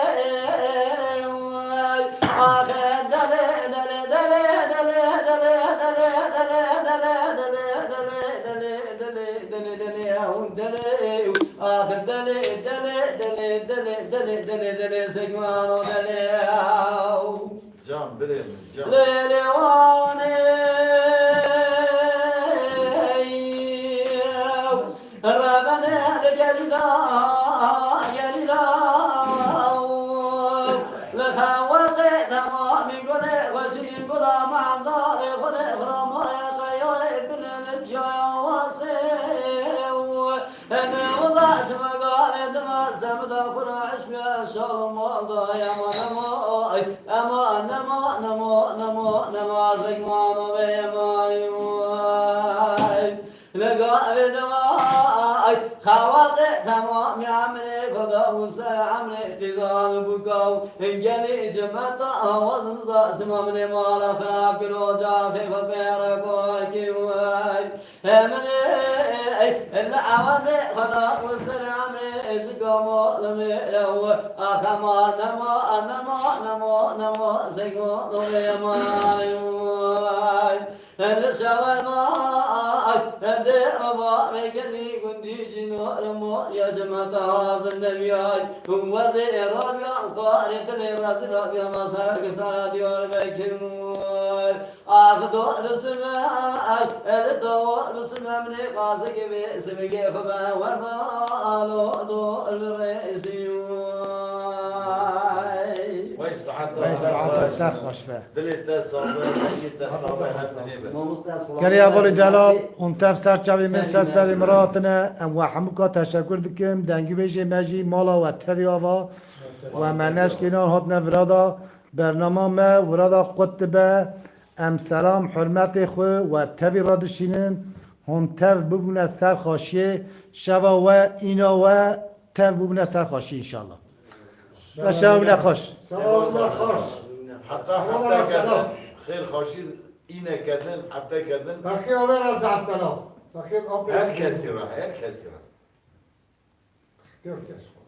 آخر دلي دلي دلي دلي دلي دلي دلي آخر دلي دلي سجمان دلي Can birim can. ليلي واني ربنا لجلنا جلنا لخوات تمام قد وجين قد ما دار قد ما يقيا ابن الجواسي انا وضعت مقامد ما زمد فرعش يا شرم الله يا امان نما زمان بيماي لقابد ما خواطئ تمام يعمل خدا موسى عمل تقال بكاو انجلي جمتا وزن زمام مال خراب كروجا في فبيرك وكيواي امني العوام خدا موسى عمل ازقام لميرو اخما نما زيقو نويماي الشوال ما بردي أبارك لي قندي جنور مو يا جماعة هذا النبياي هو زي ربيع قارئ لي رزق ربيع مسارك سارة ديور بكنور أخذوا رسماء الدور رسماء من قاسك باسمك خبا ورضا دور الرئيسيون وای ساعت وای ساعت تا خوش به دلی تا صابر دلی تا صابر هست نیبه گری اولی جلال اون تف سرچاوی مثل سر امراتنا ام و حموکا تشکر دکم دنگی بیشه مجی مالا و تفی آوا و منش کنار هات نورادا برنامه ما ورادا قطبه ام سلام حرمت خو و تفی رادشینن هم تف ببونه سر خاشیه شبا و اینا و تف ببونه سر خاشی انشالله و شبا خوش سلام خوش حتی کردن خیر خاشی اینه کردن حتی کردن بخیر آور از در سلام بخیر آب هر کسی را هر کسی را گرد کس